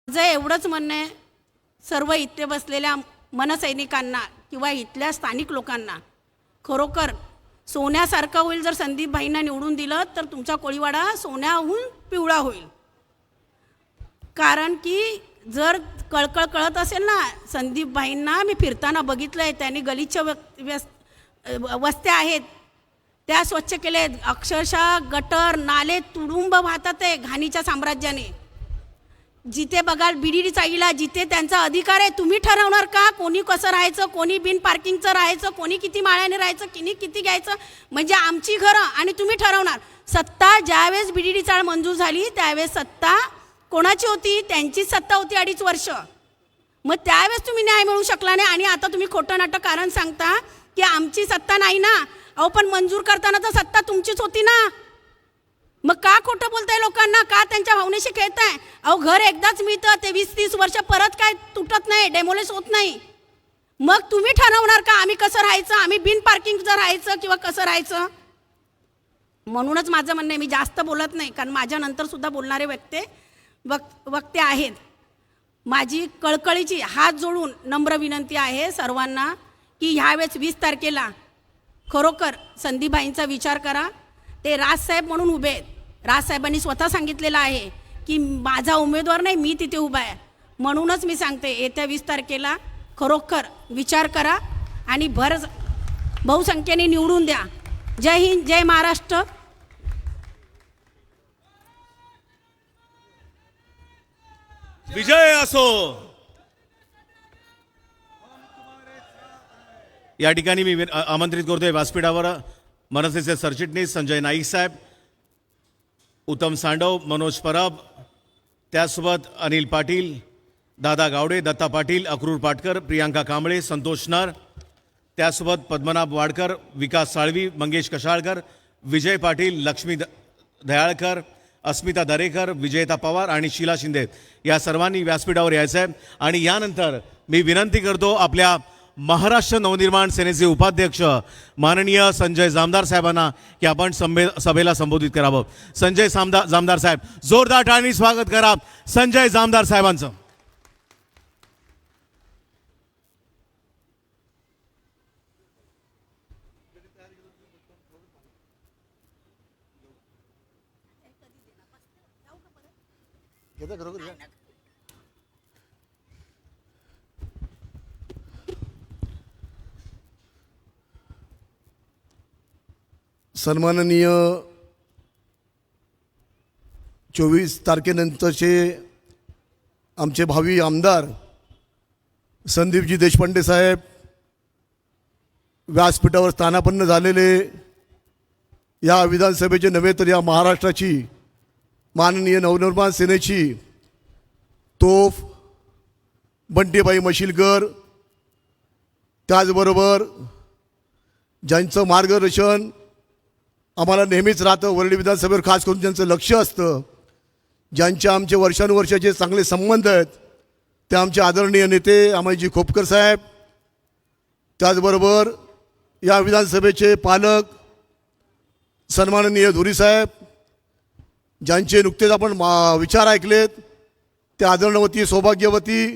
माझं एवढंच म्हणणं आहे, सर्व इथे बसलेल्या मनसैनिकांना किंवा इथल्या स्थानिक लोकांना, खरोखर सोन्यासारखं होईल जर संदीप भाईंना निवडून दिलं तर तुमचा कोळीवाडा सोन्याहून पिवळा होईल. कारण की जर कळकळ कळत असेल ना, संदीप भाईंना मी फिरताना बघितलं आहे, त्यांनी गलिच्छ वस्त्या आहेत त्या स्वच्छ केले. अक्षरशः गटर नाले तुडुंब वाहतात आहे घाणीच्या साम्राज्याने. जिथे बघाल बीडीडी चाईला जिथे त्यांचा अधिकार आहे, तुम्ही ठरवणार का कोणी कसं राहायचं, कोणी बिन पार्किंगचं राहायचं, कोणी किती माळ्याने राहायचं, कोणी किती घ्यायचं. म्हणजे आमची घरं आणि तुम्ही ठरवणार. सत्ता ज्यावेळेस बीडीडी चाळ मंजूर झाली त्यावेळेस सत्ता कोणाची होती? त्यांचीच सत्ता होती 2.5 वर्ष. मग त्यावेळेस तुम्ही न्याय मिळू शकला नाही आणि आता तुम्ही खोटं नाटक कारण सांगता की आमची सत्ता नाही ना. अहो पण मंजूर करताना तर सत्ता तुमचीच होती ना. मग का खोटं बोलताय लोकांना? का त्यांच्या भावनेशी खेळताय? अहो घर एकदाच मिळतं, ते 20-30 वर्ष परत काय तुटत नाही, डेमोलेस होत नाही. मग तुम्ही ठरवणार का आम्ही कसं राहायचं, आम्ही बिन पार्किंगचं राहायचं किंवा कसं राहायचं? म्हणूनच माझं म्हणणं आहे, मी जास्त बोलत नाही कारण माझ्यानंतर सुद्धा बोलणारे वक्ते आहेत. माझी कळकळीची हात जोडून नम्र विनंती आहे सर्वांना की ह्यावेळेस 20 तारखेला खरोखर संदीपभाईंचा विचार करा. ते राजसाहेब म्हणून उभे आहेत. राजसाहेबांनी स्वतः सांगितलेलं आहे की माझा उमेदवार नाही, मी तिथे उभा आहे. म्हणूनच मी सांगते येत्या 20 तारखेला खरोखर विचार करा आणि भर बहुसंख्येने निवडून द्या. जय हिंद, जय महाराष्ट्र. विजय असो. या ठिकाणी मी आमंत्रित करतोय व्यासपीठावर मनसेचे सरचिटणीस संजय नाईक साहेब, उत्तम सांडव, मनोज परब, त्यासोबत अनिल पाटील, दादा गावडे, दत्ता पाटील, अक्रूर पाटकर, प्रियांका कांबळे, संतोष नर, त्यासोबत पद्मनाभ वाडकर, विकास साळवी, मंगेश कशाळकर, विजय पाटील, लक्ष्मी दयाळकर, अस्मिता दरेकर, विजयता पवार आणि शीला शिंदे या सर्वांनी व्यासपीठावर यायचं आहे. आणि यानंतर मी विनंती करतो आपल्या महाराष्ट्र नवनिर्माण सेनेचे उपाध्यक्ष माननीय संजय जामदार साहेबांना की आपण सभेला संबोधित करावं. संजय जामदार साहेब, जोरदार टाळ्यांनी स्वागत करा संजय जामदार साहेबांचं. सन्माननीय 24 तारखेनंतरचे आमचे भावी आमदार संदीपजी देशपांडे साहेब व्यासपीठावर स्थानापन्न झालेले, या विधानसभेचे नव्हे तर या महाराष्ट्राची माननीय नवनिर्माण सेनेची तोफ बंटीबाई मशिलकर, त्याचबरोबर ज्यांचं मार्गदर्शन आम्हाला नेहमीच राहतं, वरळी विधानसभेवर खास करून ज्यांचं लक्ष असतं, ज्यांचे आमचे वर्षानुवर्षाचे चांगले संबंध आहेत, ते आमचे आदरणीय नेते अमयजी खोपकर साहेब, त्याचबरोबर या विधानसभेचे पालक सन्माननीय धुरी साहेब, ज्यांचे नुकतेच आपण विचार ऐकलेत, ते आदरणवती सौभाग्यवती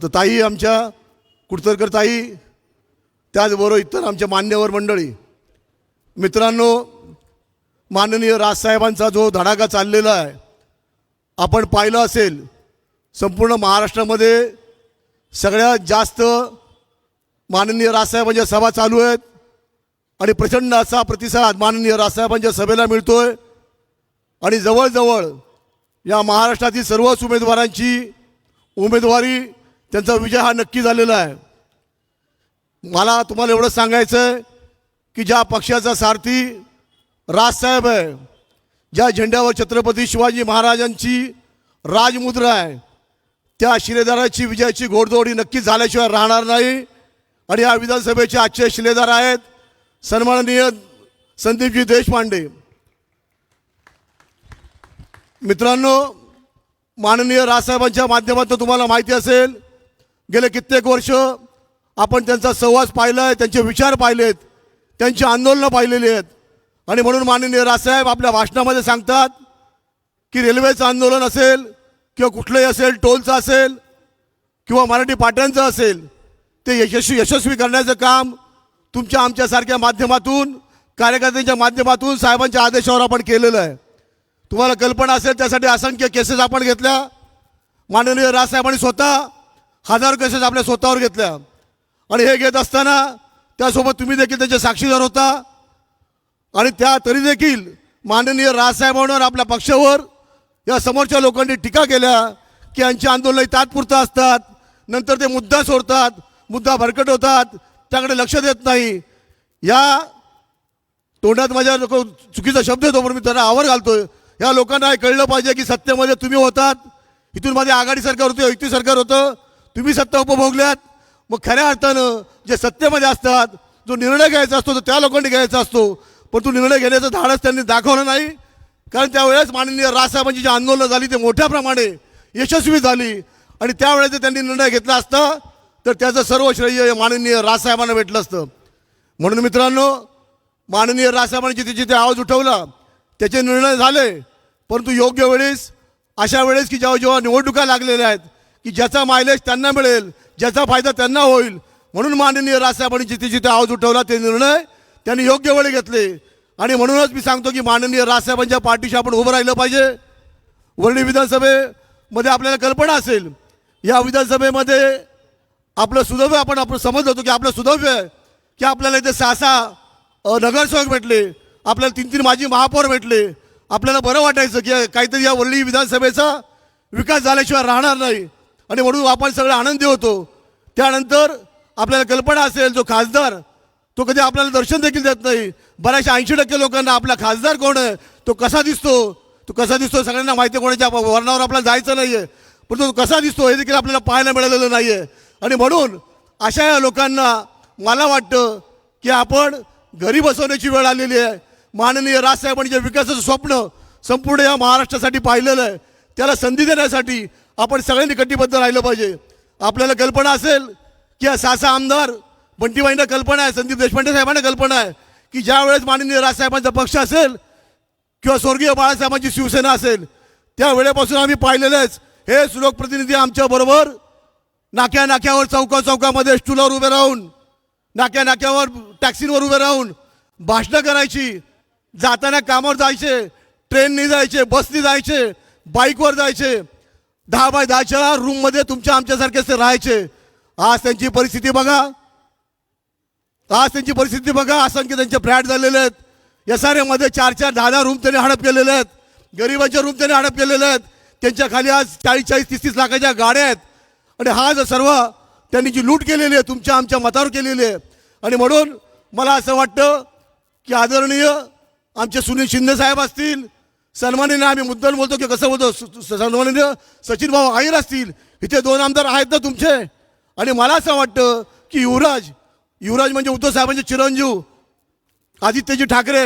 ताई आमच्या कुडतरकर ताई, त्याचबरोबर इतर आमच्या मान्यवर मंडळी. मित्रांनो, माननीय राजसाहेबांचा जो धडाका चाललेला आहे आपण पाहिलं असेल, संपूर्ण महाराष्ट्रामध्ये सगळ्यात जास्त माननीय राजसाहेबांच्या सभा चालू आहेत आणि प्रचंड असा प्रतिसाद माननीय राजसाहेबांच्या सभेला मिळतोय. आणि जवळजवळ या महाराष्ट्रातील सर्वच उमेदवारांची उमेदवारी, त्यांचा विजय हा नक्की झालेला आहे. मला तुम्हाला एवढं सांगायचं आहे की ज्या पक्षाचा सारथी राजसाहेब आहे, ज्या झेंड्यावर छत्रपती शिवाजी महाराजांची राजमुद्रा आहे, त्या शिलेदाराची विजयाची घोडदौड ही नक्की झाल्याशिवाय राहणार नाही. आणि या विधानसभेचे आजचे शिलेदार आहेत सन्माननीय संदीपजी देशपांडे. मित्रांनो, माननीय राजसाहेबांच्या माध्यमातून तुम्हाला माहिती असेल, गेले कित्येक वर्ष आपण त्यांचा सहवास पाहिला आहे, त्यांचे विचार पाहिलेत, त्यांची आंदोलनं पाहिलेली आहेत. आणि म्हणून माननीय राजसाहेब आपल्या भाषणामध्ये सांगतात की रेल्वेचं आंदोलन असेल किंवा कुठलंही असेल, टोलचं असेल किंवा मराठी पाट्यांचं असेल, ते यशस्वी करण्याचं काम तुमच्या आमच्यासारख्या माध्यमातून, कार्यकर्त्यांच्या माध्यमातून साहेबांच्या आदेशावर आपण केलेलं आहे. तुम्हाला कल्पना असेल त्यासाठी असंख्य केसेस आपण घेतल्या. माननीय राजसाहेबांनी स्वतः हजारो केसेस आपल्या स्वतःवर घेतल्या आणि हे घेत असताना त्यासोबत तुम्ही देखील त्याचे साक्षीदार होता. आणि त्या तरी देखील माननीय राजसाहेबांवर, आपल्या पक्षावर या समोरच्या लोकांनी टीका केल्या की यांची आंदोलनं तात्पुरतं असतात, नंतर ते मुद्दा सोडतात, मुद्दा भरकट होतात, त्याकडे लक्ष देत नाही. या तोंडात माझ्या चुकीचा शब्द येतो म्हणून मी त्यांना आवर घालतोय. या लोकांना हे कळलं पाहिजे की सत्तेमध्ये तुम्ही होतात, इथून मध्ये आघाडी सरकार होतं, युती सरकार होतं, तुम्ही सत्ता उपभोगल्यात. मग खऱ्या अर्थानं जे सत्तेमध्ये असतात, जो निर्णय घ्यायचा असतो तो त्या लोकांनी घ्यायचा असतो, पण तो निर्णय घेण्याचं धाडस त्यांनी दाखवलं नाही. कारण त्यावेळेस माननीय राजसाहेबांची जी आंदोलनं झाली ते मोठ्या प्रमाणे यशस्वी झाली आणि त्यावेळेस जर त्यांनी निर्णय घेतला असता तर त्याचं सर्व श्रेय माननीय राजसाहेबांना भेटलं असतं. म्हणून मित्रांनो, माननीय राजसाहेबांनी जिथे जिथे आवाज उठवला त्याचे निर्णय झाले, परंतु योग्य वेळेस, अशा वेळेस की जेव्हा जेव्हा निवडणुका लागलेल्या आहेत, की ज्याचा मायलेज त्यांना मिळेल, ज्याचा फायदा त्यांना होईल, म्हणून माननीय राजसाहेबांनी जिथे जिथे आवाज उठवला ते निर्णय त्यांनी योग्य वेळी घेतले. आणि म्हणूनच मी सांगतो की माननीय राजसाहेबांच्या पाठीशी आपण उभं राहिलं पाहिजे. वरळी विधानसभेमध्ये आपल्याला कल्पना असेल, या विधानसभेमध्ये आपलं सुदैव, आपण समजलं होतं की आपलं सुदैव आहे की आपल्याला इथे 6 नगरसेवक भेटले, आपल्याला 3 माजी महापौर भेटले. आपल्याला बरं वाटायचं की काहीतरी या वरळी विधानसभेचा विकास झाल्याशिवाय राहणार नाही आणि म्हणून आपण सगळे आनंदी होतो. त्यानंतर आपल्याला कल्पना असेल, जो खासदार तो कधी आपल्याला दर्शन देखील देत नाही. बऱ्याचशा 80% लोकांना आपला खासदार कोण आहे, तो कसा दिसतो सगळ्यांना माहिती. कोणाच्या वर्णावर आपल्याला जायचं नाही आहे, पण तो कसा दिसतो हे देखील आपल्याला पाहायला मिळालेलं नाही आहे. आणि म्हणून अशा या लोकांना मला वाटतं की आपण घरी बसवण्याची वेळ आलेली आहे. माननीय राजसाहेबांनी जे विकासाचं स्वप्न संपूर्ण या महाराष्ट्रासाठी पाहिलेलं आहे, त्याला संधी देण्यासाठी आपण सगळ्यांनी कटिबद्ध राहिलं पाहिजे. आपल्याला कल्पना असेल की या 6 आमदार, बंटीबाईंना कल्पना आहे, संदीप देशपांडे साहेबांना कल्पना आहे की ज्या वेळेस माननीय राजसाहेबांचा पक्ष असेल किंवा स्वर्गीय बाळासाहेबांची शिवसेना असेल, त्या वेळेपासून आम्ही पाहिलेलेच हेच लोकप्रतिनिधी आमच्याबरोबर नाक्यावर, चौकामध्ये स्टूलवर उभे राहून, नाक्यावर टॅक्सीवर उभे राहून भाषणं करायची. जाताना कामावर जायचे, ट्रेननी जायचे, बसनी जायचे, बाईकवर जायचे, 10x10च्या रूममध्ये तुमच्या आमच्यासारखेच ते राहायचे. आज त्यांची परिस्थिती बघा. असंख्य त्यांचे फ्लॅट झालेले आहेत. SRAमध्ये 4-4, 10-10 रूम त्यांनी हडप केलेले आहेत. गरिबांचे रूम त्यांनी हडप केलेले आहेत. त्यांच्या खाली आज 40-40, 30-30 लाखाच्या गाड्या आहेत. आणि हा जो सर्व त्यांनी जी लूट केलेली आहे तुमच्या आमच्या मतावर केलेली आहे. आणि म्हणून मला असं वाटतं की आदरणीय आमचे सुनील शिंदे साहेब असतील, सन्माननीय, आम्ही मुद्दाम बोलतो की कसं बोलतो, सन्माननीय सचिन भाऊ आहीर असतील, इथे 2 आमदार आहेत ना तुमचे. आणि मला असं वाटतं की युवराज म्हणजे उद्धव साहेबांचे चिरंजीव आदित्यजी ठाकरे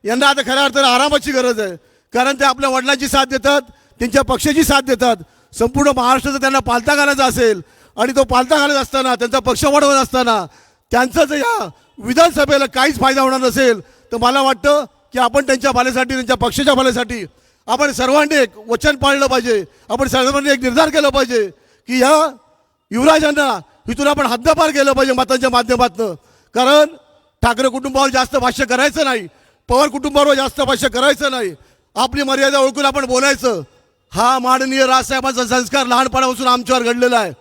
यांना आता खऱ्या अर्थानं आरामाची गरज आहे. कारण ते आपल्या वडिलांची साथ देतात, त्यांच्या पक्षाची साथ देतात. संपूर्ण महाराष्ट्राचा त्यांना पालथा घालायचा असेल आणि तो पालथा घालत असताना, त्यांचा पक्ष वाढवत असताना त्यांचा जर या विधानसभेला काहीच फायदा होणार नसेल, तर मला वाटतं की आपण त्यांच्या भल्यासाठी, त्यांच्या पक्षाच्या भल्यासाठी आपण सर्वांनी एक वचन पाळलं पाहिजे. आपण सर्वांनी एक निर्धार केला पाहिजे की या युवराजांना इथून आपण हद्दपार केलं पाहिजे मतांच्या माध्यमातून. कारण ठाकरे कुटुंबावर जास्त भाष्य करायचं नाही, पवार कुटुंबावर जास्त भाष्य करायचं नाही, आपली मर्यादा ओळखून आपण बोलायचं. हा माननीय राजसाहेबांचा संस्कार लहानपणापासून आमच्यावर घडलेला आहे.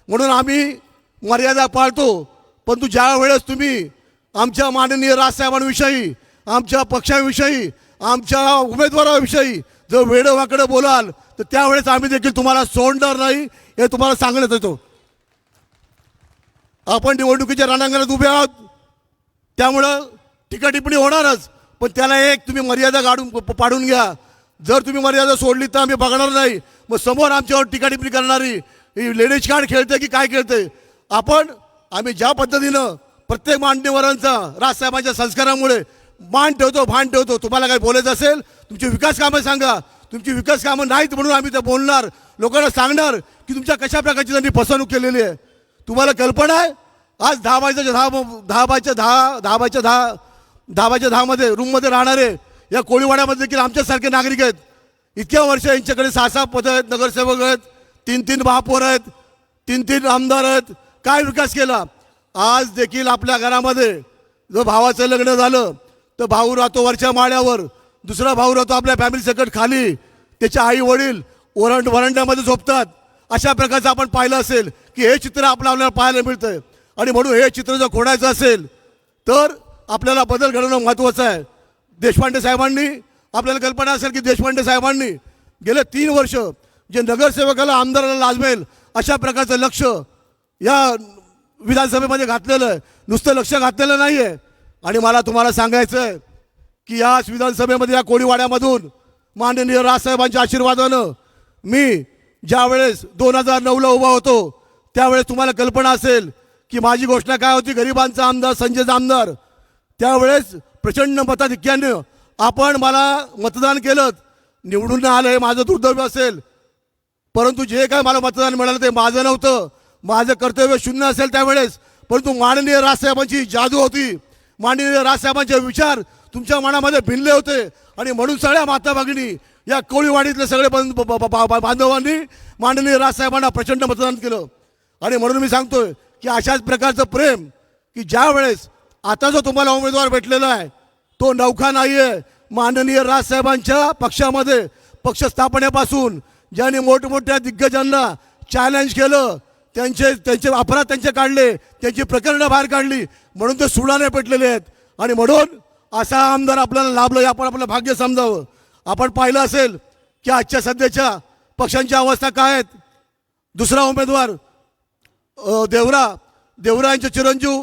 म्हणून आम्ही मर्यादा पाळतो. परंतु ज्या वेळेस तुम्ही आमच्या माननीय राजसाहेबांविषयी, आमच्या पक्षाविषयी, आमच्या उमेदवाराविषयी जर वेडं-वाकडं बोलाल तर त्यावेळेस आम्ही देखील तुम्हाला सोडणार नाही, हे तुम्हाला सांगण्यात येतो. आपण निवडणुकीच्या रणांगणात उभे आहोत, त्यामुळं टीका टिप्पणी होणारच, पण त्याला एक तुम्ही मर्यादा पाडून घ्या. जर तुम्ही मर्यादा सोडली तर आम्ही बघणार नाही. मग समोर आमच्यावर टीका टिप्पणी करणारी ही लेडीज कार्ड खेळते की काय खेळते. आम्ही ज्या पद्धतीनं प्रत्येक मान्यवरांचा राजसाहेबांच्या संस्कारामुळे भान ठेवतो. तुम्हाला काही बोलायचं असेल, तुमची विकास कामं सांगा. तुमची विकास कामं नाहीत म्हणून आम्ही ते बोलणार, लोकांना सांगणार की तुमच्या कशा प्रकारची त्यांनी फसवणूक केलेली आहे. तुम्हाला कल्पना आहे, आज 10x10 मध्ये रूममध्ये राहणारे या कोळीवाड्यामध्ये देखील आमच्यासारखे नागरिक आहेत. इतक्या वर्ष यांच्याकडे 6-6 पदं आहेत, नगरसेवक आहेत, 3-3 महापौर आहेत, 3-3 आमदार आहेत. काय विकास केला? आज देखील आपल्या घरामध्ये जर भावाचं लग्न झालं तर भाऊ राहतो वरच्या माळ्यावर, दुसरा भाऊ राहतो आपल्या फॅमिली सकट खाली, त्याचे आई वडील वरांड्यामध्ये झोपतात. अशा प्रकारचं आपण पाहिलं असेल की हे चित्र आपल्याला पाहायला मिळतंय. आणि म्हणून हे चित्र जर खोडायचं असेल तर आपल्याला बदल घडवणं महत्त्वाचं आहे. देशपांडे साहेबांनी, आपल्याला कल्पना असेल की देशपांडे साहेबांनी गेले 3 वर्ष जे नगरसेवकाला आमदाराला लाजवेल अशा प्रकारचं लक्ष या विधानसभेमध्ये घातलेलं आहे. नुसतं लक्ष घातलेलं नाही आहे. आणि मला तुम्हाला सांगायचं आहे की या विधानसभेमध्ये या कोळीवाड्यामधून माननीय राजसाहेबांच्या आशीर्वादानं मी ज्यावेळेस 2009ला उभा होतो त्यावेळेस तुम्हाला कल्पना असेल की माझी घोषणा काय होती, गरिबांचा आमदार, संजयचा आमदार. त्यावेळेस प्रचंड मताधिक्यानं आपण मला मतदान केलं, निवडून आलं हे माझं दुर्दैव असेल, परंतु जे काय मला मतदान मिळालं ते माझं नव्हतं, माझं कर्तव्य शून्य असेल त्यावेळेस. परंतु माननीय राजसाहेबांची जादू होती, माननीय राजसाहेबांचे विचार तुमच्या मनामध्ये भिनले होते. आणि म्हणून सगळ्या माता भगिनी या कोळीवाडीतले सगळे बांधवांनी माननीय राजसाहेबांना प्रचंड मतदान केलं. आणि म्हणून मी सांगतोय की अशाच प्रकारचं प्रेम की ज्या वेळेस आता जो तुम्हाला उमेदवार भेटलेला आहे तो नौखा नाही आहे. माननीय राजसाहेबांच्या पक्षामध्ये पक्ष स्थापनेपासून ज्यांनी मोठमोठ्या दिग्गजांना चॅलेंज केलं, त्यांचे अपराध त्यांचे काढले, त्यांची प्रकरणं बाहेर काढली, म्हणून ते सुडाने पेटलेले आहेत. आणि म्हणून असा आमदार आपल्याला लाभलं हे आपण आपलं भाग्य समजावं. आपण पाहिलं असेल की आजच्या सध्याच्या पक्षांच्या अवस्था काय आहेत. दुसरा उमेदवार देवरा यांचे चिरंजीव,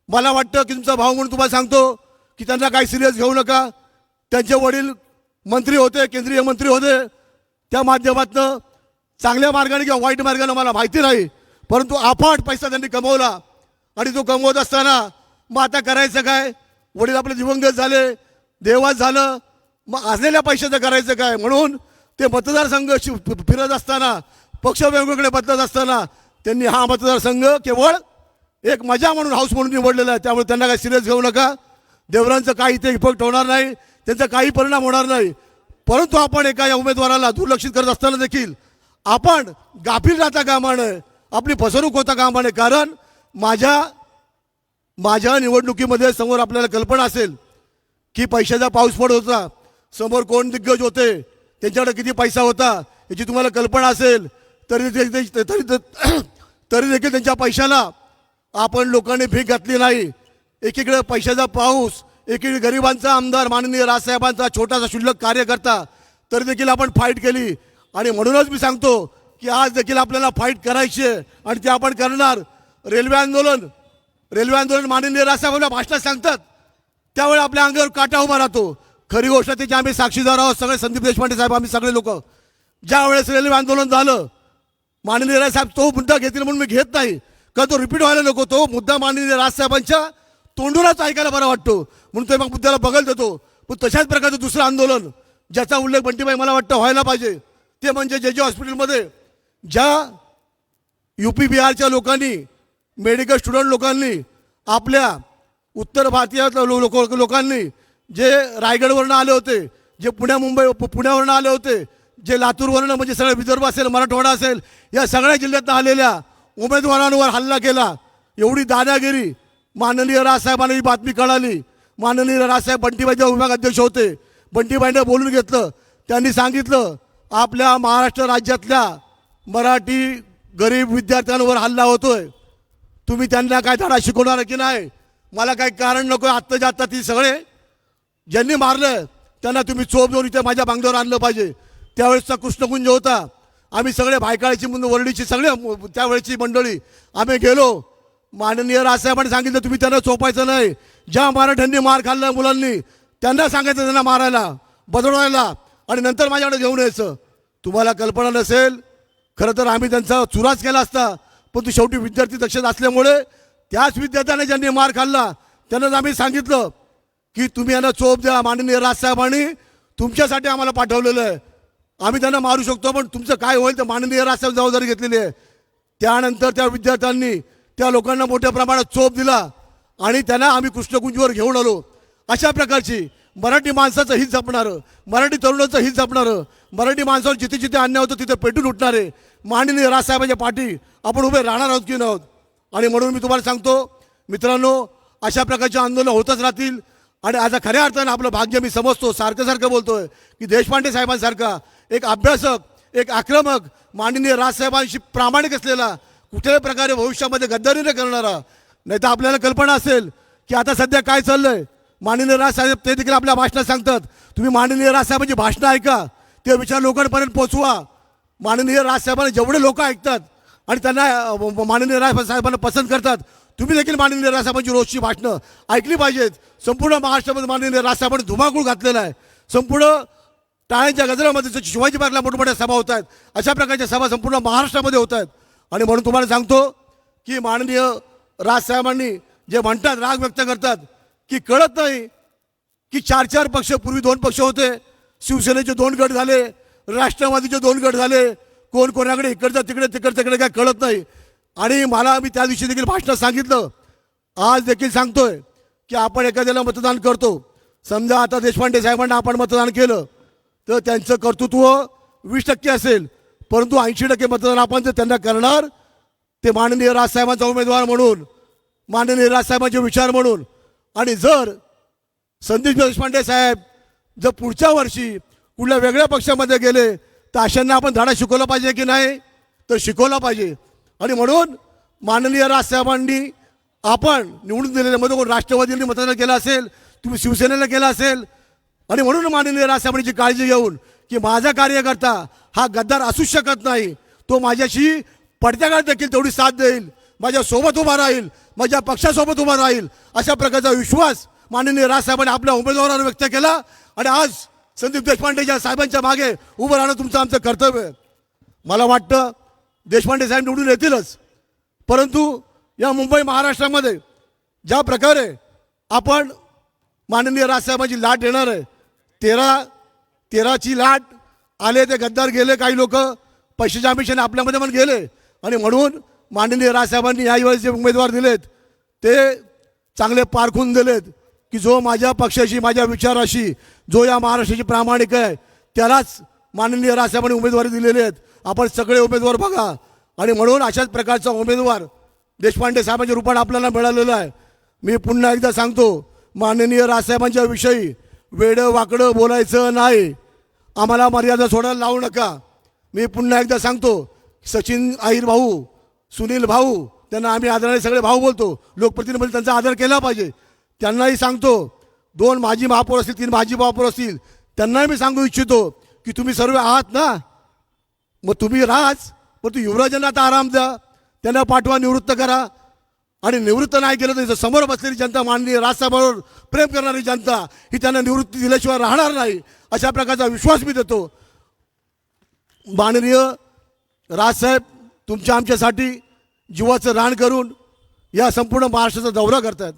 मला वाटतं की तुमचा भाऊ म्हणून तुम्हाला सांगतो की त्यांना काही सिरियस घेऊ नका. त्यांचे वडील मंत्री होते, केंद्रीय मंत्री होते. त्या माध्यमातून चांगल्या मार्गाने किंवा वाईट मार्गाने मला माहिती नाही, परंतु अफाट पैसा त्यांनी कमवला. आणि तो कमवत असताना मग आता करायचं काय? वडील आपले दिवंगत झाले, देवात झालं, मग असलेल्या पैशाचं करायचं काय? म्हणून ते मतदारसंघ फिरत असताना, पक्ष वेगवेगळे बदलत असताना त्यांनी हा मतदारसंघ केवळ एक मजा म्हणून, हाऊस म्हणून निवडलेला आहे. त्यामुळे त्यांना काही सिरियस घेऊ नका. देवरांचं काही इथे इफेक्ट होणार नाही, त्यांचा काही परिणाम होणार नाही. परंतु आपण एका या उमेदवाराला दुर्लक्षित करत असताना देखील आपण गाफील राहता कामा नये, आपली फसवणूक होता कामा नये. कारण माझ्या निवडणुकीमध्ये समोर आपल्याला कल्पना असेल की पैशाचा पाऊस पडत होता, समोर कोण दिग्गज होते, त्यांच्याकडे किती पैसा होता याची तुम्हाला कल्पना असेल. तरी देखील त्यांच्या पैशाला आपण लोकांनी भीक घातली नाही. एकीकडे पैशाचा पाऊस, एकीकडे गरिबांचा आमदार माननीय राजसाहेबांचा छोटासा शुल्लक कार्यकर्ता, तरी देखील आपण फाईट केली. आणि म्हणूनच मी सांगतो की आज देखील आपल्याला फाईट करायची आहे आणि ते आपण करणार. रेल्वे आंदोलन माननीय राजसाहेबांना भाषणात सांगतात त्यावेळी आपल्या अंगावर काटा उभा राहतो. खरी गोष्ट त्याची आम्ही साक्षीदार आहोत सगळे, संदीप देशपांडे साहेब, आम्ही सगळे लोक. ज्या वेळेस रेल्वे आंदोलन झालं, माननीय राजसाहेब तो मुद्दा घेतील म्हणून मी घेत नाही, का तो रिपीट व्हायला नको. तो मुद्दा माननीय राजसाहेबांच्या तोंडूनच ऐकायला बरा वाटतो म्हणून ते मग मुद्द्याला बगल देतो. पण तशाच प्रकारचं दुसरं आंदोलन ज्याचा उल्लेख बंटीबाई मला वाटतं व्हायला पाहिजे, ते म्हणजे जे हॉस्पिटलमध्ये ज्या UP बिहारच्या लोकांनी, मेडिकल स्टुडंट लोकांनी, आपल्या उत्तर भारतीय लोकांनी, जे रायगडवरनं आले होते, जे पुण्यावरनं आले होते, जे लातूरवरनं, म्हणजे सगळं विदर्भ असेल, मराठवाडा असेल, या सगळ्या जिल्ह्यातनं आलेल्या उमेदवारांवर हल्ला केला. एवढी दादागिरी माननीय राजसाहेबांना ही बातमी कळाली. माननीय राजसाहेब बंटीबाईचे विभाग अध्यक्ष होते, बंटीबाईंना बोलून घेतलं. त्यांनी सांगितलं आपल्या महाराष्ट्र राज्यातल्या मराठी गरीब विद्यार्थ्यांवर हल्ला होतोय, तुम्ही त्यांना काय धडा शिकवणार की नाही? मला काही कारण नको, आत्ताच्या आत्ता ती सगळे ज्यांनी मारलं त्यांना तुम्ही चोप देऊन इथे माझ्या बांगल्यावर आणलं पाहिजे. त्यावेळेसचा कृष्णकुंज होता, आम्ही सगळे भायकाळ्याची वरडीची सगळे त्यावेळेची मंडळी आम्ही गेलो. माननीय राजसाहेबांनी सांगितलं तुम्ही त्यांना चोपायचं नाही. ज्या मराठ्यांनी मार खाल्ला मुलांनी त्यांना सांगायचं त्यांना मारायला, बदलवायला आणि नंतर माझ्याकडे घेऊन यायचं. तुम्हाला कल्पना नसेल, खरं तर आम्ही त्यांचा चुराच केला असता, पण तू शेवटी विद्यार्थी दक्षत असल्यामुळे त्याच विद्यार्थ्याने ज्यांनी मार खाल्ला त्यांनाच आम्ही सांगितलं की तुम्ही यांना चोप द्या. माननीय राजसाहेबांनी तुमच्यासाठी आम्हाला पाठवलेलं आहे, आम्ही त्यांना मारू शकतो, पण तुमचं काय होईल तर माननीय राजसाहेब जबाबदारी घेतलेली आहे. त्यानंतर त्या विद्यार्थ्यांनी त्या लोकांना मोठ्या प्रमाणात चोप दिला आणि त्यांना आम्ही कृष्णकुंजवर घेऊन आलो. अशा प्रकारची मराठी माणसाचं हित जपणारं, मराठी तरुणाचं हित जपणारं, मराठी माणसावर जिथे जिथे अन्याय होतं तिथे पेटून उठणारे माननीय राजसाहेबांच्या पाठी आपण उभे राहणार आहोत की नव्हत. आणि म्हणून मी तुम्हाला सांगतो मित्रांनो, अशा प्रकारचे आंदोलन होतच राहतील. आणि आज खऱ्या अर्थानं आपलं भाग्य मी समजतो, सारखं बोलतोय की देशपांडे साहेबांसारखा एक अभ्यासक, एक आक्रमक, माननीय राजसाहेबांशी प्रामाणिक असलेला, कुठल्याही प्रकारे भविष्यामध्ये गद्दारी न करणारा. नाही तर आपल्याला कल्पना असेल की आता सध्या काय चाललंय. माननीय राजसाहेब ते देखील आपल्या भाषणात सांगतात, तुम्ही माननीय राजसाहेबांची भाषणं ऐका, ते विचार लोकांपर्यंत पोहोचवा. माननीय राजसाहेबांना जेवढे लोक ऐकतात आणि त्यांना माननीय राजसाहेबांना पसंत करतात, तुम्ही देखील माननीय राजसाहेबांची रोजची भाषणं ऐकली पाहिजेत. संपूर्ण महाराष्ट्रामध्ये माननीय राजसाहेबांनी धुमाकूळ घातलेला आहे. संपूर्ण टाळ्यांच्या गजरामध्ये शिवाजी पार्कला मोठमोठ्या सभा होत आहेत, अशा प्रकारच्या सभा संपूर्ण महाराष्ट्रामध्ये होत आहेत. आणि म्हणून तुम्हाला सांगतो की माननीय राजसाहेबांनी जे म्हणतात, राग व्यक्त करतात की कळत नाही की 4 पक्ष, पूर्वी 2 पक्ष होते, शिवसेनेचे 2 गट झाले, राष्ट्रवादीचे 2 गट झाले, कोण कोणाकडे इकडचं तिकडे काय कळत नाही. आणि मला मी त्या दिवशी देखील भाषणात सांगितलं, आज देखील सांगतोय की आपण एखाद्याला मतदान करतो. समजा आता देशपांडे साहेबांना आपण मतदान केलं तर त्यांचं कर्तृत्व 20% असेल, परंतु 80% मतदान आपण जर त्यांना करणार ते माननीय राजसाहेबांचा उमेदवार म्हणून, माननीय राजसाहेबांचे विचार म्हणून. आणि जर संदीप देशपांडे साहेब जर पुढच्या वर्षी कुठल्या वेगळ्या पक्षामध्ये गेले तर अशांना आपण धडा शिकवला पाहिजे की नाही, तर शिकवला पाहिजे. आणि म्हणून माननीय राजसाहेबांनी आपण निवडून दिलेल्यामध्ये कोण राष्ट्रवादींनी मतदान केलं असेल, तुम्ही शिवसेनेला केलं असेल. आणि म्हणून माननीय राजसाहेबांची काळजी घेऊन की माझा कार्यकर्ता हा गद्दार असूच शकत नाही, तो माझ्याशी पडत्या काळात देखील तेवढी साथ देईल, माझ्यासोबत उभा राहील, माझ्या पक्षासोबत उभा राहील, अशा प्रकारचा विश्वास माननीय राजसाहेबांनी आपल्या उमेदवारावर व्यक्त केला. आणि आज संदीप देशपांडेच्या साहेबांच्या मागे उभं राहणं तुमचं आमचं कर्तव्य आहे. मला वाटतं देशपांडे साहेब निवडून येतीलच, परंतु या मुंबई महाराष्ट्रामध्ये ज्या प्रकारे आपण माननीय राजसाहेबांची लाट येणार आहे, 13ची लाट आले, ते गद्दार गेले, काही लोक पैशाच्या आमिषाने आपल्यामध्ये पण गेले. आणि म्हणून माननीय राजसाहेबांनी यावेळेस जे उमेदवार दिलेत ते चांगले पारखून दिलेत की जो माझ्या पक्षाशी, माझ्या विचाराशी, जो या महाराष्ट्राची प्रामाणिक आहे, त्यालाच माननीय राजसाहेबांनी उमेदवारी दिलेली आहेत. आपण सगळे उमेदवार बघा. आणि म्हणून अशाच प्रकारचा उमेदवार देशपांडे साहेबांच्या रूपाने आपल्याला मिळालेला आहे. मी पुन्हा एकदा सांगतो, माननीय राजसाहेबांच्या विषयी वेडं वाकडं बोलायचं नाही, आम्हाला मर्यादा सोडायला लावू नका. मी पुन्हा एकदा सांगतो, सचिन अहिर भाऊ, सुनील भाऊ, त्यांना आम्ही आदराने सगळे भाऊ बोलतो, लोकप्रतिनिधी त्यांचा आदर केला पाहिजे. त्यांनाही सांगतो, 2 माजी महापौर असतील, 3 माजी महापौर असतील, त्यांनाही मी सांगू इच्छितो की तुम्ही सर्व आहात ना, मग तुम्ही राहाच, पण तू युवराजांना आता आराम द्या, त्यांना पाठवा, निवृत्त करा. आणि निवृत्त नाही केलं तर समोर बसलेली जनता, माननीय राजसाहेबांवर प्रेम करणारी जनता, ही त्यांना निवृत्ती दिल्याशिवाय राहणार नाही, अशा प्रकारचा विश्वास मी देतो. माननीय राजसाहेब तुमच्या आमच्यासाठी जीवाचं रान करून या संपूर्ण महाराष्ट्राचा दौरा करतात.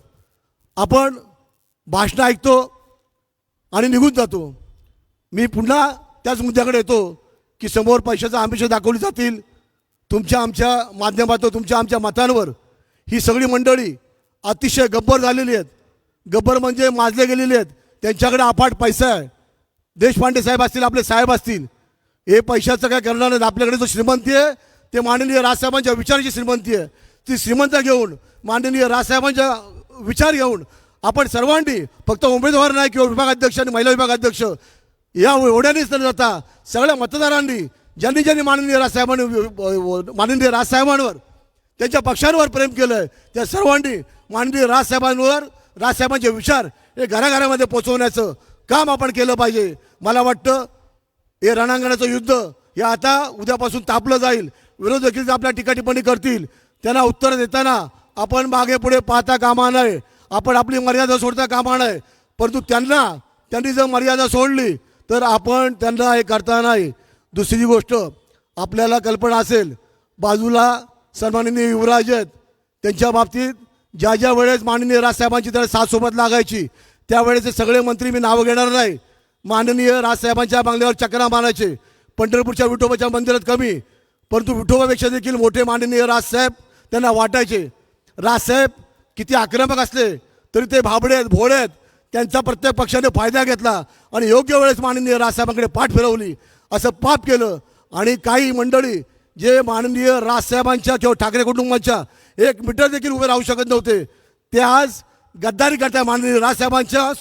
आपण भाषणं ऐकतो आणि निघून जातो. मी पुन्हा त्याच मुद्द्याकडे येतो की समोर पैशाचा आमिष दाखवली जातील तुमच्या आमच्या माध्यमातून, तुमच्या आमच्या मतांवर. ही सगळी मंडळी अतिशय गब्बर झालेली आहेत, गब्बर म्हणजे माजले गेलेली आहेत. त्यांच्याकडे अफाट पैसा आहे. देशपांडे साहेब असतील, आपले साहेब असतील, हे पैशाचं काय करणार नाही. आपल्याकडे जो श्रीमंती आहे ते माननीय राजसाहेबांच्या विचाराची श्रीमंती आहे. ती श्रीमंत घेऊन, माननीय राजसाहेबांच्या विचार घेऊन आपण सर्वांनी, फक्त उमेदवार नाही किंवा विभागाध्यक्ष आणि महिला विभागाध्यक्ष या एवढ्यानेच न जाता सगळ्या मतदारांनी, ज्यांनी ज्यांनी माननीय राजसाहेबांवर त्यांच्या पक्षांवर प्रेम केलं आहे, त्या सर्वांनी माननीय राजसाहेबांवर, राजसाहेबांचे विचार हे घराघरामध्ये पोचवण्याचं काम आपण केलं पाहिजे. मला वाटतं हे रणांगणाचं युद्ध हे आता उद्यापासून तापलं जाईल. विरोधक आपल्या टीकाटिप्पणी करतील, त्यांना उत्तर देताना आपण मागे पुढे पाहता कामा नये, आपण आपली मर्यादा सोडता कामा नये. परंतु त्यांनी जर मर्यादा सोडली तर आपण त्यांना हे करता नाही. दुसरी गोष्ट, आपल्याला कल्पना असेल, बाजूला सन्माननीय युवराज आहेत, त्यांच्या बाबतीत ज्या ज्या वेळेस माननीय राजसाहेबांची त्याला साथ सोबत लागायची त्यावेळेचे सगळे मंत्री, मी नावं घेणार नाही, माननीय राजसाहेबांच्या बंगल्यावर चक्रा मारायचे. पंढरपूरच्या विठोबाच्या मंदिरात कमी, परंतु विठोबापेक्षा देखील मोठे माननीय राजसाहेब त्यांना वाटायचे. राजसाहेब किती आक्रमक असले तरी ते भाबडे आहेत, भोळे आहेत, त्यांचा प्रत्येक पक्षाने फायदा घेतला आणि योग्य वेळेस माननीय राजसाहेबांकडे पाठ फिरवली, असं पाप केलं. आणि काही मंडळी जे माननीय राजसाहेबांच्या किंवा ठाकरे कुटुंबाच्या 1 मीटर देखील उभे राहू शकत नव्हते, ते आज गद्दारी करताय. माननीय राजसाहेबांच्या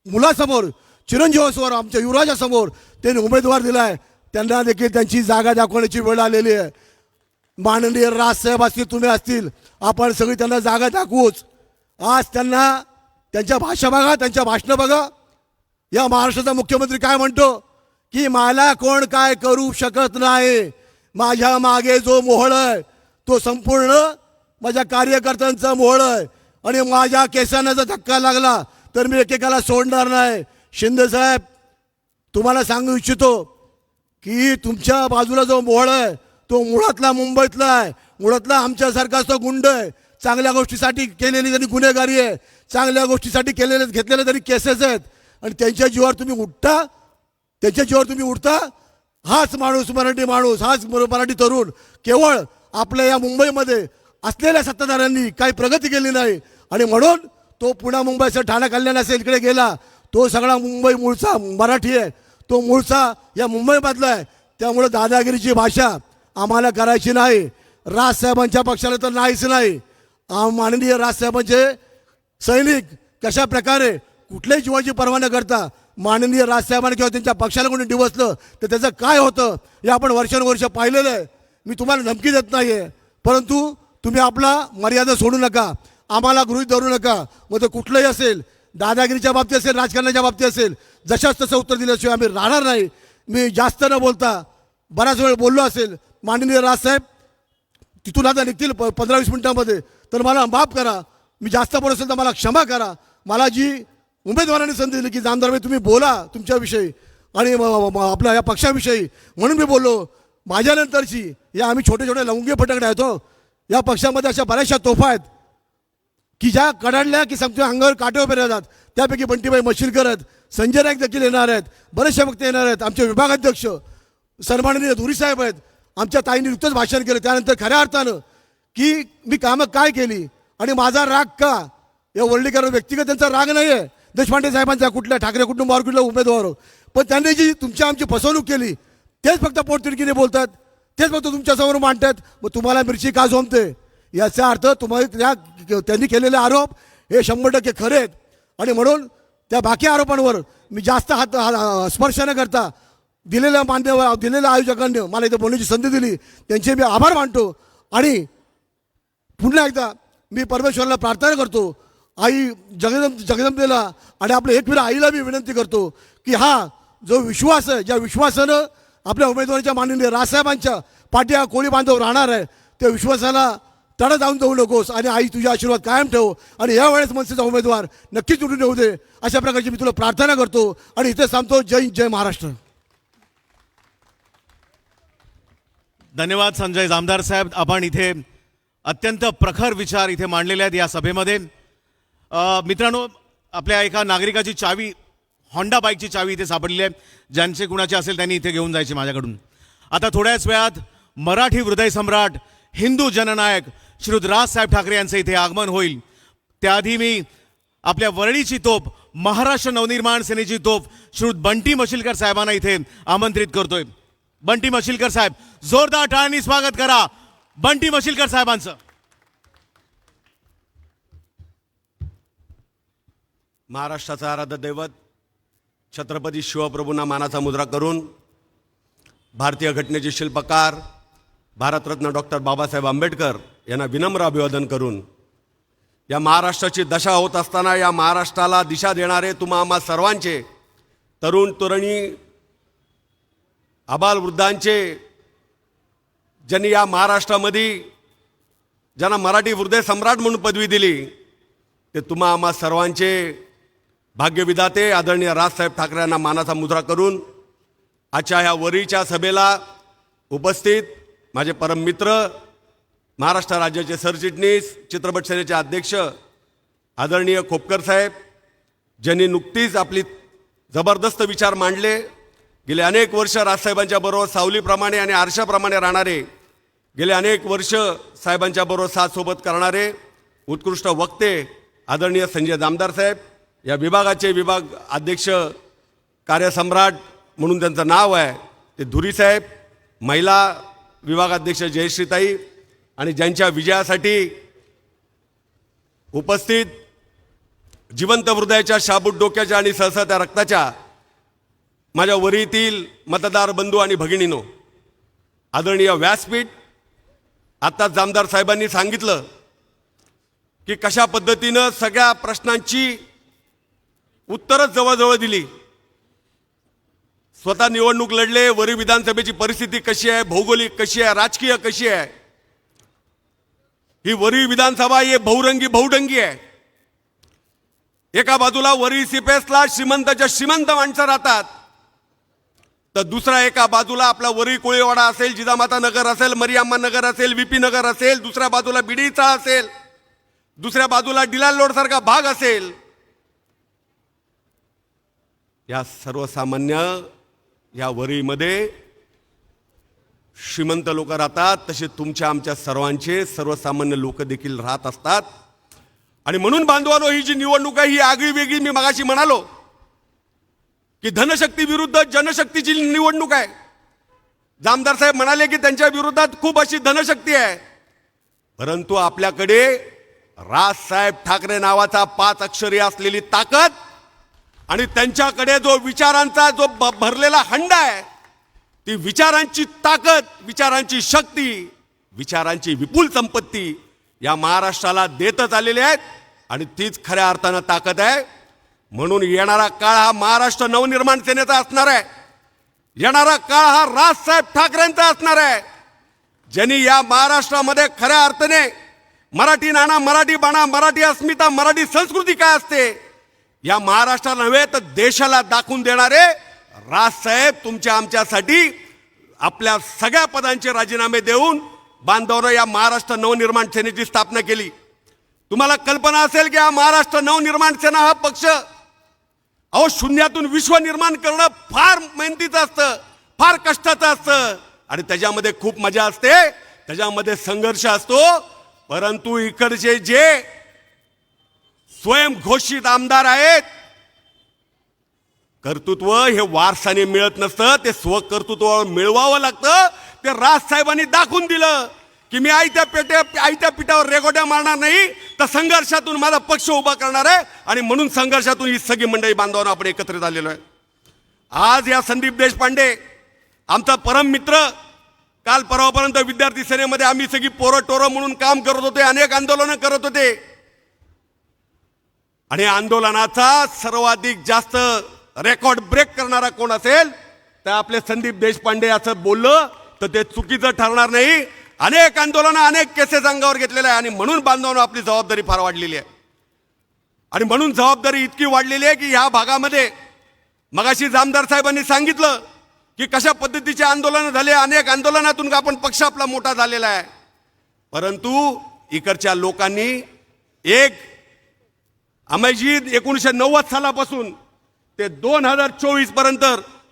मुलासमोर, चिरंजीवासमोर, आमच्या युवराजासमोर त्यांनी उमेदवार दिलाय. त्यांना देखील त्यांची जागा दाखवण्याची वेळ आलेली आहे. माननीय राजसाहेब असतील, तुम्ही असतील, आपण सगळी त्यांना जागा दाखवूच. आज त्यांना त्यांच्या भाषा बघा, त्यांच्या भाषणं बघा. या महाराष्ट्राचा मुख्यमंत्री काय म्हणतो की मला कोण काय करू शकत नाही, माझ्या मागे जो मोहळ आहे तो संपूर्ण माझ्या कार्यकर्त्यांचा मोहळ आहे आणि माझ्या केसांना जर धक्का लागला तर मी एकेकाला सोडणार नाही. शिंदे साहेब, तुम्हाला सांगू इच्छितो की तुमच्या बाजूला जो मोहळ आहे तो मुळातला मुंबईतला आहे, मुळातला आमच्यासारखाच तो गुंड आहे. चांगल्या गोष्टीसाठी केलेली त्यांनी गुन्हेगारी आहे, चांगल्या गोष्टीसाठी घेतलेले तरी केसेस आहेत आणि त्यांच्या जीवावर तुम्ही उठता. हाच माणूस, मराठी माणूस, हाच मराठी तरुण केवळ आपल्या या मुंबईमध्ये असलेल्या सत्ताधाऱ्यांनी काही प्रगती केली नाही आणि म्हणून तो पुन्हा मुंबईचं ठाणा कल्याण असेल इकडे गेला. तो सगळा मुंबई मूळचा मराठी आहे, तो मूळचा या मुंबईमधला आहे. त्यामुळे दादागिरीची भाषा आम्हाला करायची नाही. राजसाहेबांच्या पक्षाला तर नाहीच नाही. माननीय राजसाहेबांचे सैनिक कशा प्रकारे कुठल्याही जीवाची पर्वा न करता माननीय राजसाहेबांनी किंवा त्यांच्या पक्षाला कोणी डिवचलं तर त्याचं काय होतं हे आपण वर्षानुवर्ष पाहिलेलं आहे. मी तुम्हाला धमकी देत नाही आहे, परंतु तुम्ही आपला मर्यादा सोडू नका, आम्हाला गृहीत धरू नका. मग ते कुठलंही असेल, दादागिरीच्या बाबतीत असेल, राजकारणाच्या बाबतीत असेल, जशाच तसं उत्तर दिल्याशिवाय आम्ही राहणार नाही. मी जास्त न बोलता बराच वेळ बोललो असेल. माननीय राजसाहेब तिथून आता निघतील 15-20 मिनिटांमध्ये, तर मला माफ करा. मी जास्त बोलत असेल तर मला क्षमा करा. मला जी उमेदवारांनी संधी दिली की जामदार तुम्ही बोला तुमच्याविषयी आणि आपल्या या पक्षाविषयी, म्हणून मी बोललो. माझ्यानंतरची या आम्ही छोटे छोटे लवंगे फटकडे आहेत हो. या पक्षामध्ये अशा बऱ्याचशा तोफा आहेत की ज्या कडाडल्या की समजा अंगावर काटे उभे राहतात. त्यापैकी बंटीबाई मशिलकर आहेत, संजय नाईक देखील येणार आहेत, बरेचसे वक्ते येणार आहेत. आमचे विभागाध्यक्ष सन्माननीय धुरी साहेब आहेत. आमच्या ताईंनी नुकतंच भाषण केलं. त्यानंतर खऱ्या अर्थानं की मी कामं काय केली आणि माझा राग का, या वर्णीकरण व्यक्तिगत त्यांचा राग नाही आहे देशपांडे साहेबांचा, कुठल्या ठाकरे कुटुंबावर, कुठल्या उमेदवार, पण त्यांनी जी आमची फसवणूक केली तेच फक्त पोटतिडकीने बोलतात, तेच फक्त तुमच्यासमोर मांडतात. मग तुम्हाला मिरची का झोंबते? याचा अर्थ तुम्हाला त्यांनी केलेले आरोप हे 100% खरे आहेत आणि म्हणून त्या बाकी आरोपांवर मी जास्त स्पर्श न करता दिलेल्या आयोजकांनी मला इथं बोलण्याची संधी दिली, त्यांचे मी आभार मानतो. आणि पुन्हा एकदा मी परमेश्वराला प्रार्थना करतो, आई जगदंबेला आणि आपल्या एकविरा आईला मी विनंती करतो की हा जो विश्वास आहे, ज्या विश्वासानं आपल्या उमेदवाराच्या माननीय राजसाहेबांच्या पाठ्या कोळी बांधव राहणार आहे, त्या विश्वासाला तडा जाऊन देऊ नकोस आणि आई तुझे आशीर्वाद कायम ठेव आणि यावेळेस मनसेचा उमेदवार नक्कीच निवडून येऊ दे, अशा प्रकारची मी तुला प्रार्थना करतो आणि इथे सांगतो जय महाराष्ट्र. धन्यवाद संजय जामदार साहेब. आपण इथे अत्यंत प्रखर विचार इथे मांडलेले आहेत या सभेमध्ये. मित्रांनो, आपल्या एका नागरिकाची चावी, होंडा बाईकची चावी इथे सापडलेली आहे. ज्यांचे कुणाचे असेल त्यांनी इथे घेऊन जायची माझ्याकडून. आता थोड्याच वेळात मराठी हृदय सम्राट, हिंदू जननायक श्रीयुत राजसाहेब ठाकरे यांचं इथे आगमन होईल. त्याआधी मी आपल्या वरळीची तोफ, महाराष्ट्र नवनिर्माण सेनेची तोफ श्रीयुत बंटी मशिलकर साहेबांना इथे आमंत्रित करतोय. बंटी मशिलकर साहेब, जोरदार टाळ्यांनी स्वागत करा बंटी मशिलकर साहेबांचं. महाराष्ट्राचा आराध्य दैवत छत्रपती शिवप्रभूंना मानाचा मुद्रा करून, भारतीय घटनेचे शिल्पकार भारतरत्न डॉक्टर बाबासाहेब आंबेडकर यांना विनम्र अभिवादन करून, या महाराष्ट्राची दशा होत असताना या महाराष्ट्राला दिशा देणारे तुम्हा आम्हा सर्वांचे, तरुण तरुणी, आबालवृद्धांचे, ज्यांनी या महाराष्ट्रामध्ये ज्यांना मराठी हृदय सम्राट म्हणून पदवी दिली, ते तुम्हा आम्हा सर्वांचे भाग्यविधाते आदरणीय राजसाहेब ठाकरे यांना मानाचा मुद्रा करून आजच्या ह्या वरीच्या सभेला उपस्थित माझे परम मित्र, महाराष्ट्र राज्याचे सरचिटणीस, चित्रपट सेनेचे अध्यक्ष आदरणीय खोपकर साहेब, ज्यांनी नुकतीच आपली जबरदस्त विचार मांडले. गेले अनेक वर्ष राजसाहेबांच्या बरोबर सावलीप्रमाणे आणि आरशाप्रमाणे राहणारे, गेले अनेक वर्ष साहेबांच्या बरोबर साथ सोबत करणारे उत्कृष्ट वक्ते आदरणीय संजय जामदार साहेब, या विभागाचे विभाग अध्यक्ष कार्यसम्राट म्हणून त्यांचं नाव आहे ते धुरीसाहेब, महिला विभागाध्यक्ष जयश्रीताई, आणि ज्यांच्या विजयासाठी उपस्थित जिवंत हृदयाच्या, शाबूत डोक्याच्या आणि सहसा रक्ताच्या माझ्या वरीतील मतदार बंधू आणि भगिनीनो, आदरणीय व्यासपीठ, आत्ताच जामदार साहेबांनी सांगितलं की कशा पद्धतीनं सगळ्या प्रश्नांची उत्तरच जवळजवळ दिली. स्वतः निवडणूक लढले, वरी विधानसभेची परिस्थिती कशी आहे, भौगोलिक कशी आहे, राजकीय कशी आहे. ही वरी विधानसभा ही बहुरंगी आहे. एका बाजूला वरी सिपेसला श्रीमंताच्या श्रीमंत माणसं राहतात, तर दुसरा एका बाजूला आपला वरी कोळीवाडा असेल, जिजामाता नगर असेल, मरियम्मा नगर असेल, VP नगर असेल, दुसऱ्या बाजूला बिडीचा असेल, दुसऱ्या बाजूला डिलाल रोड सारखा भाग असेल. या सर्वसामान्य या वरीमध्ये श्रीमंत लोक राहतात, तसे तुमच्या आमच्या सर्वांचे सर्वसामान्य लोक देखील राहत असतात. आणि म्हणून बांधवांनो, ही जी निवडणूक आहे ही आगळी वेगळी, मी मगाशी म्हणालो की धनशक्ती विरुद्ध जनशक्तीची निवडणूक आहे. जामदार साहेब म्हणाले की त्यांच्या विरोधात खूप अशी धनशक्ती आहे, परंतु आपल्याकडे राजसाहेब ठाकरे नावाचा 5 अक्षरी असलेली ताकद आणि त्यांच्याकडे जो विचारांचा जो भरलेला हंडा आहे, ती विचारांची ताकद, विचारांची शक्ती, विचारांची विपुल संपत्ती या महाराष्ट्राला देतच आलेली आहेत. आणि तीच खऱ्या अर्थानं ताकद आहे. म्हणून येणारा काळ हा महाराष्ट्र नवनिर्माण सेनेचा असणार आहे. येणारा काळ हा राजसाहेब ठाकरेंचा असणार आहे, ज्यांनी या महाराष्ट्रामध्ये खऱ्या अर्थाने मराठी नाणा, मराठी बाणा, मराठी अस्मिता, मराठी संस्कृती काय असते या महाराष्ट्राला नव्हे तर देशाला दाखवून देणारे राजसाहेब तुमच्या आमच्यासाठी आपल्या सगळ्या पदांचे राजीनामे देऊन बांधवांनो या महाराष्ट्र नवनिर्माण सेनेची स्थापना केली. तुम्हाला कल्पना असेल की हा महाराष्ट्र नवनिर्माण सेना हा पक्ष शून्यातून विश्व निर्माण करणं फार मेहनतीचं असतं, फार कष्टाचं असतं, आणि त्याच्यामध्ये खूप मजा असते, त्याच्यामध्ये संघर्ष असतो. परंतु इकडचे जे स्वयंघोषित आमदार आहेत, कर्तृत्व हे वारसाने मिळत नसतं, ते स्वकर्तृत्व मिळवावं लागतं. ते राजसाहेबांनी दाखवून दिलं की मी आयत्या पिठावर रेगोट्या मारणार नाही, तर संघर्षातून माझा पक्ष उभा करणार आहे. आणि म्हणून संघर्षातून ही सगळी मंडळी बांधवांना आपण एकत्रित आलेलो आहे. आज या संदीप देशपांडे आमचा परम मित्र, काल परवापर्यंत विद्यार्थी सेनेमध्ये आम्ही सगळी पोरं म्हणून काम करत होते, अनेक आंदोलनं करत होते. आणि आंदोलनाचा सर्वाधिक जास्त रेकॉर्ड ब्रेक करणारा कोण असेल तर आपले संदीप देशपांडे असं बोललं तर ते चुकीचं ठरणार नाही. अनेक आंदोलनं, अनेक केसेस अंगावर घेतलेल्या आहे. आणि म्हणून बांधवांनो आपली जबाबदारी फार वाढलेली आहे. आणि म्हणून जबाबदारी इतकी वाढलेली आहे की ह्या भागामध्ये मगाशी जामदार साहेबांनी सांगितलं की कशा पद्धतीचे आंदोलन झाले, अनेक आंदोलनातून आपण पक्ष आपला मोठा झालेला आहे. परंतु इकडच्या लोकांनी एक अमयजी 1990 सालापासून ते 2024 पर्यंत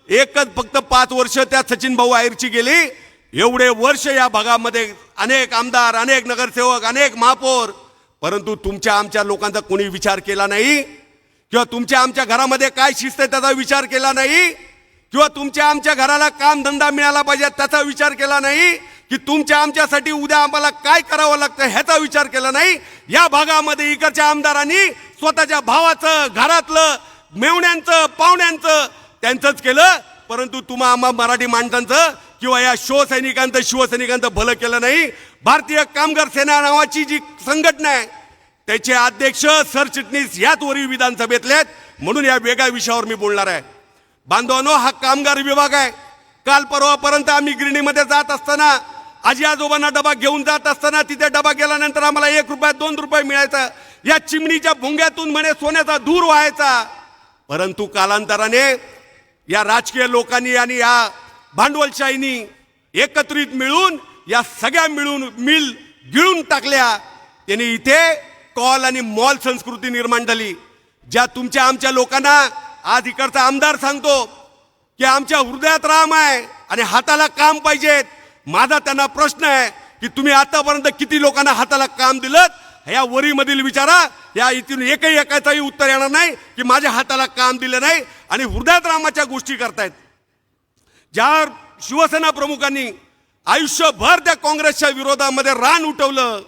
एकच फक्त 5 वर्ष त्या सचिन भाऊ आयरची गेली. एवढे वर्ष या भागामध्ये अनेक आमदार, अनेक नगरसेवक, अनेक महापौर, परंतु तुमच्या आमच्या लोकांचा कोणी विचार केला नाही, किंवा तुमच्या आमच्या घरामध्ये काय शिस्त आहे त्याचा विचार केला नाही, किंवा तुमच्या आमच्या घराला काम धंदा मिळाला पाहिजे त्याचा विचार केला नाही, की तुमच्या आमच्यासाठी उद्या आम्हाला काय करावं लागतं ह्याचा विचार केला नाही. या भागामध्ये इकडच्या आमदारांनी स्वतःच्या भावाचं, घरातलं, मेवण्यांचं, पाहुण्यांचं त्यांचंच केलं, परंतु तुम्हा आम्हा मराठी माणसांचं किंवा या शिवसैनिकांचं भलं केलं नाही. भारतीय कामगार सेना नावाची जी संघटना आहे त्याचे अध्यक्ष, सरचिटणीस याच वरील विधानसभेतले आहेत. म्हणून या वेगळ्या विषयावर मी बोलणार आहे. बांधवांनो, हा कामगार विभाग आहे. काल परवापर्यंत आम्ही गिरणीमध्ये जात असताना, आजी आजोबांना डबा घेऊन जात असताना, तिथे डबा गेल्यानंतर आम्हाला 1 रुपया 2 रुपये मिळायचा. या चिमणीच्या भुंग्यातून म्हणे सोन्याचा धूर व्हायचा. परंतु कालांतराने या राजकीय लोकांनी आणि या भांडवलशाहीनी एकत्रित मिळून या सगळ्या मिल गिळून टाकल्या. त्यांनी इथे कॉल आणि मॉल संस्कृती निर्माण झाली. ज्या तुमच्या आमच्या लोकांना आज इकडचा आमदार सांगतो की आमच्या हृदयात राम आहे आणि हाताला काम पाहिजेत. माझा त्यांना प्रश्न आहे की तुम्ही आतापर्यंत किती लोकांना हाताला काम दिलं या वरीमधील विचारा. या इथून एकही एकाचाही उत्तर येणार नाही की माझ्या हाताला काम दिलं नाही आणि हृदयात रामाच्या गोष्टी करतायत. ज्या शिवसेना प्रमुखांनी आयुष्यभर त्या काँग्रेसच्या विरोधामध्ये रान उठवलं,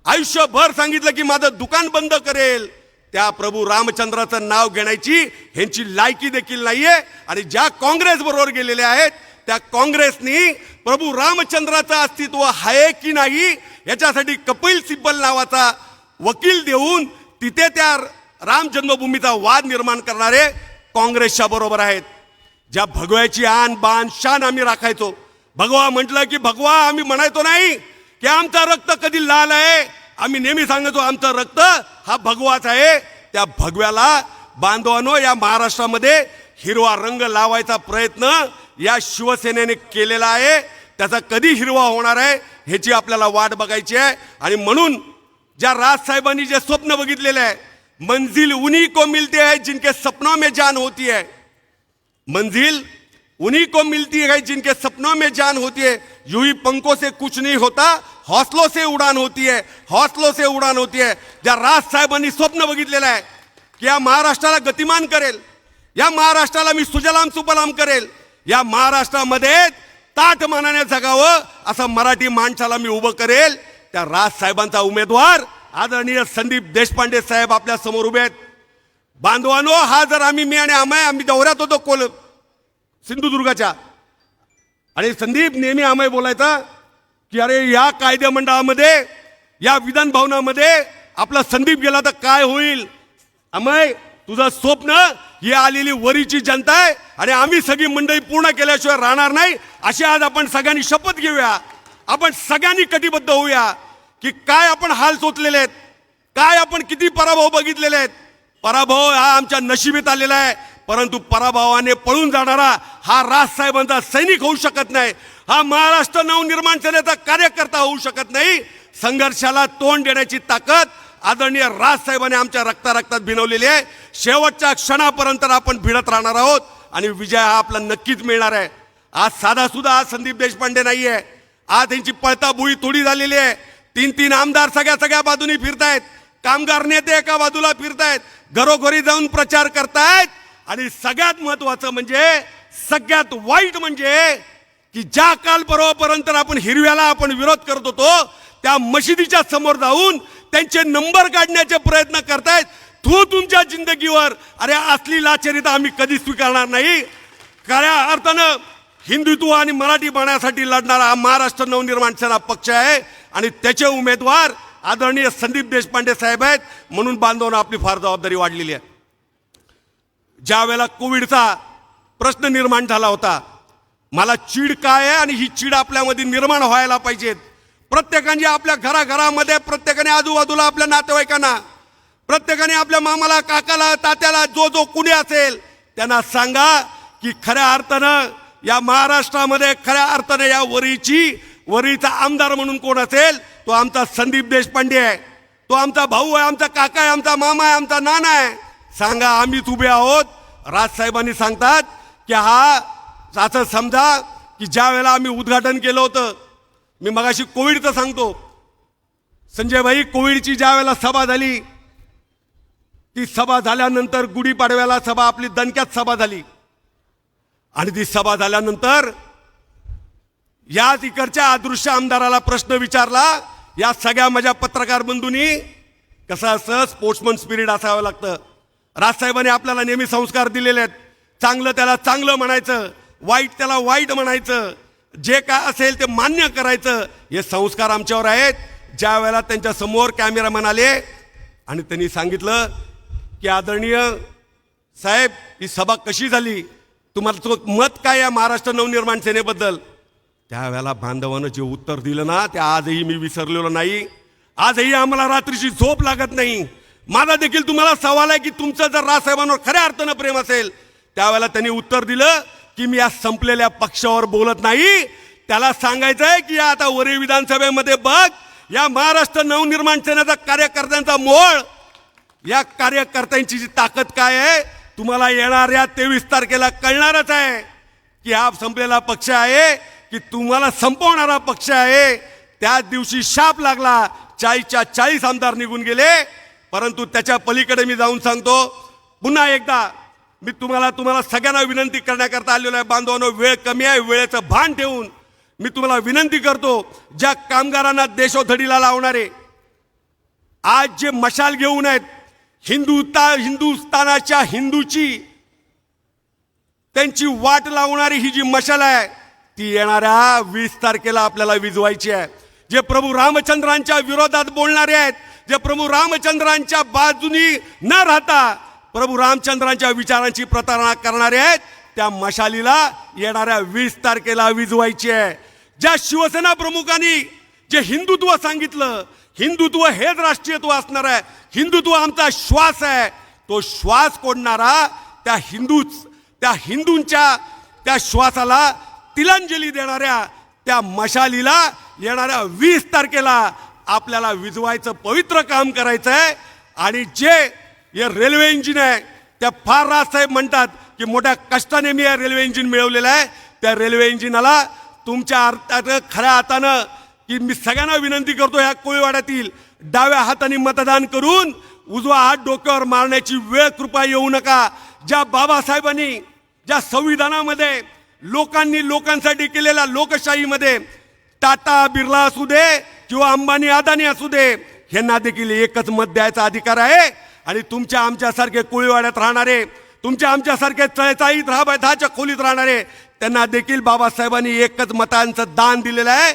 आयुष्यभर सांगितलं की माझं दुकान बंद करेल, त्या प्रभू रामचंद्राचं नाव घेण्याची ह्यांची लायकी देखील नाहीये. आणि ज्या काँग्रेस बरोबर गेलेले आहेत त्या काँग्रेसनी प्रभू रामचंद्राचं अस्तित्व आहे की नाही याच्यासाठी कपिल सिब्बल नावाचा वकील देऊन तिथे त्या राम जन्मभूमीचा वाद निर्माण करणारे काँग्रेसच्या बरोबर आहेत. ज्या भगव्याची आन बाण शान आम्ही राखायचो, भगवा म्हटलं की भगवा आम्ही म्हणायचो नाही की आमचा रक्त कधी लाल आहे, आम्ही नेहमी सांगायचो आमचं रक्त हा भगवाच आहे. त्या भगव्याला बांधवानो या महाराष्ट्रामध्ये हिरवा रंग लावायचा प्रयत्न या शिवसेनेने केलेला आहे. त्याचा कधी हिरवा होणार आहे ह्याची आपल्याला वाट बघायची आहे. आणि म्हणून ज्या राजसाहेबांनी जे स्वप्न बघितलेले आहे, मंजिल उन्हीं को मिलते है जिनके सपनों में जान होती है, मंजिल उन्हीं को मिलती है जिनके सपनों में जान होती है. यूं ही पंखों से कुछ नहीं होता, हौसलों से उड़ान होती है, हौसलों से उड़ान होती है. ज्या राजसाहेबांनी स्वप्न बघितलेलं आहे की या महाराष्ट्राला गतिमान करेल, या महाराष्ट्राला मी सुजलाम सुफलाम करेल, या महाराष्ट्रामध्ये ताठ मानाने जगावं असं मराठी माणसाला मी उभं करेल, त्या राजसाहेबांचा उमेदवार आदरणीय संदीप देशपांडे साहेब आपल्या समोर उभे आहेत. बांधवानो, हा जर मी आणि आम्ही दौऱ्यात होतो सिंधुदुर्गाच्या, आणि संदीप नेहमी आम्ही बोलायचा की अरे या कायदे मंडळामध्ये या विधान भवनामध्ये आपला संदीप गेला तर काय होईल. अमय, तुझं स्वप्न ही आलेली वरीची जनता आहे आणि आम्ही सगळी मंडळी पूर्ण केल्याशिवाय राहणार नाही. अशी आज आपण सगळ्यांनी शपथ घेऊया, आपण सगळ्यांनी कटिबद्ध होऊया की काय आपण हाल सोचलेले आहेत, काय आपण किती पराभव बघितलेले आहेत. पराभव हा आमच्या नशिबीत आलेला आहे, परंतु पराभवाने पळून जाणारा हा राजसाहेबांचा सैनिक होऊ शकत नाही, हा महाराष्ट्र नवनिर्माण सेनेचा कार्यकर्ता होऊ शकत नाही. संघर्षाला तोंड देण्याची ताकद आदरणीय राजसाहेबांनी आमच्या रक्तात भिनवलेली आहे. शेवटच्या क्षणापर्यंत आपण भिडत राहणार आहोत आणि विजय हा आपला नक्कीच मिळणार आहे. आज साधा सुद्धा आज संदीप देशपांडे नाही आहे, आज त्यांची पळता बुळी थोडी झालेली आहे. 3 आमदार सगळ्या बाजूनी फिरतायत, कामगार नेते एका बाजूला फिरतायत, घरोघरी जाऊन प्रचार करतायत. आणि सगळ्यात महत्वाचं म्हणजे, सगळ्यात वाईट म्हणजे की ज्या काल परवापर्यंत आपण हिरव्याला आपण विरोध करत होतो त्या मशिदीच्या समोर जाऊन त्यांचे नंबर काढण्याचे प्रयत्न करतायत. तुमच्या जिंदगीवर अरे असली लाचारी तर आम्ही कधी स्वीकारणार नाही. खऱ्या अर्थानं हिंदुत्व आणि मराठी बाण्यासाठी लढणारा हा महाराष्ट्र नवनिर्माण सेना पक्ष आहे आणि त्याचे उमेदवार आदरणीय संदीप देशपांडे साहेब आहेत. म्हणून बांधवांना आपली फार जबाबदारी वाढलेली आहे. ज्या वेळेला कोविडचा प्रश्न निर्माण झाला होता, मला चीड काय आहे आणि ही चीड आपल्यामध्ये निर्माण व्हायला पाहिजेत. प्रत्येकाने आपल्या घराघरामध्ये, प्रत्येकाने आजूबाजूला आपल्या नातेवाईकांना, प्रत्येकाने आपल्या मामाला, काकाला, तात्याला, जो कुणी असेल त्यांना सांगा की खऱ्या अर्थानं या महाराष्ट्रामध्ये खऱ्या अर्थानं या वरीचा आमदार म्हणून कोण असेल तो आमचा संदीप देशपांडे आहे. तो आमचा भाऊ आहे, आमचा काका आहे, आमचा मामा आहे, आमचा नाना आहे. सांगा, आम्हीच उभे आहोत. राजसाहेबांनी सांगतात की हा असं समजा की ज्या वेळेला आम्ही उद्घाटन केलं होतं, मी मगाशी कोविडचं सांगतो, संजय भाई, कोविडची ज्या वेळेला सभा झाली, ती सभा झाल्यानंतर गुढीपाडव्याला सभा आपली दणक्यात सभा झाली. आणि ती सभा झाल्यानंतर या तिकडच्या अदृश्य आमदाराला प्रश्न विचारला. या सगळ्या माझ्या पत्रकार बंधूंनी कसं असं स्पोर्ट्समन स्पिरिट असावं लागतं. राजसाहेबांनी आपल्याला नेहमी संस्कार दिलेले आहेत. चांगलं त्याला चांगलं म्हणायचं, वाईट त्याला वाईट म्हणायचं, जे काय असेल ते मान्य करायचं, हे संस्कार आमच्यावर आहेत. ज्या वेळेला त्यांच्या समोर कॅमेरामॅन आले आणि त्यांनी सांगितलं की आदरणीय साहेब, ही सभा कशी झाली, तुम्हाला मत काय आहे महाराष्ट्र नवनिर्माण सेनेबद्दल, त्यावेळेला बांधवानं जे उत्तर दिलं ना, ते आजही मी विसरलेलो नाही. आजही आम्हाला रात्रीची झोप लागत नाही. माझा देखील तुम्हाला सवाल आहे की तुमचं जर राजसाहेबांवर खऱ्या अर्थानं प्रेम असेल, त्यावेळेला त्यांनी उत्तर दिलं की मी या संपलेल्या पक्षावर बोलत नाही. त्याला सांगायचं आहे की आता वरी विधानसभेमध्ये बघ, या महाराष्ट्र नवनिर्माण सेनेचा कार्यकर्त्यांचा मोळ, या कार्यकर्त्यांची जी ताकद काय आहे तुम्हाला येणाऱ्या 23 तारखेला कळणारच आहे की हा संपलेला पक्ष आहे की तुम्हाला संपवणारा पक्ष आहे. त्याच दिवशी शाप लागला, 40च्या 40 आमदार निघून गेले. परंतु त्याच्या पलीकडे मी जाऊन सांगतो पुन्हा एकदा मी तुम्हाला सगळ्यांना विनंती करण्याकरता आलेलो आहे. बांधवांनो, वेळ कमी आहे, वेळेचं भान ठेवून मी तुम्हाला विनंती करतो, ज्या कामगारांना देशोधडीला लावणारे आज जे मशाल घेऊन आहेत, हिंदुस्थानाच्या हिंदूची त्यांची वाट लावणारी ही जी मशाल आहे ती येणाऱ्या 20 तारखेला आपल्याला विझवायची आहे. जे प्रभू रामचंद्रांच्या विरोधात बोलणारे आहेत, जे प्रभू रामचंद्रांच्या बाजूनी न राहता प्रभू रामचंद्रांच्या विचारांची प्रतारणा करणारे आहेत, त्या मशालीला येणाऱ्या 20 तारखेला विझवायची आहे. ज्या शिवसेना प्रमुखांनी जे हिंदुत्व सांगितलं, हिंदुत्व हेच राष्ट्रीयत्व असणार आहे, हिंदुत्व आमचा श्वास आहे, तो श्वास कोडणारा त्या हिंदूंच्या त्या श्वासाला तिलांजली देणाऱ्या त्या मशालीला येणाऱ्या 20 तारखेला आपल्याला विझवायचं पवित्र काम करायचं आहे. आणि जे हे रेल्वे इंजिन आहे, त्या फार राजसाहेब म्हणतात की मोठ्या कष्टाने मी हे रेल्वे इंजिन मिळवलेलं आहे, त्या रेल्वे इंजिनाला तुमच्या अर्थानं खऱ्या हातानं की मी सगळ्यांना विनंती करतो, ह्या कोळीवाड्यातील डाव्या हाताने मतदान करून उजवा हात डोक्यावर मारण्याची वेळ कृपा येऊ नका. ज्या बाबासाहेबांनी ज्या संविधानामध्ये लोकांसाठी केलेल्या लोकशाहीमध्ये टाटा बिर्ला असू दे किंवा अंबानी अदानी असू दे, यांना देखील एकच मत द्यायचा अधिकार आहे. आणि तुमच्या आमच्यासारखे कोळीवाड्यात राहणारे, तुमच्या आमच्यासारखे चळचाळीत दहाच्या खोलीत राहणारे, त्यांना देखील बाबासाहेबांनी एकच मतांचं दान दिलेलं आहे.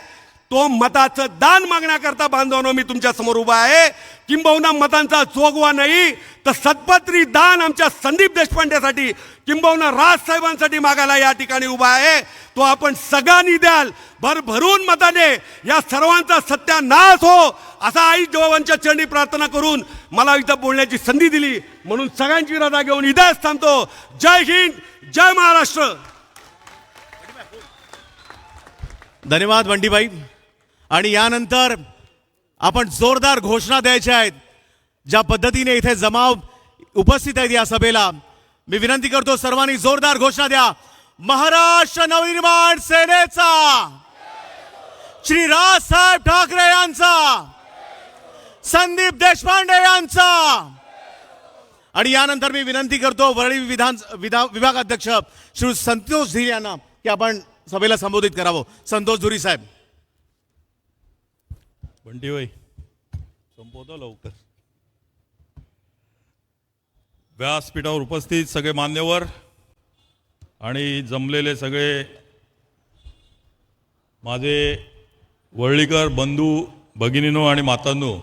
तो मताचं दान मागण्याकरता बांधवांनो मी तुमच्या समोर उभा आहे. किंबहुना मतांचा जोगवा नाही तर सत्पत्री दान आमच्या संदीप देशपांडेसाठी किंबहुना राजसाहेबांसाठी मागायला या ठिकाणी उभा आहे. तो आपण सगळ्यांनी द्याल, भरभरून मताने या सर्वांचा सत्यानाश हो असा आई जवाबांच्या चरणी प्रार्थना करून मला इथं बोलण्याची संधी दिली म्हणून सगळ्यांची रजा घेऊन इथेच थांबतो. जय हिंद, जय महाराष्ट्र. धन्यवाद बंटीभाई. आणि यानंतर आपण जोरदार घोषणा द्यायच्या आहेत. ज्या पद्धतीने इथे जमाव उपस्थित आहेत या सभेला, मी विनंती करतो सर्वांनी जोरदार घोषणा द्या. महाराष्ट्र नवनिर्माण सेनेचा, श्री राजसाहेब ठाकरे यांचा, संदीप देशपांडे यांचा. आणि यानंतर मी विनंती करतो वरळी विभागाध्यक्ष श्री संतोष धीर यांना की आपण सभेला संबोधित करावं. संतोष धुरी साहेब. बंटी भाई संपवतो लवकर. व्यासपीठावर उपस्थित सगळे मान्यवर आणि जमलेले सगळे माझे वरळीकर बंधू भगिनीनो आणि मातांनो,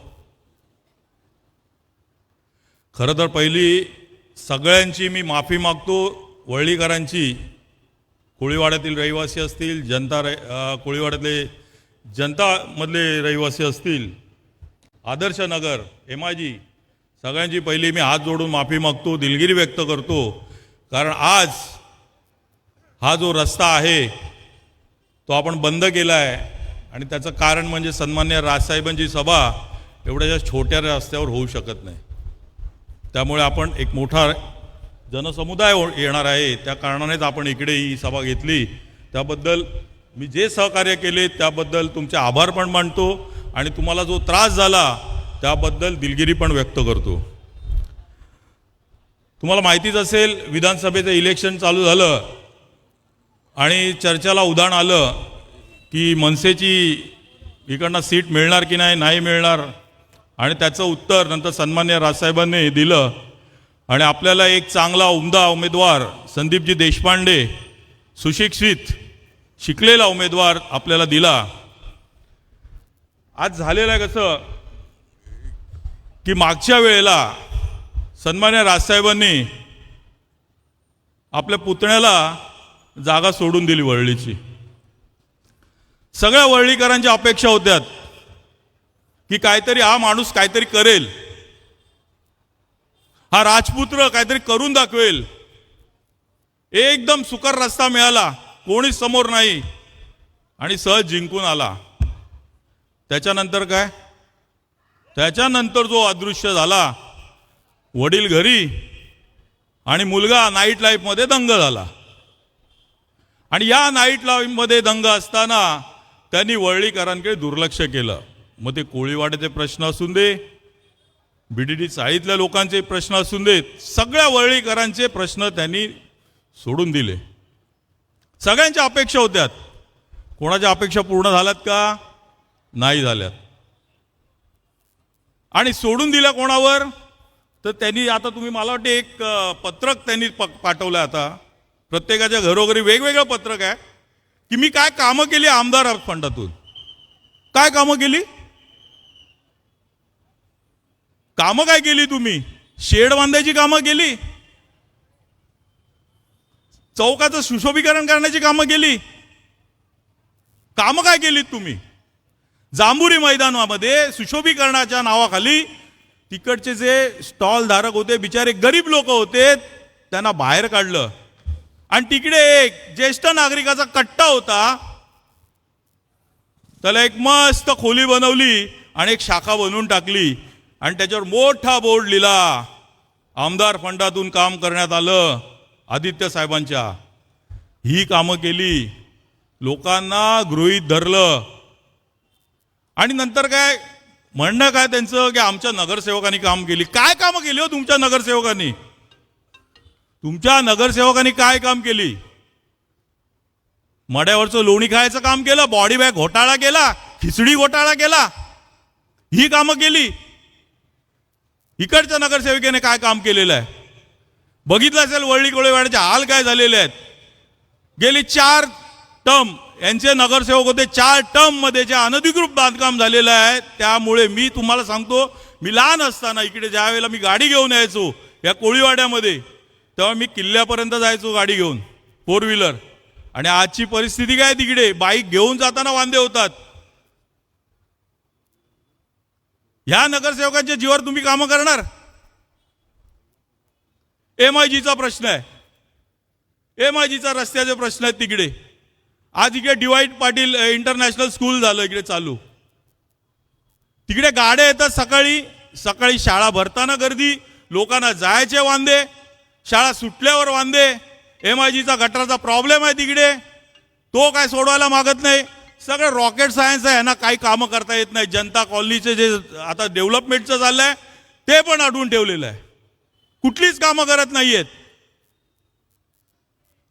खरं तर पहिली सगळ्यांची मी माफी मागतो. वरळीकरांची, कोळीवाड्यातील रहिवासी असतील, कोळीवाड्यातले जनतामधले रहिवासी असतील, आदर्श नगर, MIG, सगळ्यांची पहिली मी हात जोडून माफी मागतो, दिलगिरी व्यक्त करतो. कारण आज हा जो रस्ता आहे तो आपण बंद केला आहे आणि त्याचं कारण म्हणजे सन्मान्य राजसाहेबांची सभा एवढ्या छोट्या रस्त्यावर होऊ शकत नाही. त्यामुळे आपण एक मोठा जनसमुदाय येणार आहे, त्या कारणानेच आपण इकडे ही सभा घेतली. त्याबद्दल मी जे सहकार्य केले त्याबद्दल तुमचे आभार पण मानतो आणि तुम्हाला जो त्रास झाला त्याबद्दल दिलगिरी पण व्यक्त करतो. तुम्हाला माहितीच असेल, विधानसभेचं इलेक्शन चालू झालं आणि चर्चेला उधाण आलं की मनसेची इकडनं सीट मिळणार की नाही मिळणार. आणि त्याचं उत्तर नंतर सन्मान्य राजसाहेबांनी दिलं आणि आपल्याला एक चांगला उमदा उमेदवार संदीपजी देशपांडे, सुशिक्षित शिकलेला उमेदवार आपल्याला दिला. आज झालेलं आहे कसं की मागच्या वेळेला सन्मान्य राजसाहेबांनी आपल्या पुतण्याला जागा सोडून दिली वरळीची. सगळ्या वरळीकरांच्या अपेक्षा होत्या की काहीतरी हा माणूस काहीतरी करेल, हा राजपुत्र काहीतरी करून दाखवेल. एकदम सुकर रस्ता मिळाला, कोणीच समोर नाही आणि सहज जिंकून आला. त्याच्यानंतर काय, त्याच्यानंतर जो अदृश्य झाला, वडील घरी आणि मुलगा नाईट लाईफमध्ये दंग झाला. आणि या नाईट लाईफमध्ये दंग असताना त्यांनी वरळीकरांकडे दुर्लक्ष केलं. मग ते कोळीवाड्याचे प्रश्न असून दे, BDD चाळीतल्या लोकांचे प्रश्न असून देत, सगळ्या वरळीकरांचे प्रश्न त्यांनी सोडून दिले. सगळ्यांच्या अपेक्षा होत्या. कोणाच्या अपेक्षा पूर्ण झाल्यात का? नाही झाल्यात. आणि सोडून दिल्या कोणावर? तर त्यांनी आता तुम्ही मला वाटते एक पत्रक त्यांनी पाठवलं. आता प्रत्येकाच्या घरोघरी वेगवेगळं पत्रक आहे की मी काय कामं केली आमदार फंडातून. काय कामं केली? कामं काय केली तुम्ही? शेड बांधायची कामं केली, चौकाचं सुशोभीकरण करण्याची कामं केली. कामं काय केलीत तुम्ही? जांभुरी मैदानामध्ये सुशोभीकरणाच्या नावाखाली तिकडचे जे स्टॉल धारक होते, बिचारे गरीब लोक होते, त्यांना बाहेर काढलं. आणि तिकडे एक ज्येष्ठ नागरिकाचा कट्टा होता, त्याला एक मस्त खोली बनवली आणि एक शाखा बनवून टाकली आणि त्याच्यावर मोठा बोर्ड लिहिला, आमदार फंडातून काम करण्यात आलं आदित्य साहेबांच्या. ही कामं केली, लोकांना गृहीत धरलं. आणि नंतर काय म्हणणं काय त्यांचं की आमच्या नगरसेवकांनी काम केली. काय कामं केली हो तुमच्या नगरसेवकांनी? तुमच्या नगरसेवकांनी काय काम केली? मड्यावरचं लोणी खायचं काम केलं, बॉडी बॅग घोटाळा केला, खिचडी घोटाळा केला, ही कामं केली. इकडच्या नगरसेविकेने काय काम केलेलं आहे? बघितलं असेल वरळी कोळीवाड्याचे हाल काय झालेले आहेत. गेली 4 टर्म यांचे नगरसेवक होते, 4 टर्म मध्ये जे अनधिकृत बांधकाम झालेलं आहे. त्यामुळे मी तुम्हाला सांगतो, मी लहान असताना इकडे ज्या वेळेला मी गाडी घेऊन यायचो या कोळीवाड्यामध्ये, तेव्हा मी किल्ल्यापर्यंत जायचो गाडी घेऊन, 4 व्हीलर. आणि आजची परिस्थिती काय? तिकडे बाईक घेऊन जाताना वांदे होतात. ह्या नगरसेवकांच्या जीवावर तुम्ही कामं करणार? MIGचा प्रश्न आहे, MIGचा रस्त्याचे प्रश्न आहेत तिकडे. आज इकडे डिवाइड पाटील इंटरनॅशनल स्कूल झालं इकडे चालू. तिकडे गाड्या येतात सकाळी सकाळी, शाळा भरताना गर्दी, लोकांना जायचे वांदे, शाळा सुटल्यावर वांदे. MIGचा गटाराचा प्रॉब्लेम आहे तिकडे, तो काय सोडवायला मागत नाही. सगळं रॉकेट सायन्स आहे ना, काही कामं करता येत नाही. जनता कॉलनीचे जे आता डेव्हलपमेंटचं चाललंय ते पण अडवून ठेवलेलं आहे, कुठलीच कामं करत नाहीयेत.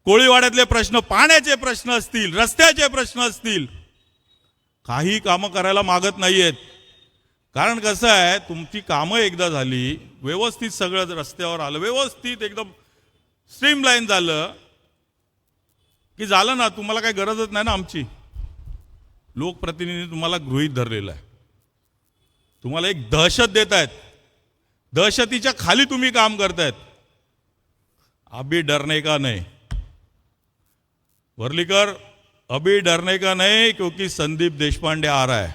कोळीवाड्यातले प्रश्न, पाण्याचे प्रश्न असतील, रस्त्याचे प्रश्न असतील, काही कामं करायला मागत नाहीयेत. कारण कसं आहे, तुमची कामं एकदा झाली, व्यवस्थित सगळं रस्त्यावर आलं, व्यवस्थित एकदम स्ट्रीमलाईन झालं की झालं ना, तुम्हाला काही गरजच नाही ना आमची. लोकप्रतिनिधी तुम्हाला गृहीत धरलेला आहे, तुम्हाला एक दहशत देत आहेत, दहशतीच्या खाली तुम्ही काम करतायत. अभी डरने का नहीं वर्लीकर, अभी डरने का नहीं, क्योंकि संदीप देशपांडे आ रहा है.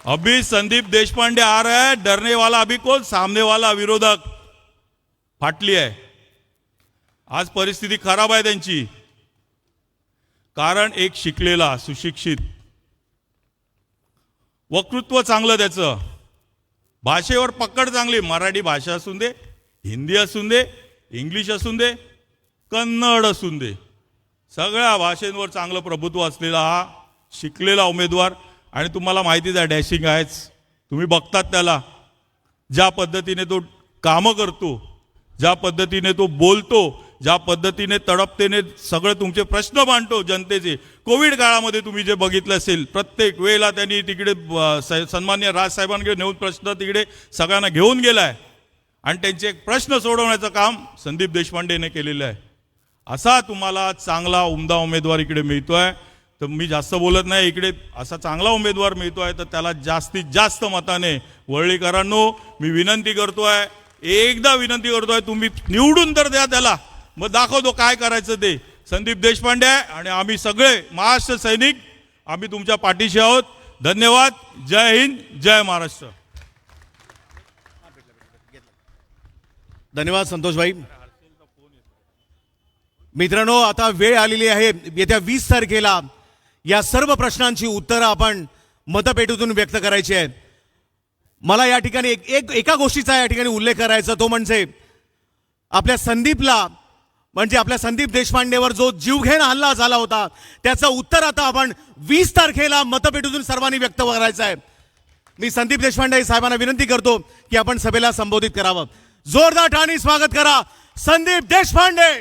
अभी संदीप देशपांडे आ रहा है. डरने वाला अभी कौन? सामने वाला विरोधक. फाटली आहे. आज परिस्थिती खराब आहे त्यांची. कारण एक शिकलेला, सुशिक्षित, वक्तृत्व चांगलं त्याचं, भाषेवर पकड चांगली, मराठी भाषा असून दे, हिंदी असून दे, इंग्लिश असून दे, कन्नड असून दे, सगळ्या भाषेंवर चांगलं प्रभुत्व असलेला हा शिकलेला उमेदवार. आणि तुम्हाला माहितीच आहे, डॅशिंग आहेच, तुम्ही बघतात त्याला, ज्या पद्धतीने तो कामं करतो, ज्या पद्धतीने तो बोलतो, ज्या पद्धतीने तडपतेने सगळे तुमचे प्रश्न मांडतो जनतेचे. कोविड काळामध्ये तुम्ही जे बघितलं असेल, प्रत्येक वेळेला त्यांनी तिकडे सन्मान्य राजसाहेबांकडे नेऊन प्रश्न तिकडे सगळ्यांना घेऊन गेलाय आणि त्यांचे प्रश्न सोडवण्याचं काम संदीप देशपांडेने केलेलं आहे. असा तुम्हाला चांगला उमदा उमेदवार इकडे मिळतोय. तर मी जास्त बोलत नाही, इकडे असा चांगला उमेदवार मिळतोय तर त्याला जास्तीत जास्त मताने वरळीकरांनो मी विनंती करतोय, एकदा विनंती करतोय, तुम्ही निवडून तर द्या त्याला, मग दाखवतो काय करायचं ते. संदीप देशपांडे आणि आम्ही सगळे महाराष्ट्र सैनिक, आम्ही तुमच्या पाठीशी आहोत. धन्यवाद. जय हिंद, जय महाराष्ट्र. धन्यवाद संतोषभाई. मित्रांनो, आता वेळ आलेली आहे. येत्या 20 तारखेला या सर्व प्रश्नांची उत्तरं आपण मतपेटीतून व्यक्त करायची आहेत. मला या ठिकाणी एका गोष्टीचा या ठिकाणी उल्लेख करायचा, तो म्हणजे आपल्या संदीपला, म्हणजे आपल्या संदीप देशपांडेवर जो जीवघेण हल्ला झाला होता त्याचं उत्तर आता आपण 20 तारखेला मतपेटीतून सर्वांनी व्यक्त करायचं आहे. मी संदीप देशपांडे साहेबांना विनंती करतो की आपण सभेला संबोधित करावं. जोरदार टाळी स्वागत करा संदीप देशपांडे.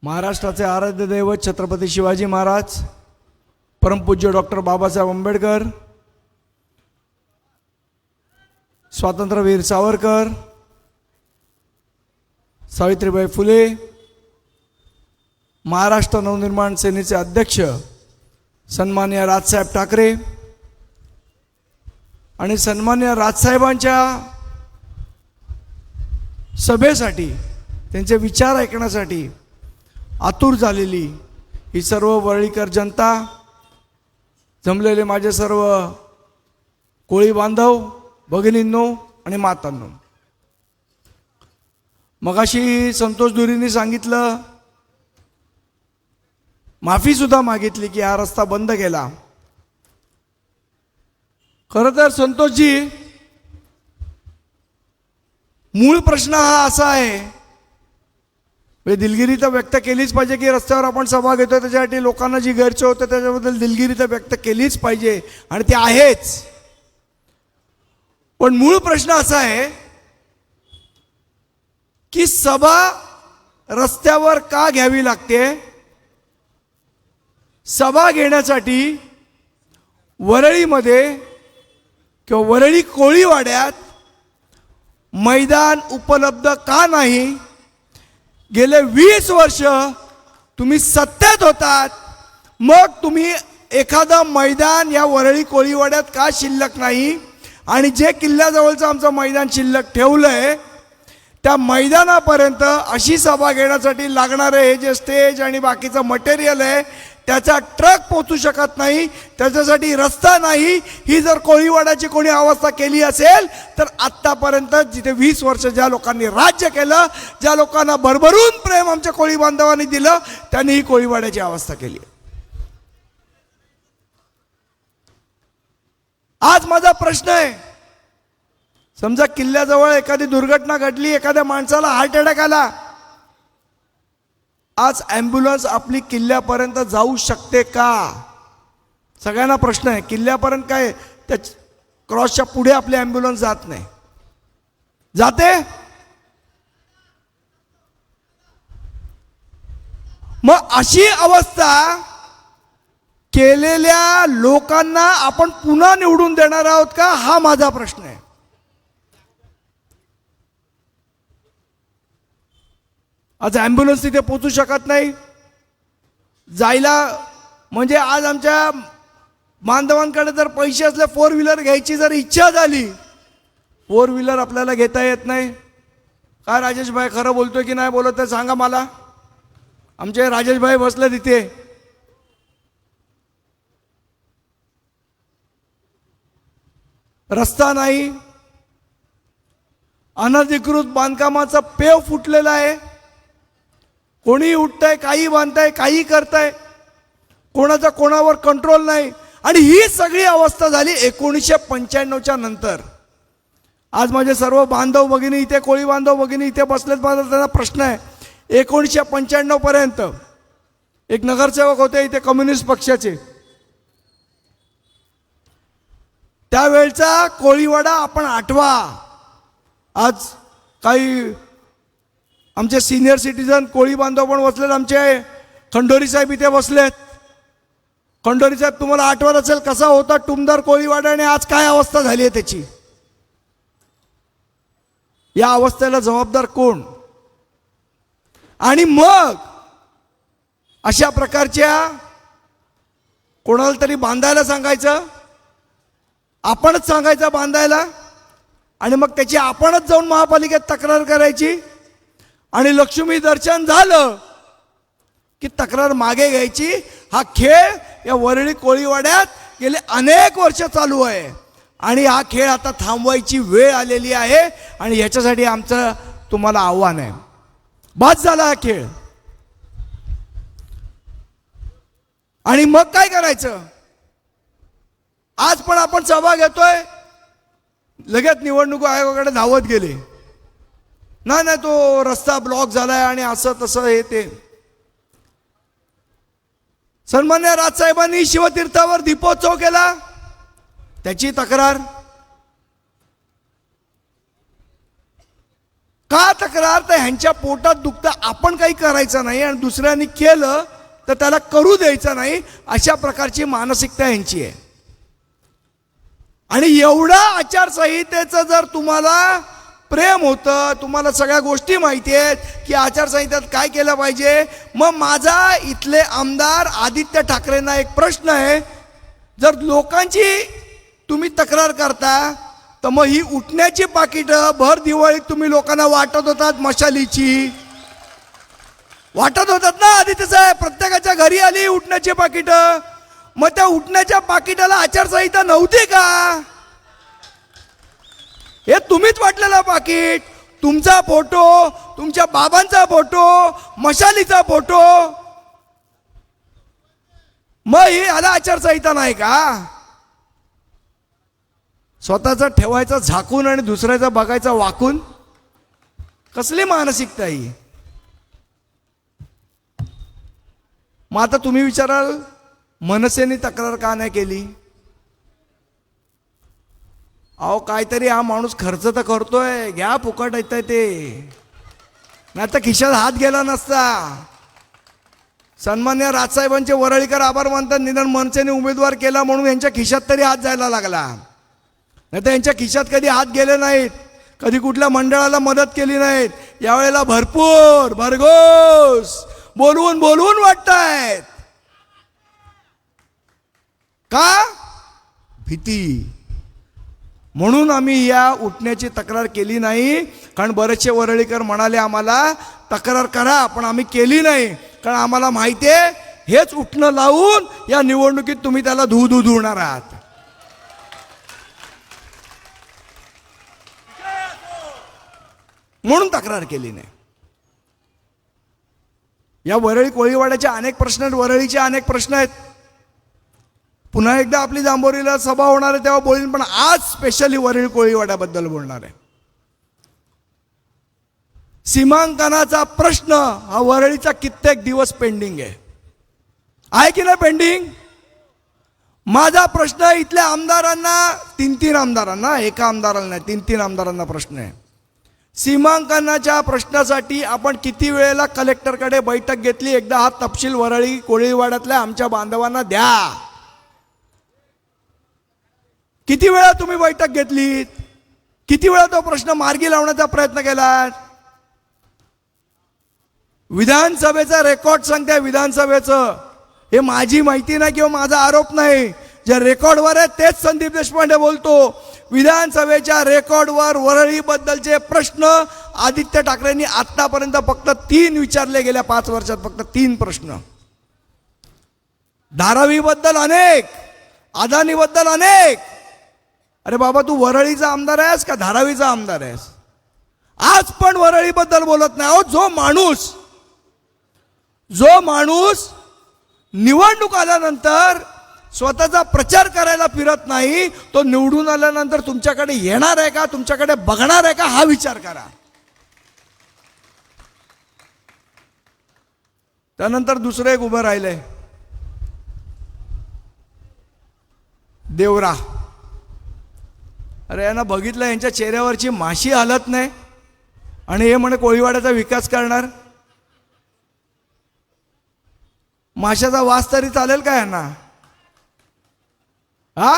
महाराष्ट्राचे आराध्य दैवत छत्रपती शिवाजी महाराज, परमपूज्य डॉक्टर बाबासाहेब आंबेडकर, स्वातंत्र्यवीर सावरकर, सावित्रीबाई फुले, महाराष्ट्र नवनिर्माण सेनेचे अध्यक्ष सन्माननीय राजसाहेब ठाकरे आणि सन्माननीय राजसाहेबांच्या सभेसाठी, त्यांचे विचार ऐकण्यासाठी आतुर झालेली ही सर्व वरळीकर जनता, जमलेले माझे सर्व कोळी बांधव, भगिनींनो आणि मातांनो, मगाशी संतोष दुरींनी सांगितलं, माफीसुद्धा मागितली की हा रस्ता बंद केला. खरं तर संतोषजी, मूळ प्रश्न हा असा आहे, दिलगिरी तर व्यक्त केलीच पाहिजे की रस्त्यावर आपण सभा घेतोय त्याच्यासाठी लोकांना जी गैरसोय होते त्याच्याबद्दल दिलगिरी तर व्यक्त केलीच पाहिजे आणि ते आहेच. पण मूळ प्रश्न असा आहे की सभा रस्त्यावर का घ्यावी लागते. सभा घेण्यासाठी वरळीमध्ये किंवा वरळी कोळीवाड्यात मैदान उपलब्ध का नाही. गेले 20 वर्ष तुम्ही सत्तेत होतात, मग तुम्ही एखादं मैदान या वरळी कोळीवाड्यात का शिल्लक नाही आणि जे किल्ल्याजवळचं आमचं मैदान शिल्लक ठेवलंय त्या मैदानापर्यंत अशी सभा घेण्यासाठी लागणारे हे जे स्टेज आणि बाकीचं मटेरियल आहे त्याचा ट्रक पोहोचू शकत नाही, त्याच्यासाठी रस्ता नाही. ही जर कोळीवाड्याची कोणी अवस्था केली असेल तर आत्तापर्यंत जिथे 20 वर्ष ज्या लोकांनी राज्य केलं, ज्या लोकांना भरभरून प्रेम आमच्या कोळी बांधवांनी दिलं, त्यांनी ही कोळीवाड्याची अवस्था केली. आज माझा प्रश्न आहे, समजा किल्ल्याजवळ एखादी दुर्घटना घडली, एखाद्या माणसाला हार्ट अटॅक आला, आज ॲम्ब्युलन्स आपली किल्ल्यापर्यंत जाऊ शकते का. सगळ्यांना प्रश्न आहे. किल्ल्यापर्यंत काय त्या क्रॉसच्या पुढे आपली ॲम्ब्युलन्स जात नाही, जाते. मग अशी अवस्था केलेल्या लोकांना आपण पुन्हा निवडून देणार आहोत का, हा माझा प्रश्न आहे. आज ॲम्ब्युलन्स तिथे पोचू शकत नाही जायला. म्हणजे आज आमच्या बांधवांकडे जर पैसे असले, 4 व्हीलर घ्यायची जर इच्छा झाली, 4 व्हीलर आपल्याला घेता येत नाही. काय राजेश भाई खरं बोलतोय की नाही बोलत आहे सांगा मला. आमचे राजेश भाई बसले तिथे. रस्ता नाही, अनधिकृत बांधकामाचा पेव फुटलेला आहे. कोणी उठतंय, काही बांधताय, काही करताय, कोणाचा कोणावर कंट्रोल नाही. आणि ही सगळी अवस्था झाली 1995च्या नंतर. आज माझे सर्व बांधव भगिनी इथे, कोळी बांधव भगिनी इथे बसलेत. माझा त्यांना प्रश्न आहे, 1995 पर्यंत एक नगरसेवक होते इथे कम्युनिस्ट पक्षाचे, त्यावेळचा कोळीवाडा आपण आठवा. आज काही आमचे सिनियर सिटीजन कोळी बांधव पण बसलेत, आमचे खंडोरी साहेब इथे बसलेत. खंडोरी साहेब, तुम्हाला आठवत असेल कसा होता टुमदार कोळीवाडा आणि आज काय अवस्था झाली आहे त्याची. या अवस्थेला जबाबदार कोण. आणि मग अशा प्रकारच्या कोणाला तरी बांधायला सांगायचं, आपणच सांगायचं बांधायला, आणि मग त्याची आपणच जाऊन महापालिकेत तक्रार करायची. आणि लक्ष्मी दर्शन झालं की तक्रार मागे घ्यायची. हा खेळ या वरळी कोळीवाड्यात गेले अनेक वर्ष चालू आहे आणि हा खेळ आता थांबवायची वेळ आलेली आहे. आणि याच्यासाठी आमचं तुम्हाला आव्हान आहे, बाद झाला हा खेळ. आणि मग काय करायचं. आज पण आपण सभा घेतोय, लगेच निवडणूक आयोगाकडे धावत गेले. नाही नाही तो रस्ता ब्लॉक झालाय आणि असं तसं हे ते. सन्मान्य राजसाहेबांनी शिवतीर्थावर दीपोत्सव केला, त्याची तक्रार. का तक्रार? तर ह्यांच्या पोटात दुखतं, आपण काही करायचं नाही आणि दुसऱ्यांनी केलं तर त्याला करू द्यायचं नाही, अशा प्रकारची मानसिकता ह्यांची आहे. आणि एवढा आचारसंहितेचं जर तुम्हाला प्रेम होतं, तुम्हाला सगळ्या गोष्टी माहिती आहेत की आचारसंहितेत काय केलं पाहिजे, मग माझा इथले आमदार आदित्य ठाकरेंना एक प्रश्न आहे. जर लोकांची तुम्ही तक्रार करता तर मग ही उठण्याची पाकिटं भर दिवाळीत तुम्ही लोकांना वाटत होतात, मशालीची वाटत होतात ना आदित्य साहेब, प्रत्येकाच्या घरी आली उठण्याची पाकिटं. मग त्या उठण्याच्या पाकिटाला आचारसंहिता नव्हती का? हे तुम्हीच वाटलेलं पाकिट, तुमचा फोटो, तुमच्या बाबांचा फोटो, मशालीचा फोटो, मग ही ह्याला आचारसंहिता नाही का? स्वतःचा ठेवायचा झाकून आणि दुसऱ्याचा बघायचा वाकून, कसली मानसिकता ही? मग आता तुम्ही विचाराल मनसेने तक्रार का नाही केली? अहो काहीतरी हा माणूस खर्च तर करतोय, घ्या फुकट येतंय ते, नाही तर खिशात हात गेला नसता. सन्मान्य राजसाहेबांचे वरळीकर आभार मानतात, निदान मनसेने उमेदवार केला म्हणून यांच्या खिशात तरी हात जायला लागला, नाही तर यांच्या खिशात कधी हात गेले नाहीत, कधी कुठल्या मंडळाला मदत केली नाहीत. यावेळेला भरपूर भरघोस बोलवून बोलवून वाटतायत. का? भीती. म्हणून आम्ही या उठण्याची तक्रार केली नाही. कारण बरेचसे वरळीकर म्हणाले आम्हाला तक्रार करा, पण आम्ही केली नाही, कारण आम्हाला माहिती आहे हेच उठणं लावून या निवडणुकीत तुम्ही त्याला धुणार आहात. म्हणून तक्रार केली नाही. या वरळी कोळीवाड्याचे अनेक प्रश्न आहेत, वरळीचे अनेक प्रश्न आहेत. पुन्हा एकदा आपली जांभोरीला सभा होणार आहे तेव्हा बोलीन, पण आज स्पेशली वरळी कोळीवाड्याबद्दल बोलणार आहे. सीमांकनाचा प्रश्न हा वरळीचा कित्येक दिवस पेंडिंग आहे की नाही पेंडिंग? माझा प्रश्न इथल्या आमदारांना, तीन आमदारांना, एका आमदाराला नाही, तीन आमदारांना प्रश्न आहे. सीमांकनाच्या प्रश्नासाठी आपण किती वेळेला कलेक्टरकडे बैठक घेतली? एकदा हा तपशील वरळी कोळीवाड्यातल्या आमच्या बांधवांना द्या. किती वेळा तुम्ही बैठक घेतली? किती वेळा तो प्रश्न मार्गी लावण्याचा प्रयत्न केला? विधानसभेचा रेकॉर्ड सांगते, विधानसभेचं, हे माझी माहिती नाही किंवा माझा आरोप नाही, जे रेकॉर्डवर आहे तेच संदीप देशपांडे बोलतो. विधानसभेच्या रेकॉर्डवर वरळीबद्दलचे प्रश्न आदित्य ठाकरेंनी आतापर्यंत फक्त 3 विचारले, गेल्या 5 वर्षात फक्त 3 प्रश्न. धारावीबद्दल अनेक, अदानीबद्दल अनेक. अरे बाबा, तू वरळीचा आमदार आहेस का धारावीचा आमदार आहेस? आज पण वरळीबद्दल बोलत नाही. अहो, जो माणूस निवडणूक आल्यानंतर स्वतःचा प्रचार करायला फिरत नाही, तो निवडून आल्यानंतर तुमच्याकडे येणार आहे का, तुमच्याकडे बघणार आहे का, हा विचार करा. त्यानंतर दुसरं एक उभं राहिलंय, देवरा. अरे यांना बघितलं, यांच्या चेहऱ्यावरची माशी हलत नाही आणि हे म्हणे कोळीवाड्याचा विकास करणार. माशाचा वास तरी चालेल का यांना? हा,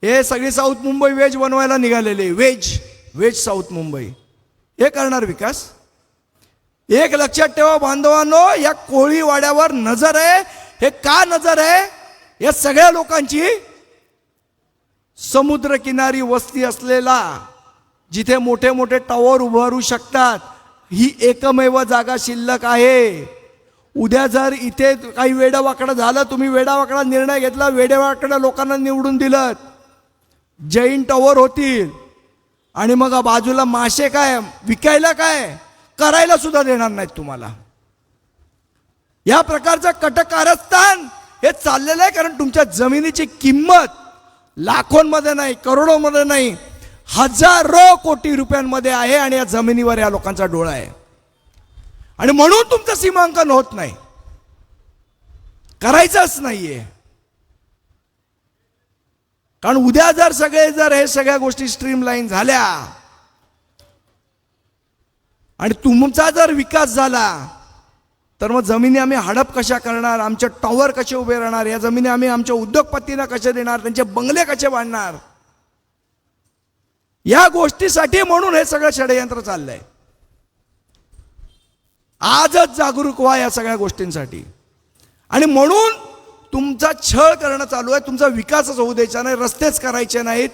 हे सगळी साऊथ मुंबई वेज बनवायला निघालेले, वेज साऊथ मुंबई, हे करणार विकास? एक लक्षात ठेवा बांधवांनो, या कोळीवाड्यावर नजर आहे. हे का नजर आहे? या सगळ्या लोकांची समुद्रकिनारी वस्ती असलेला, जिथे मोठे मोठे टॉवर उभारू शकतात, ही एकमेव जागा शिल्लक आहे. उद्या जर इथे काही वेडावाकडं झालं, तुम्ही वेडावाकडा निर्णय घेतला, वेडावाकडा लोकांना निवडून दिलं, जैन टॉवर होतील आणि मग बाजूला मासे काय विकायला, काय करायला सुद्धा देणार नाहीत तुम्हाला. या प्रकारचं कटकारस्थान हे चाललेलं आहे, कारण तुमच्या जमिनीची किंमत लाखोंमध्ये नाही, करोडोमध्ये नाही, हजारो कोटी रुपयांमध्ये आहे आणि या जमिनीवर या लोकांचा डोळा आहे. आणि म्हणून तुमचं सीमांकन होत नाही, करायचंच नाहीये. कारण उद्या जर हे सगळ्या गोष्टी स्ट्रीमलाईन झाल्या आणि तुमचा जर विकास झाला तर मग जमिनी आम्ही हडप कशा करणार, आमचे टॉवर कसे उभे राहणार, या जमिनी आम्ही आमच्या उद्योगपतींना कसे देणार, त्यांचे बंगले कसे बांधणार, या गोष्टीसाठी म्हणून हे सगळं षडयंत्र चाललंय. आजच जागरूक व्हा या सगळ्या गोष्टींसाठी. आणि म्हणून तुमचा छळ करणं चालू आहे, तुमचा विकासच होऊ द्यायचा नाही, रस्तेच करायचे नाहीत.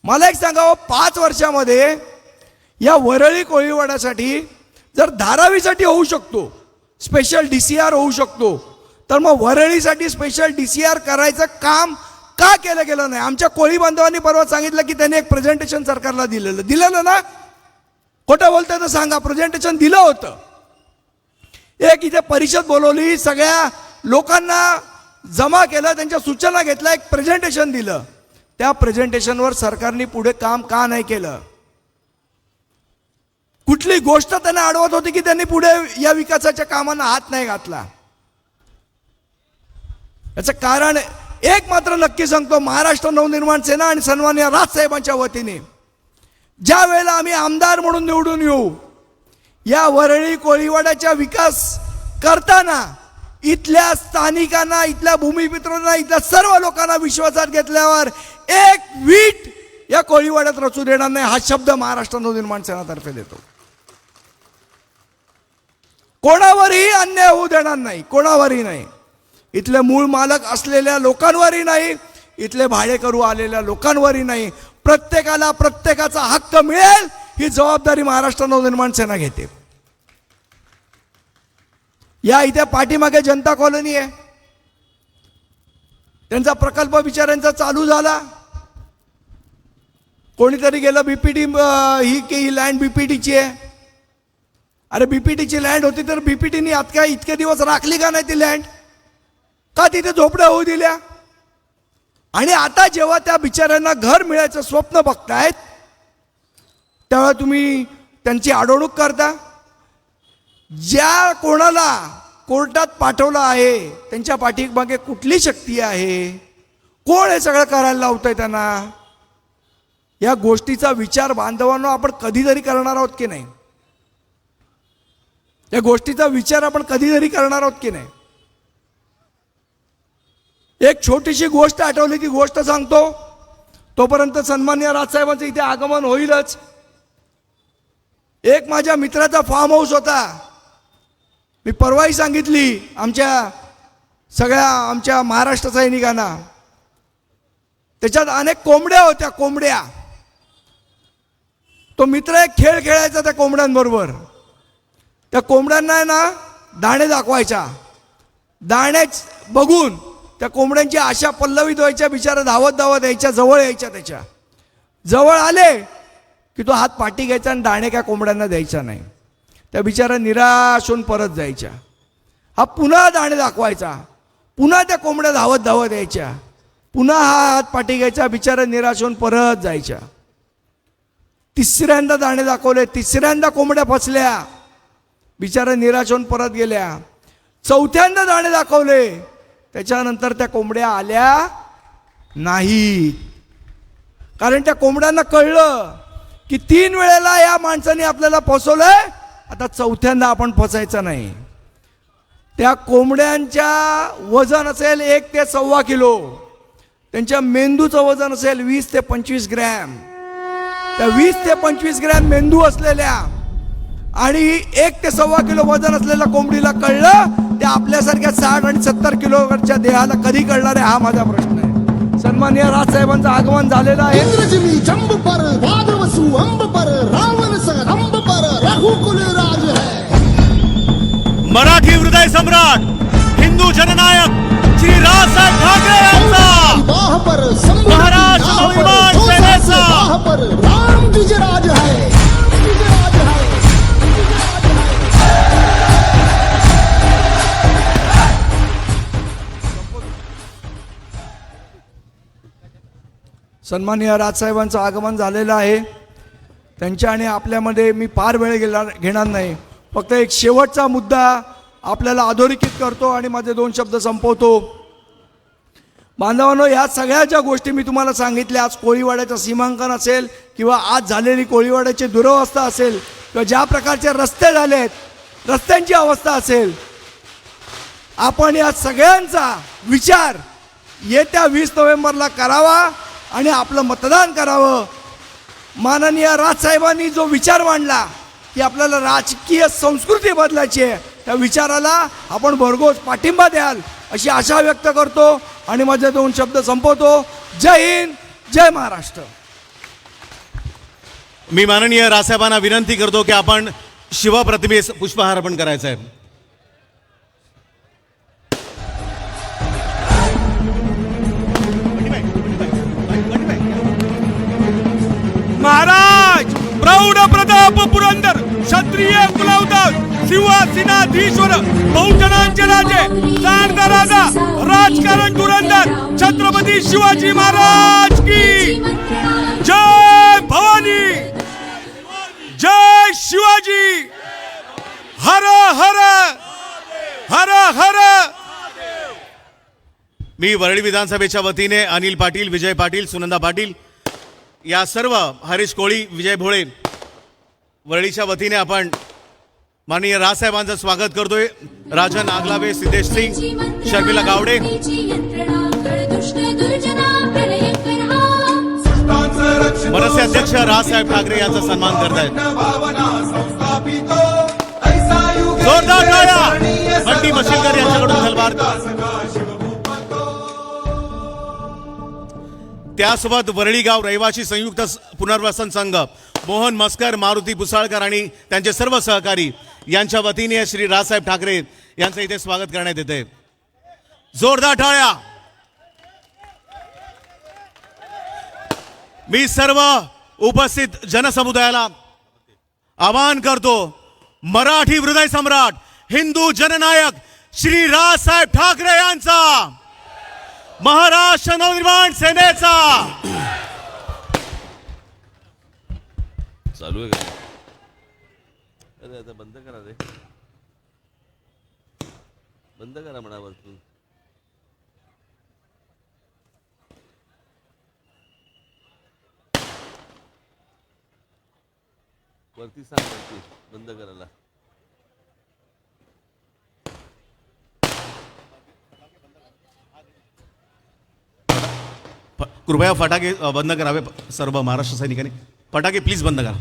मला एक सांगावं, 5 वर्षामध्ये या वरळी कोळीवाड्यासाठी जर धारावीसाठी होऊ शकतो, स्पेशल DCR होऊ शकतो, तर मग वरळीसाठी स्पेशल DCR करायचं काम का केलं गेलं नाही? आमच्या कोळी बांधवांनी परवा सांगितलं की त्यांनी एक प्रेझेंटेशन सरकारला दिलेलं ना. खोटं बोलतंय तर सांगा, प्रेझेंटेशन दिलं होतं. एक इथे परिषद बोलवली, सगळ्या लोकांना जमा केलं, त्यांच्या सूचना घेतल्या, एक प्रेझेंटेशन दिलं. त्या प्रेझेंटेशनवर सरकारने पुढे काम का नाही केलं? कुठली गोष्ट त्यांना अडवत होती की त्यांनी पुढे या विकासाच्या कामांना हात नाही घातला? याचं कारण एक मात्र नक्की सांगतो, महाराष्ट्र नवनिर्माण सेना आणि सन्माननीय राजसाहेबांच्या वतीने ज्या वेळेला आम्ही आमदार म्हणून निवडून येऊ, या वरळी कोळीवाड्याचा विकास करताना इथल्या स्थानिकांना, इथल्या भूमिपुत्रांना, इथल्या सर्व लोकांना विश्वासात घेतल्यावर एक वीट या कोळीवाड्यात रचू देणार नाही, हा शब्द महाराष्ट्र नवनिर्माण सेनातर्फे देतो. कोणावरही अन्याय होऊ देणार नाही, कोणावरही नाही. इथले मूळ मालक असलेल्या लोकांवरही नाही, इथले भाडेकरू आलेल्या लोकांवरही नाही. प्रत्येकाला प्रत्येकाचा हक्क मिळेल ही जबाबदारी महाराष्ट्र नवनिर्माण सेना घेते. या इथे पाठीमागे जनता कॉलनी आहे, त्यांचा प्रकल्प बिचाऱ्यांचा चालू झाला. कोणीतरी गेलं BPT, ही लँड BPTची आहे. अरे BPTची लँड होती तर BPTनी इतके दिवस राखली का नाही ती लँड? का तिथे झोपड्या होऊ दिल्या? आणि आता जेव्हा त्या बिचाऱ्यांना घर मिळायचं स्वप्न बघतायत तेव्हा तुम्ही त्यांची अडवणूक करता. ज्या कोणाला कोर्टात पाठवलं आहे त्यांच्या पाठीमागे कुठली शक्ती आहे? कोण हे सगळं करायला लावतंय त्यांना? या गोष्टीचा विचार बांधवांनो आपण कधीतरी करणार आहोत की नाही? या गोष्टीचा विचार आपण कधीतरी करणार आहोत की नाही? एक छोटीशी गोष्ट आठवली ती गोष्ट सांगतो, तोपर्यंत सन्माननीय राजसाहेबांचं इथे आगमन होईलच. एक माझ्या मित्राचा फार्म हाऊस होता, मी परवाही सांगितली आमच्या महाराष्ट्र सैनिकांना. त्याच्यात अनेक कोंबड्या होत्या, कोंबड्या. तो मित्र एक खेळ खेळायचा त्या कोंबड्यांबरोबर. त्या कोंबड्यांना ना दाणे दाखवायचा, दाणे बघून त्या कोंबड्यांची आशा पल्लवित व्हायच्या, बिचारा धावत धावत यायच्या, जवळ यायच्या. त्याच्या जवळ आले की तो हात पाठी घ्यायचा आणि दाणे काय कोंबड्यांना द्यायचा नाही. त्या बिचारा निराश होऊन परत जायच्या. हा पुन्हा दाणे दाखवायचा, पुन्हा त्या कोंबड्या धावत धावत यायच्या, पुन्हा हा हात पाठी घ्यायचा, बिचारा निराश होऊन परत जायच्या. तिसऱ्यांदा दाणे दाखवले, तिसऱ्यांदा कोंबड्या फसल्या, बिचारा निराश होऊन परत गेल्या. चौथ्यांदा दाणे दाखवले, त्याच्यानंतर त्या कोंबड्या आल्या नाहीत. कारण त्या कोंबड्यांना कळलं की 3 वेळेला या माणसाने आपल्याला फसवलंय, आता चौथ्यांदा आपण फसायचं नाही. त्या कोंबड्यांच्या वजन असेल 1 ते 1.25 किलो, त्यांच्या मेंदूचं वजन असेल 20 ते 25 ग्रॅम. त्या 20 ते 25 ग्रॅम मेंदू असलेल्या आणि 1 ते 1.25 किलो वजन असलेल्या कोंबडीला कळलं, ते आपल्यासारख्या 60 आणि 70 किलोच्या देहाला कधी कळणार आहे? हा माझा प्रश्न आहे. सन्माननीय राजसाहेबांचं आगमन झालेलं आहे. इंद्रजिमी जंब पर वादवसु अंब पर रावण सर अंब पर रघुकुल राज है. मराठी हृदय सम्राट, हिंदू जननायक श्री राजसाहेब ठाकरे यांचा बाह पर संभू महाराष्ट्र नवनिर्माण सेनेचा बाह पर राम द्विजराज है. सन्माननीय राजसाहेबांचं आगमन झालेलं आहे. त्यांच्या आणि आपल्यामध्ये मी फार वेळ घेणार नाही. फक्त एक शेवटचा मुद्दा आपल्याला अधोरेखित करतो आणि माझे 2 शब्द संपवतो. बांधवांनो, या सगळ्या ज्या गोष्टी मी तुम्हाला सांगितल्या, आज कोळीवाड्याचं सीमांकन असेल किंवा आज झालेली कोळीवाड्याची दुरवस्था असेल किंवा ज्या प्रकारचे रस्ते झालेत, रस्त्यांची अवस्था असेल, आपण या सगळ्यांचा विचार येत्या 20 नोव्हेंबरला करावा आणि आपलं मतदान करावं. माननीय राजसाहेबांनी जो विचार मांडला की आपल्याला राजकीय संस्कृती बदलायची आहे, त्या विचाराला आपण भरघोस पाठिंबा द्याल अशी आशा व्यक्त करतो आणि माझे 2 शब्द संपवतो. जय हिंद, जय महाराष्ट्र. मी माननीय राजसाहेबांना विनंती करतो की आपण शिवप्रतिमेस पुष्पहार अर्पण करायचा आहे. महाराज प्रौढ प्रताप पुरंदर क्षत्रिय कुलवंत सिंहासनाधीश्वर बहुजनांचे राजे सांडदा राजा राजकारण धुरंधर छत्रपती शिवाजी महाराज की जय. भवानी जय शिवाजी. हर हर हर हर. मी वरळी विधानसभेच्या वतीने अनिल पाटील, विजय पाटील, सुनंदा पाटील या सर्व, हरीश कोळी, विजय भोळे, वरळीच्या वतीने आपण माननीय राजसाहेबांचं स्वागत करतोय. राजन आगलावे, सिद्धेश सिंग, शर्मिला गावडे, मनसे अध्यक्ष राजसाहेब ठाकरे यांचा सन्मान करतायत. जोरदार टाळ्या. बंटी मशिलकर यांच्याकडून झलबार. त्यासोबत वरळी गाव रहिवासी संयुक्त पुनर्वसन संघ, मोहन मस्कर, मारुती पुसाळकर आणि त्यांचे सर्व सहकारी यांच्या वतीने श्री राजसाहेब ठाकरे यांचं इथे स्वागत करण्यात येते. जोरदार टाळ्या. मी सर्व उपस्थित जनसमुदायाला आवाहन करतो, मराठी हृदय सम्राट, हिंदू जननायक श्री राजसाहेब ठाकरे यांचा, महाराष्ट्र नवनिर्माण सेनेचा. चालू आहे का? अरे आता बंद करा रे, बंद करा म्हणा वरतून. वरती सांग, वरती बंद करायला. कृपया फटाके बंद करावे. सर्व महाराष्ट्र सैनिकांनी फटाके प्लीज बंद करा.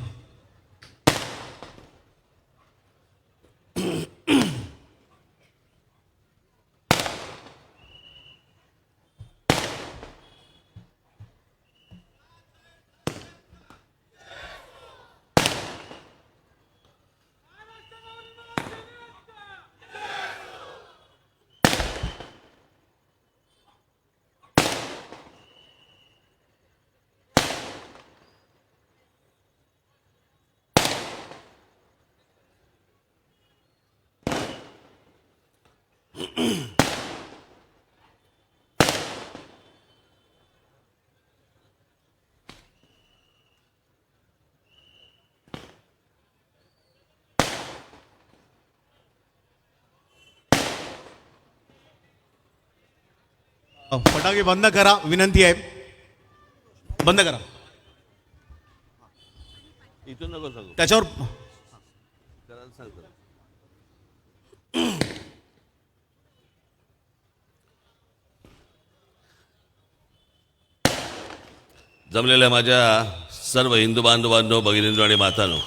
फटाके बंद करा, विनंती आहे. बंद करा. इथून नको सांगू, त्याच्यावर करायला सांगतो. जमलेल्या माझ्या सर्व हिंदू बांधवांनो, भगिनींनो आणि मातांनो,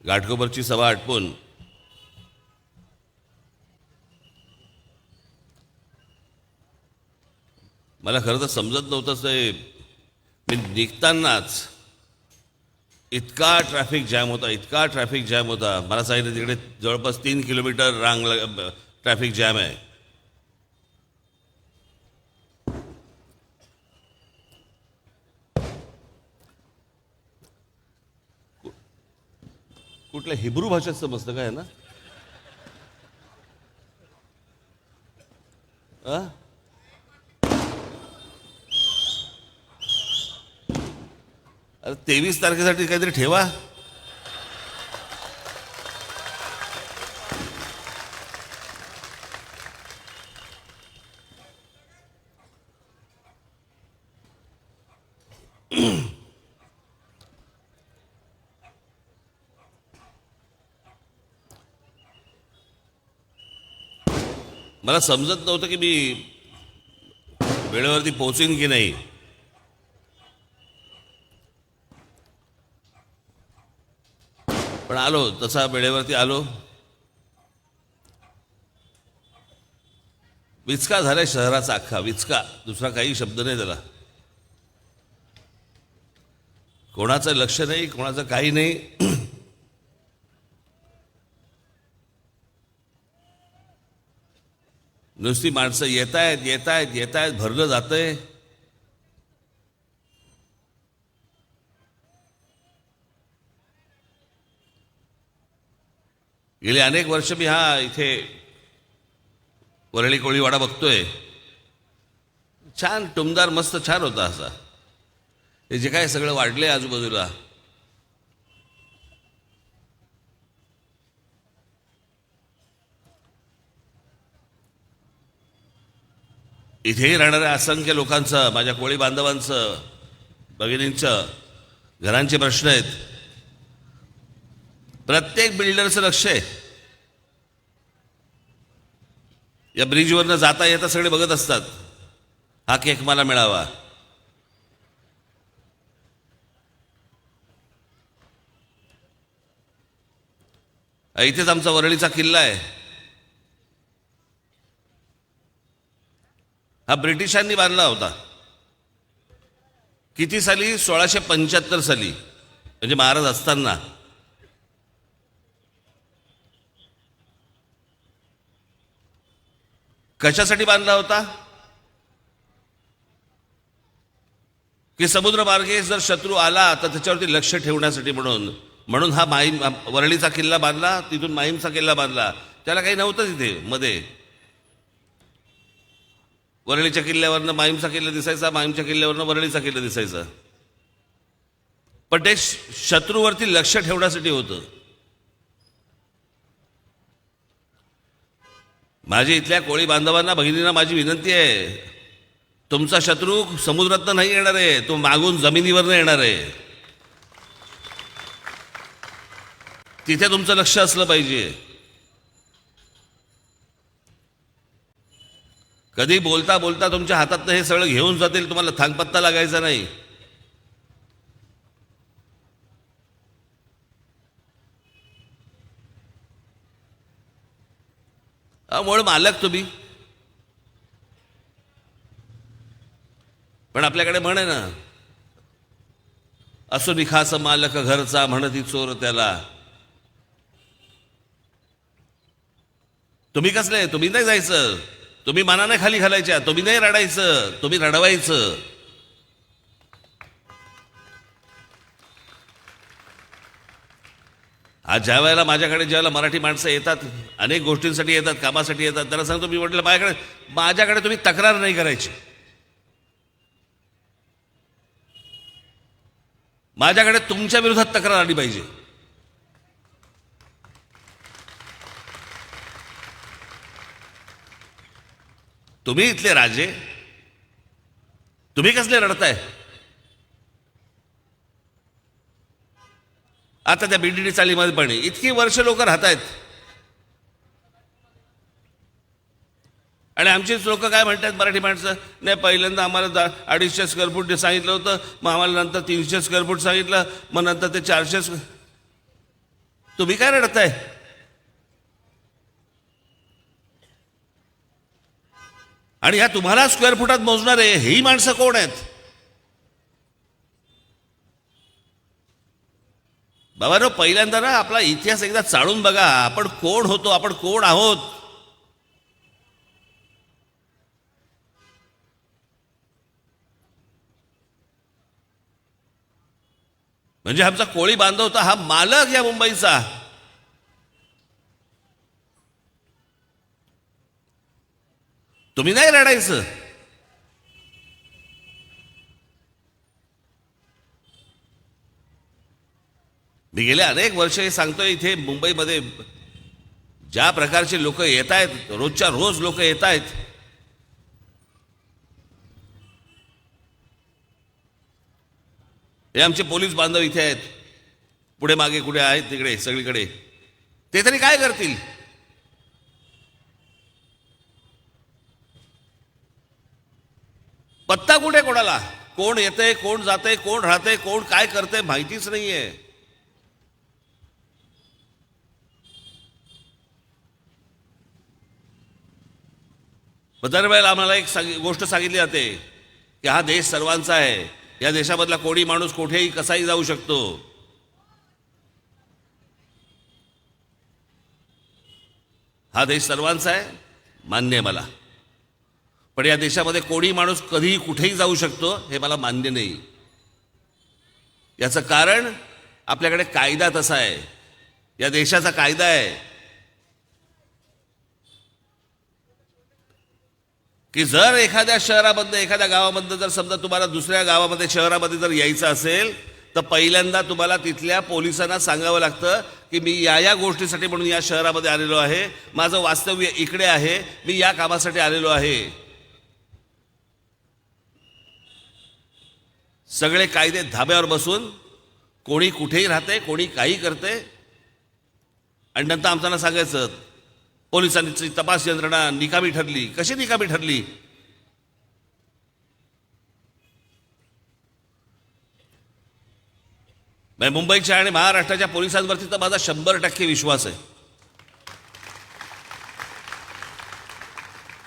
घाटकोपरची सभा आटपून मला खरं तर समजत नव्हतं ते. मी निघतानाच इतका ट्रॅफिक जॅम होता, मला सांगितलं तिकडे जवळपास 3 किलोमीटर ट्रॅफिक जॅम आहे. कुठल्या हिब्रू भाषेत समजतं काय ना. अ? अरे 23 तारखेसाठी काहीतरी ठेवा. मला समजत नव्हतं की मी वेळेवरती पोहोचीन की नाही. पण आलो, तसा वेळेवरती आलो. विचका झालाय शहराचा अख्खा, विचका, दुसरा काही शब्द नाही त्याला. कोणाचं लक्ष नाही, कोणाचं काही नाही. नुसती माणसं येत आहेत, भरलं जातंय. गेले अनेक वर्ष मी इथे वरळी कोळीवाडा बघतोय. छान टुमदार, मस्त छान होता असा. हे जे काय सगळं वाढलंय आजूबाजूला, इथेही राहणाऱ्या असंख्य लोकांचं, माझ्या कोळी बांधवांचं, भगिनींचं घरांचे प्रश्न आहेत. प्रत्येक बिल्डरचं लक्ष आहे. या ब्रिजवरनं जाता येता सगळे बघत असतात, हा केक मला मिळावा. इथेच आमचा वरळीचा किल्ला आहे. हा ब्रिटिशांनी बांधला होता. किती साली? 1675 साली, म्हणजे महाराज असताना. कशासाठी बांधला होता? की समुद्र मार्गे जर शत्रू आला तर त्याच्यावरती लक्ष ठेवण्यासाठी म्हणून हा वरळीचा किल्ला बांधला. तिथून माहीमचा किल्ला बांधला. त्याला काही नव्हतं तिथे मध्ये. वरळीच्या किल्ल्यावरनं माहीमचा किल्ला दिसायचा, माहीमच्या किल्ल्यावरनं वरळीचा किल्ला दिसायचा. पण ते शत्रूवरती लक्ष ठेवण्यासाठी होतं. माझी इथल्या कोळी बांधवांना, भगिनींना माझी विनंती आहे, तुमचा शत्रू समुद्रातनं नाही येणार आहे, तो मागून जमिनीवरनं येणार आहे. तिथे तुमचं लक्ष असलं पाहिजे. कधी बोलता बोलता तुमच्या हातातनं हे सगळं घेऊन जातील, तुम्हाला थांगपत्ता लागायचा नाही. मूळ मालक तुम्ही. पण आपल्याकडे म्हण आहे ना, असो निखास मालक घरचा, म्हणती चोर त्याला. तुम्ही कसले? तुम्ही नाही जायचं, तुम्ही मनाने खाली घालायच्या, तुम्ही नाही रडायचं, तुम्ही रडवायचं. आज ज्या वेळेला माझ्याकडे ज्यावेळेला मराठी माणसं येतात, अनेक गोष्टींसाठी येतात, कामासाठी येतात, त्यांना सांगतो मी, म्हटलं माझ्याकडे तुम्ही तक्रार नाही करायची. माझ्याकडे तुमच्या विरोधात तक्रार आली पाहिजे. तुम्ही इथले राजे, तुम्ही कसले रडताय? आता त्या बीडीडी चालीमध्ये पण इतकी वर्ष लोक राहत आहेत, आणि आमचीच लोक काय म्हणतात, मराठी माणसं, नाही पहिल्यांदा आम्हाला 250 स्क्वेअर फूट सांगितलं होतं, मग आम्हाला नंतर 300 स्क्वेअर फूट सांगितलं, मग नंतर ते 400. तुम्ही काय रडताय? आणि ह्या तुम्हाला स्क्वेअर फुटात मोजणारे ही माणसं कोण आहेत? बाबा पहिल्यांदा ना आपला इतिहास एकदा चाळून बघा. आपण कोण होतो, आपण कोण आहोत. म्हणजे आमचा कोळी बांधव होता हा मालक या मुंबईचा. तुम्ही नाही रडायचं. मी गेले अनेक वर्ष हे सांगतोय, इथे मुंबईमध्ये ज्या प्रकारचे लोक येत आहेत, रोजच्या रोज लोक येत आहेत, हे आमचे पोलीस बांधव इथे आहेत, पुढे मागे कुठे आहेत, तिकडे सगळीकडे, ते तरी काय करतील? पत्ता कुठे कोणाला? कोण येतंय, कोण जातंय, कोण राहतंय, कोण काय करतंय माहितीच नाहीये. दरवेळेला आम्हाला एक गोष्ट सांगितली जाते की हा देश सर्वांचा आहे, या देशामधला कोणी माणूस कुठेही कसाही जाऊ शकतो. हा देश सर्वांचा आहे, मान्य आहे मला, पण या देशामध्ये कोणी माणूस कधीही कुठेही जाऊ शकतो हे मला मान्य नाही. याचं कारण आपल्याकडे कायदा तसा आहे, या देशाचा कायदा आहे की जर एखाद्या शहरामध्ये, एखाद्या गावामध्ये जर समजा तुम्हाला दुसऱ्या गावामध्ये, शहरामध्ये जर यायचं असेल तर पहिल्यांदा तुम्हाला तिथल्या पोलिसांना सांगावं लागतं की मी या गोष्टीसाठी म्हणून या शहरामध्ये आलेलो आहे, माझं वास्तव्य इकडे आहे, मी या कामासाठी आलेलो आहे. सगळे कायदे धाब्यावर बसून कोणी कुठेही राहते, कोणी काही करते, आणि नंतर आमच्याला सांगायचं पोलिसांची तपास यंत्रणा निकामी ठरली. कशी निकामी ठरली? मुंबईच्या आणि महाराष्ट्राच्या पोलिसांवरती तर माझा 100% विश्वास आहे.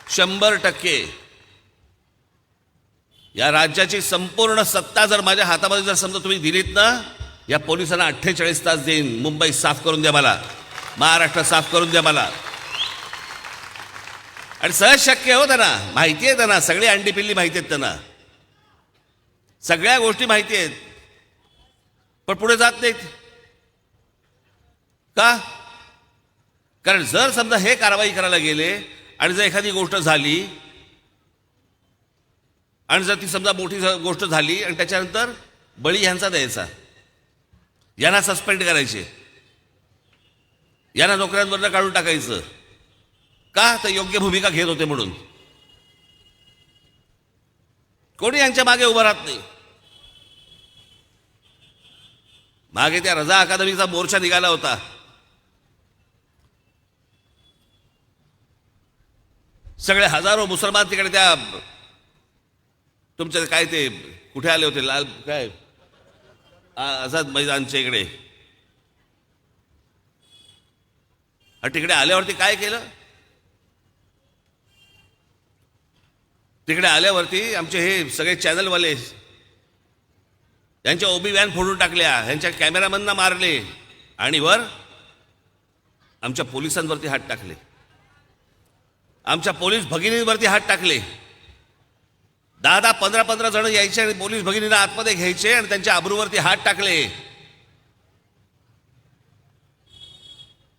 100%. या राज्याची संपूर्ण सत्ता जर माझ्या हातामध्ये जर समजा तुम्ही दिलीत ना, या पोलिसांना 48 तास देईन. मुंबई साफ करून द्या मला, महाराष्ट्र साफ करून द्या मला. आणि सहज शक्य हो, त्यांना माहिती आहे, त्यांना सगळी अंडी पिल्ली माहिती आहेत, त्यांना सगळ्या गोष्टी माहिती आहेत, पण पुढे जात नाहीत. का? कारण जर समजा हे कारवाई करायला गेले आणि जर एखादी गोष्ट झाली आणि जर ती समजा मोठी गोष्ट झाली आणि त्याच्यानंतर बळी ह्यांचा द्यायचा, यांना सस्पेंड करायचे, यांना नोकऱ्यांवरनं काढून टाकायचं. का? तर योग्य भूमिका घेत होते म्हणून. कोणी यांच्या मागे उभं राहत नाही. मागे त्या रजा अकादमीचा मोर्चा निघाला होता, सगळे हजारो मुसलमान तिकडे त्या तुमच्या काय ते कुठे आले होते, लाल काय आझाद मैदानच्या इकडे, तिकडे आल्यावरती काय केलं? तिकडे आल्यावरती आमचे हे सगळे चॅनलवाले यांच्या ओबी व्हॅन फोडून टाकल्या, यांच्या कॅमेरामॅनना मारले आणि वर आमच्या पोलिसांवरती हात टाकले, आमच्या पोलीस भगिनींवरती हात टाकले. 10-10, 15-15 जण यायचे आणि पोलीस भगिनींना आतमध्ये घ्यायचे आणि त्यांच्या अब्रूवरती हात टाकले.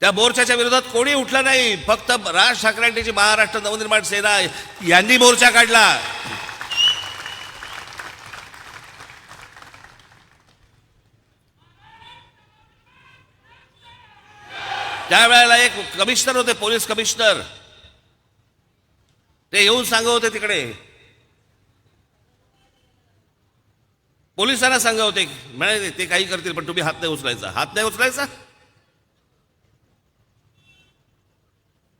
त्या मोर्चाच्या विरोधात कोणी उठलं नाही, फक्त राज ठाकरेंची महाराष्ट्र नवनिर्माण सेना यांनी मोर्चा काढला. त्यावेळेला एक कमिशनर होते, पोलीस कमिशनर, ते येऊन सांगत होते तिकडे, पोलिसांना सांगत होते, म्हणाले ते काही करतील पण तुम्ही हात नाही उचलायचा. हात नाही उचलायचा?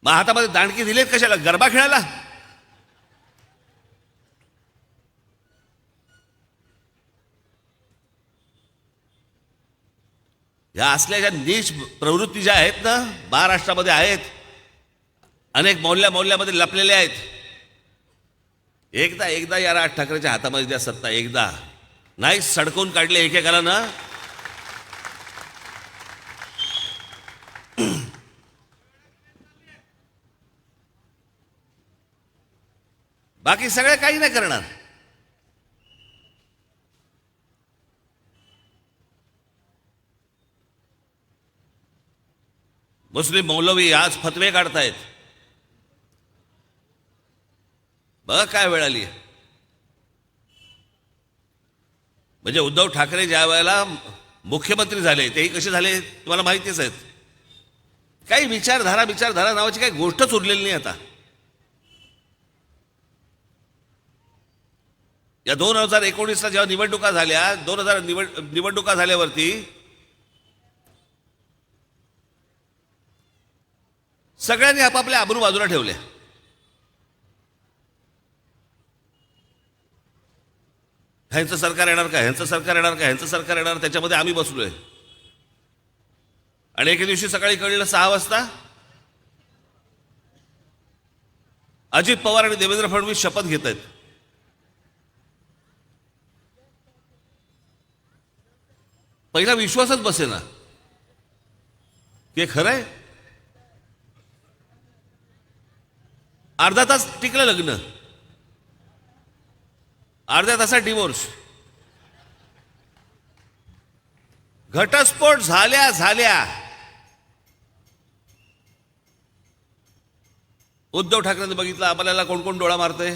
मग हातामध्ये दांडकी दिलेत कशाला? गरबा खेळायला? या असल्या ज्या नीच प्रवृत्ती ज्या आहेत ना महाराष्ट्रामध्ये आहेत, अनेक मौल्यामध्ये लपलेल्या आहेत. एकदा या राज ठाकरेच्या हातामध्ये द्या सत्ता, एकदा नाही सडकून काढले एकेकाला ना. बाकी सगळे काही नाही करणार. मुस्लिम मौलवी आज फतवे काढतायत. बघा काय वेळ आली आहे. म्हणजे उद्धव ठाकरे ज्या वेळेला मुख्यमंत्री झाले तेही कसे झाले तुम्हाला माहितीच आहेत. काही विचारधारा नावाची काही गोष्टच उरलेली नाही आता. या 2019ला जेव्हा निवडणुका झाल्या, 2000 निवडणुका झाल्यावरती सगळ्यांनी आपापल्या आबरू बाजूला ठेवल्या. ह्यांचं सरकार येणार का, ह्यांचं सरकार येणार का, ह्यांचं सरकार येणार, त्याच्यामध्ये आम्ही बसलोय. आणि एके दिवशी सकाळी कळलं 6 वाजता अजित पवार आणि देवेंद्र फडणवीस शपथ घेत आहेत. पहिला विश्वासच बसेना की खरं आहे. अर्धा तास टिकलं लग्न, अर्ध्या तासात डिवोर्स. घटस्फोट झाल्या उद्धव ठाकरेंनी बघितलं आपल्याला कोण कोण डोळा मारतंय.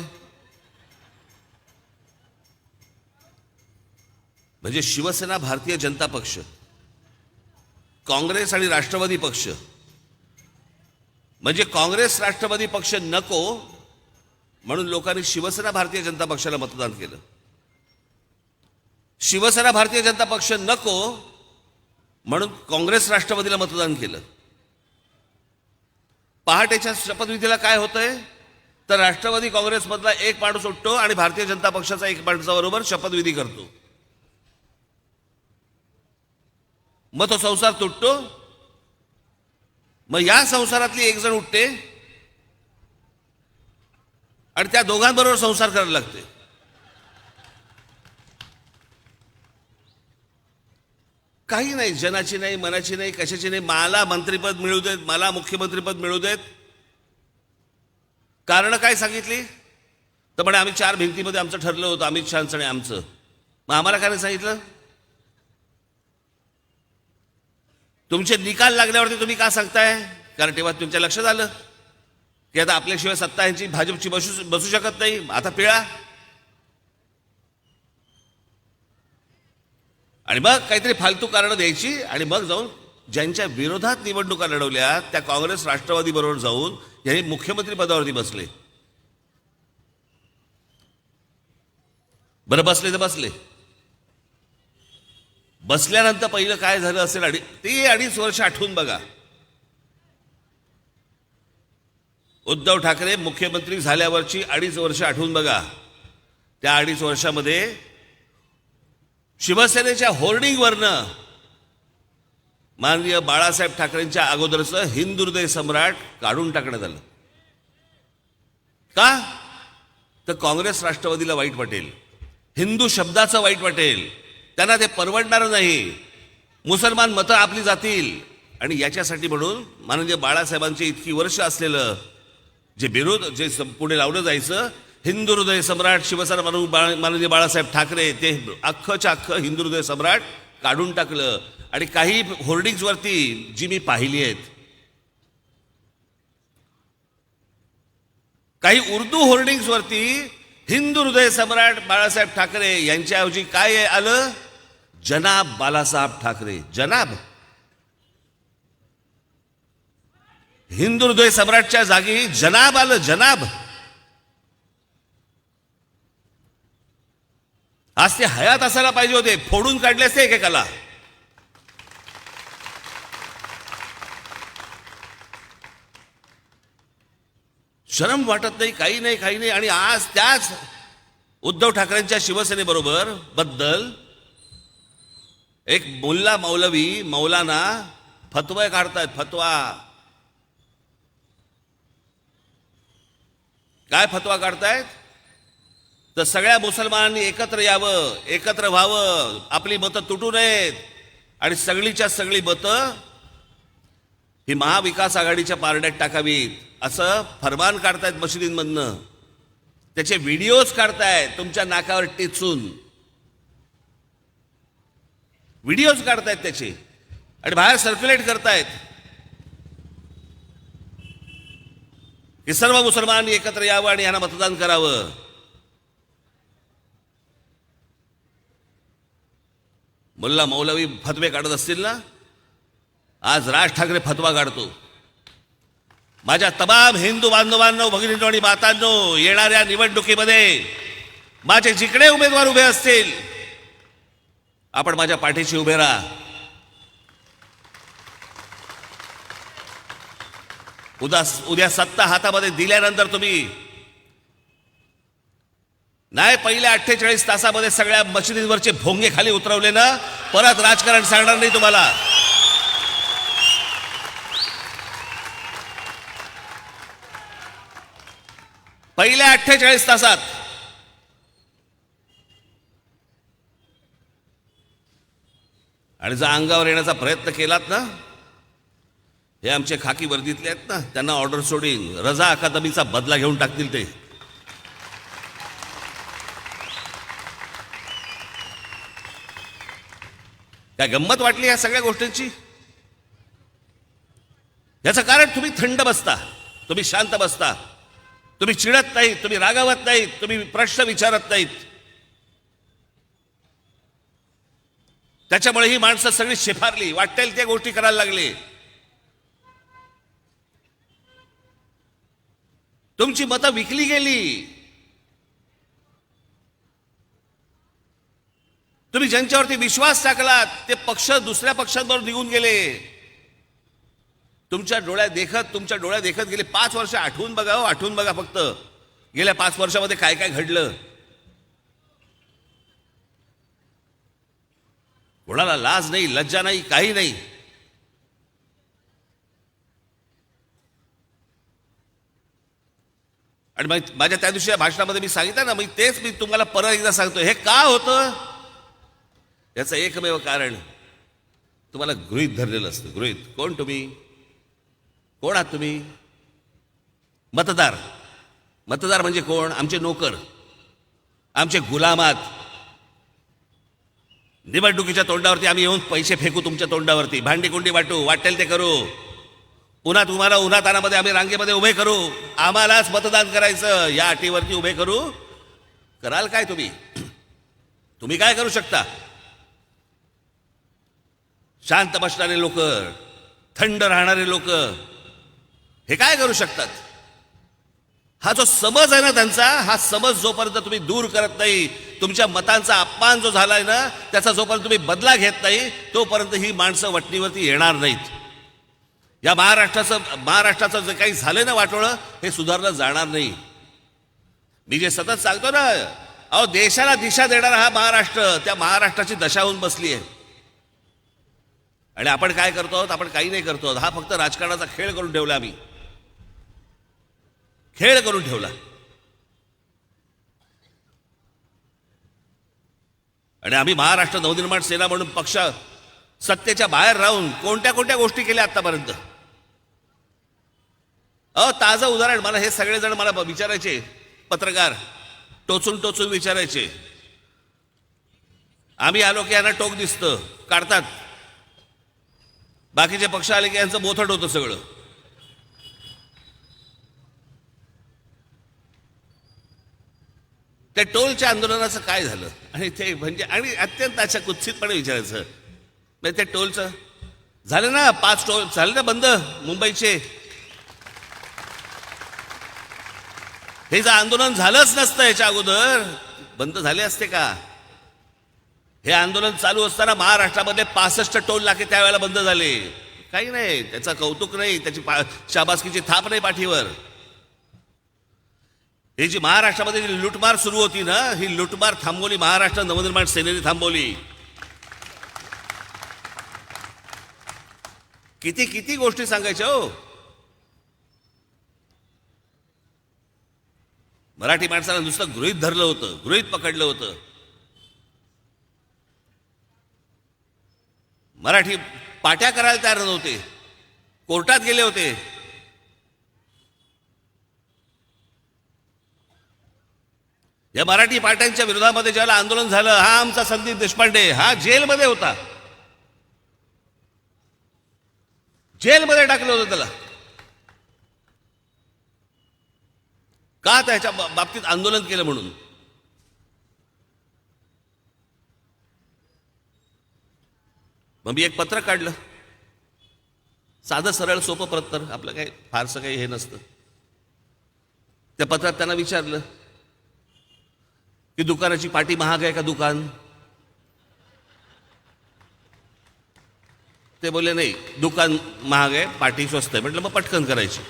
म्हणजे शिवसेना, भारतीय जनता पक्ष, काँग्रेस आणि राष्ट्रवादी पक्ष, म्हणजे काँग्रेस राष्ट्रवादी पक्ष नको म्हणून लोकांनी शिवसेना भारतीय जनता पक्षाला मतदान केलं. शिवसेना भारतीय जनता पक्ष नको म्हणून काँग्रेस राष्ट्रवादीला मतदान केलं. पहाटेच्या शपथविधीला काय होतंय तर राष्ट्रवादी काँग्रेसमधला एक माणूस उठतो आणि भारतीय जनता पक्षाचा एक माणसाबरोबर शपथविधी करतो. मग तो संसार तुटतो. मग या संसारातली एक जण उठते आणि त्या दोघांबरोबर संसार करायला लागते. काही नाही, जनाची नाही, मनाची नाही, कशाची नाही. मला मंत्रिपद मिळू देत, मला मुख्यमंत्रीपद मिळू देत. कारण काय सांगितली तर म्हणे आम्ही 4 भिंतीमध्ये आमचं ठरलं होतं, अमित शहांचं आणि आमचं. मग आम्हाला काय नाही सांगितलं. तुमचे निकाल लागल्यावरती तुम्ही का सांगताय? कारण तेव्हा तुमच्या लक्षात आलं की आता आपल्याशिवाय सत्ता यांची भाजपची बसू शकत नाही. आता पिळा. आणि मग काहीतरी फालतू कारणं द्यायची आणि मग जाऊन ज्यांच्या विरोधात निवडणुका लढवल्या त्या काँग्रेस राष्ट्रवादी बरोबर जाऊन यांनी मुख्यमंत्री पदावरती बसले. बरं बसले तर बसले. बसल्यानंतर पहिलं काय झालं असेल ते 2.5 वर्ष आठवून बघा. उद्धव ठाकरे मुख्यमंत्री झाल्यावरची 2.5 वर्ष आठवून बघा. त्या 2.5 वर्षामध्ये शिवसेनेच्या होर्डिंगवरनं माननीय बाळासाहेब ठाकरेंच्या अगोदरचं हिंदुहृदय सम्राट काढून टाकण्यात आलं. का तर काँग्रेस राष्ट्रवादीला वाईट वाटेल, हिंदू शब्दाचं वाईट वाटेल, त्यांना ते परवडणार नाही, मुसलमान मतं आपली जातील. आणि याच्यासाठी म्हणून माननीय बाळासाहेबांची इतकी वर्ष असलेलं जे विरोध जे पुढे लावलं जायचं, हिंदू हृदय सम्राट शिवसेना माननीय बाळासाहेब ठाकरे, ते अख्खच्या अख्खं हिंदू हृदय सम्राट काढून टाकलं. आणि काही होर्डिंग्सवरती जी मी पाहिली आहेत, काही उर्दू होर्डिंग्सवरती हिंदू हृदय सम्राट बाळासाहेब ठाकरे यांच्याऐवजी काय आलं? जनाब बाळासाहेब ठाकरे. जनाब. हिंदू हृदय सम्राटच्या जागी जनाब आलं. जनाब. आज ते हयात असायला पाहिजे होते, फोडून काढले असते एकेकाला. शरम वाटत नाही, काही नाही, काही नाही. आणि आज त्याच उद्धव ठाकरेंच्या शिवसेनेबरोबर बद्दल एक मौलाना फतवा काढतायत. फतवा. काय फतवा काढतायत? तर सगळ्या मुसलमानांनी एकत्र यावं, एकत्र व्हावं, आपली मतं तुटू नयेत आणि सगळीच्या सगळी मतं ही महाविकास आघाडीच्या पारड्यात टाकावीत असं फरमान काढतायत मशिदींमधनं. त्याचे व्हिडिओज काढतायत तुमच्या नाकावर टेचून. व्हिडिओज काढतायत त्याचे आणि बाहेर सर्क्युलेट करतायत. की सर्व मुसलमान एकत्र यावं आणि यांना मतदान करावं. मुल्ला मौलवी फतवे काढत असतील ना, आज राज ठाकरे फतवा काढतो. माझ्या तमाम हिंदू बांधवांनो, भगिनींनो आणि मातांनो, येणाऱ्या निवडणुकीमध्ये माझे जिकडे उमेदवार उभे असतील आपण माझ्या पाठीशी उभे राहा. उद्या सत्ता हातामध्ये दिल्यानंतर तुम्ही नाही पहिल्या 48 तासामध्ये सगळ्या मशिदींवरचे भोंगे खाली उतरवले ना, परत राजकारण सांगणार नाही तुम्हाला. पहिल्या 48 तासात आणि जर अंगावर येण्याचा प्रयत्न केलात ना, हे आमचे खाकी वर्दीतले आहेत ना, त्यांना ऑर्डर सोडीन, रजा अकादमीचा बदला घेऊन टाकतील ते. काय गंमत वाटली या सगळ्या गोष्टींची? याचं कारण तुम्ही थंड बसता, तुम्ही शांत बसता, तुम्ही चिडत नाहीत, तुम्ही रागावत नाहीत, तुम्ही प्रश्न विचारत नाहीत. त्याच्यामुळे ही माणसं सगळी शेफारली, वाटेल त्या गोष्टी करायला लागली. तुमची मतं विकली गेली. तुम्ही ज्यांच्यावरती विश्वास टाकलात ते पक्ष दुसऱ्या पक्षांबरोबर निघून गेले. तुमच्या डोळ्यात देखत गेले 5 वर्ष. आठवून बघा हो, आठवून बघा फक्त गेल्या 5 वर्षामध्ये काय काय घडलं. कोणाला लाज नाही, लज्जा नाही, काही नाही. आणि माझ्या त्या दिवशी भाषणामध्ये मी सांगितलं ना, तेच मी तुम्हाला परत एकदा सांगतो. हे का होतं याचं एकमेव कारण तुम्हाला गृहीत धरलेलं असतं. गृहीत. कोण तुम्ही? कोण आहात तुम्ही? मतदार. मतदार म्हणजे कोण? आमचे नोकर, आमचे गुलाम आहात. निवडणुकीच्या तोंडावरती आम्ही येऊन पैसे फेकू तुमच्या तोंडावरती, भांडी कुंडी वाटू, वाटेल ते करू, पुन्हा तुम्हाला उन्हातानामध्ये आम्ही रांगेमध्ये उभे करू, आम्हालाच मतदान करायचं या अटीवरती उभे करू. कराल काय तुम्ही? तुम्ही काय करू शकता? शांत बसणारे लोक, थंड राहणारे लोक हे काय करू शकतात? हा जो समज आहे ना त्यांचा, हा समज जोपर्यंत तुम्ही दूर करत नाही, तुमच्या मतांचा अपमान जो झालाय ना त्याचा जोपर्यंत तुम्ही बदला घेत नाही, तोपर्यंत ही माणसं वटणीवरती येणार नाहीत. या महाराष्ट्राचं जे काही झालंय ना वाटोळं, हे सुधारलं जाणार नाही. मी जे सतत सांगतो ना, अहो देशाला दिशा देणारा हा महाराष्ट्र, त्या महाराष्ट्राची दशा होऊन बसली आहे. आणि आपण काय करतो आहोत? आपण काही नाही करतो आहोत. हा फक्त राजकारणाचा खेळ करून ठेवला, आम्ही खेळ करून ठेवला. आणि आम्ही महाराष्ट्र नवनिर्माण सेना म्हणून पक्ष सत्तेच्या बाहेर राहून कोणत्या कोणत्या गोष्टी केल्या आतापर्यंत. ताजं उदाहरण, मला हे सगळेजण मला विचारायचे, पत्रकार टोचून टोचून विचारायचे, आम्ही आलो की यांना टोक दिसतं, काढतात. बाकीचे पक्ष आले की यांचं बोथट होतं सगळं. त्या टोलच्या आंदोलनाचं काय झालं? आणि ते म्हणजे आणि अत्यंत अशा कुत्सितपणे विचारायचं, म्हणजे त्या टोलचं झालं ना, 5 टोल झाले ना बंद मुंबईचे. हे जर आंदोलन झालंच नसतं याच्या अगोदर, बंद झाले असते का? हे आंदोलन चालू असताना महाराष्ट्रामध्ये 65 टोल नाके त्यावेळेला बंद झाले. काही नाही, त्याचं कौतुक नाही, त्याची शाबासकीची थाप नाही पाठीवर. ही जी महाराष्ट्रामध्ये जी लुटमार सुरू होती ना, ही लुटमार थांबवली महाराष्ट्र नवनिर्माण सेनेने थांबवली. किती किती गोष्टी सांगायच्या हो. मराठी माणसाला नुसतं गृहीत धरलं होतं, गृहीत पकडलं होतं. मराठी पाट्या करायला तयार नव्हते, कोर्टात गेले होते. या मराठी पाट्यांच्या विरोधामध्ये ज्याला आंदोलन झालं, हा आमचा संदीप देशपांडे, हा जेलमध्ये होता, जेलमध्ये टाकलं होतं त्याला. का त्याच्या बाबतीत आंदोलन केलं म्हणून. मग मी एक पत्र काढलं, साधं सरळ सोपं पत्र, आपलं काही फारसं काही हे नसतं. त्या पत्रात त्यांना विचारलं की दुकानाची पाटी महाग आहे का दुकान. ते बोलले नाही, दुकान महाग आहे, पाटी स्वस्त आहे. म्हटलं मग पटकन करायची.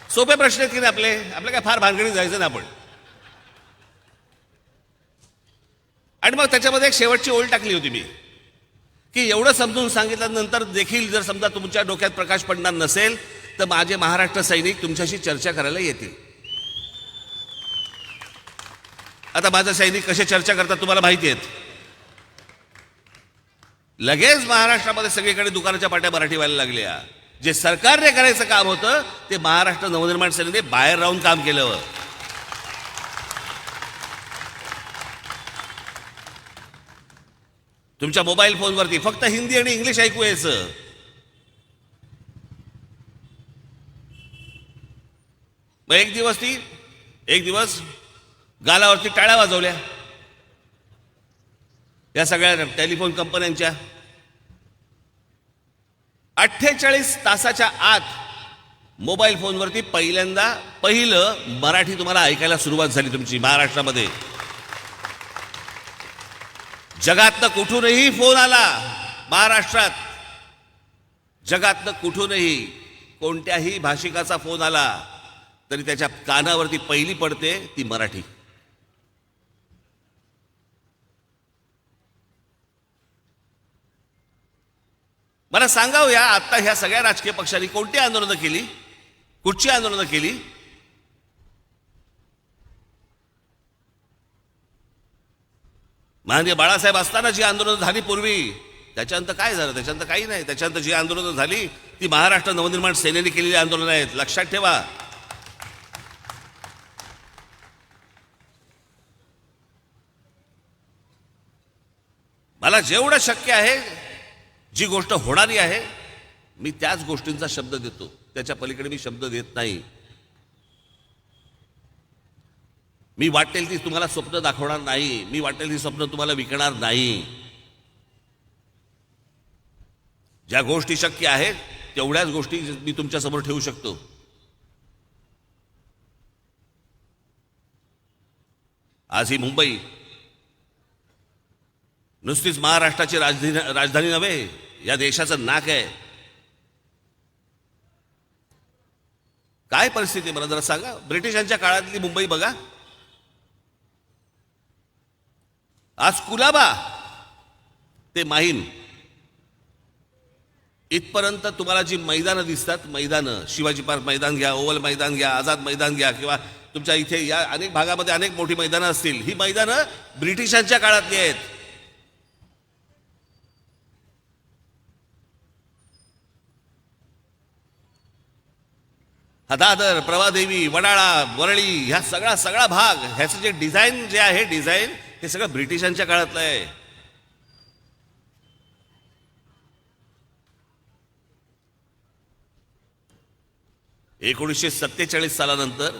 सोपे प्रश्न आहेत की नाही आपले, आपल्या काय फार भानगडीत जायचं ना आपण. आणि मग त्याच्यामध्ये एक शेवटची ओळ टाकली होती मी, की एवढं समजून सांगितल्यानंतर देखील जर समजा तुमच्या डोक्यात प्रकाश पडणार नसेल तर माझे महाराष्ट्र सैनिक तुमच्याशी चर्चा करायला येतील. आता माझे सैनिक कसे चर्चा करतात तुम्हाला माहिती आहेत. लगेच महाराष्ट्रामध्ये सगळीकडे दुकानाच्या पाट्या मराठी व्हायला लागल्या. जे सरकारने करायचं काम होतं ते महाराष्ट्र नवनिर्माण सेनेने बाहेर राहून काम केलं. तुमच्या मोबाईल फोनवरती फक्त हिंदी आणि इंग्लिश ऐकू यायचं. मग एक दिवस गालावरती टाळ्या वाजवल्या या सगळ्या टेलिफोन कंपन्यांच्या. 48 तासाच्या आत मोबाईल फोनवरती पहिलं मराठी तुम्हाला ऐकायला सुरुवात झाली तुमची महाराष्ट्रामध्ये. जगातनं कुठूनही फोन आला महाराष्ट्रात, जगातनं कुठूनही कोणत्याही भाषिकाचा फोन आला तरी त्याच्या कानावरती पहिली पडते ती मराठी. मला सांगावं या आता ह्या सगळ्या राजकीय पक्षांनी कोणती आंदोलनं केली, कुठची आंदोलनं केली. माननीय बाळासाहेब असताना जी आंदोलनं झाली पूर्वी, त्याच्यानंतर काय झालं? त्याच्यानंतर काही नाही. त्याच्यानंतर जी आंदोलनं झाली ती महाराष्ट्र नवनिर्माण सेनेने केलेली आंदोलनं आहेत, लक्षात ठेवा. मला जेवढं शक्य आहे, जी गोष्ट होणारी आहे मी त्याच गोष्टींचा शब्द देतो, त्याच्या पलीकडे मी शब्द देत नाही. मी वाटेल ती तुम्हाला स्वप्न दाखवणार नाही, मी वाटेल ती स्वप्न तुम्हाला विकणार नाही. ज्या गोष्टी शक्य आहेत तेवढ्याच गोष्टी मी तुमच्या समोर ठेवू शकतो. आज ही मुंबई नुसतीच महाराष्ट्राची राजधानी नव्हे, या देशाचं नाक आहे. काय परिस्थिती मला जरा सांगा. ब्रिटिशांच्या काळातली मुंबई बघा. आज कुलाबा ते माहीम इथपर्यंत तुम्हाला जी मैदानं दिसतात, मैदानं, शिवाजी पार्क मैदान घ्या, ओव्हल मैदान घ्या, आझाद मैदान घ्या, किंवा तुमच्या इथे या अनेक भागामध्ये अनेक मोठी मैदानं असतील, ही मैदानं ब्रिटिशांच्या काळातली आहेत. दादर, प्रभादेवी, वडाळा, वरळी, ह्या सगळा भाग, ह्याचं जे डिझाईन जे आहे, डिझाईन हे सगळं ब्रिटिशांच्या काळातलं आहे. – 1947 सालानंतर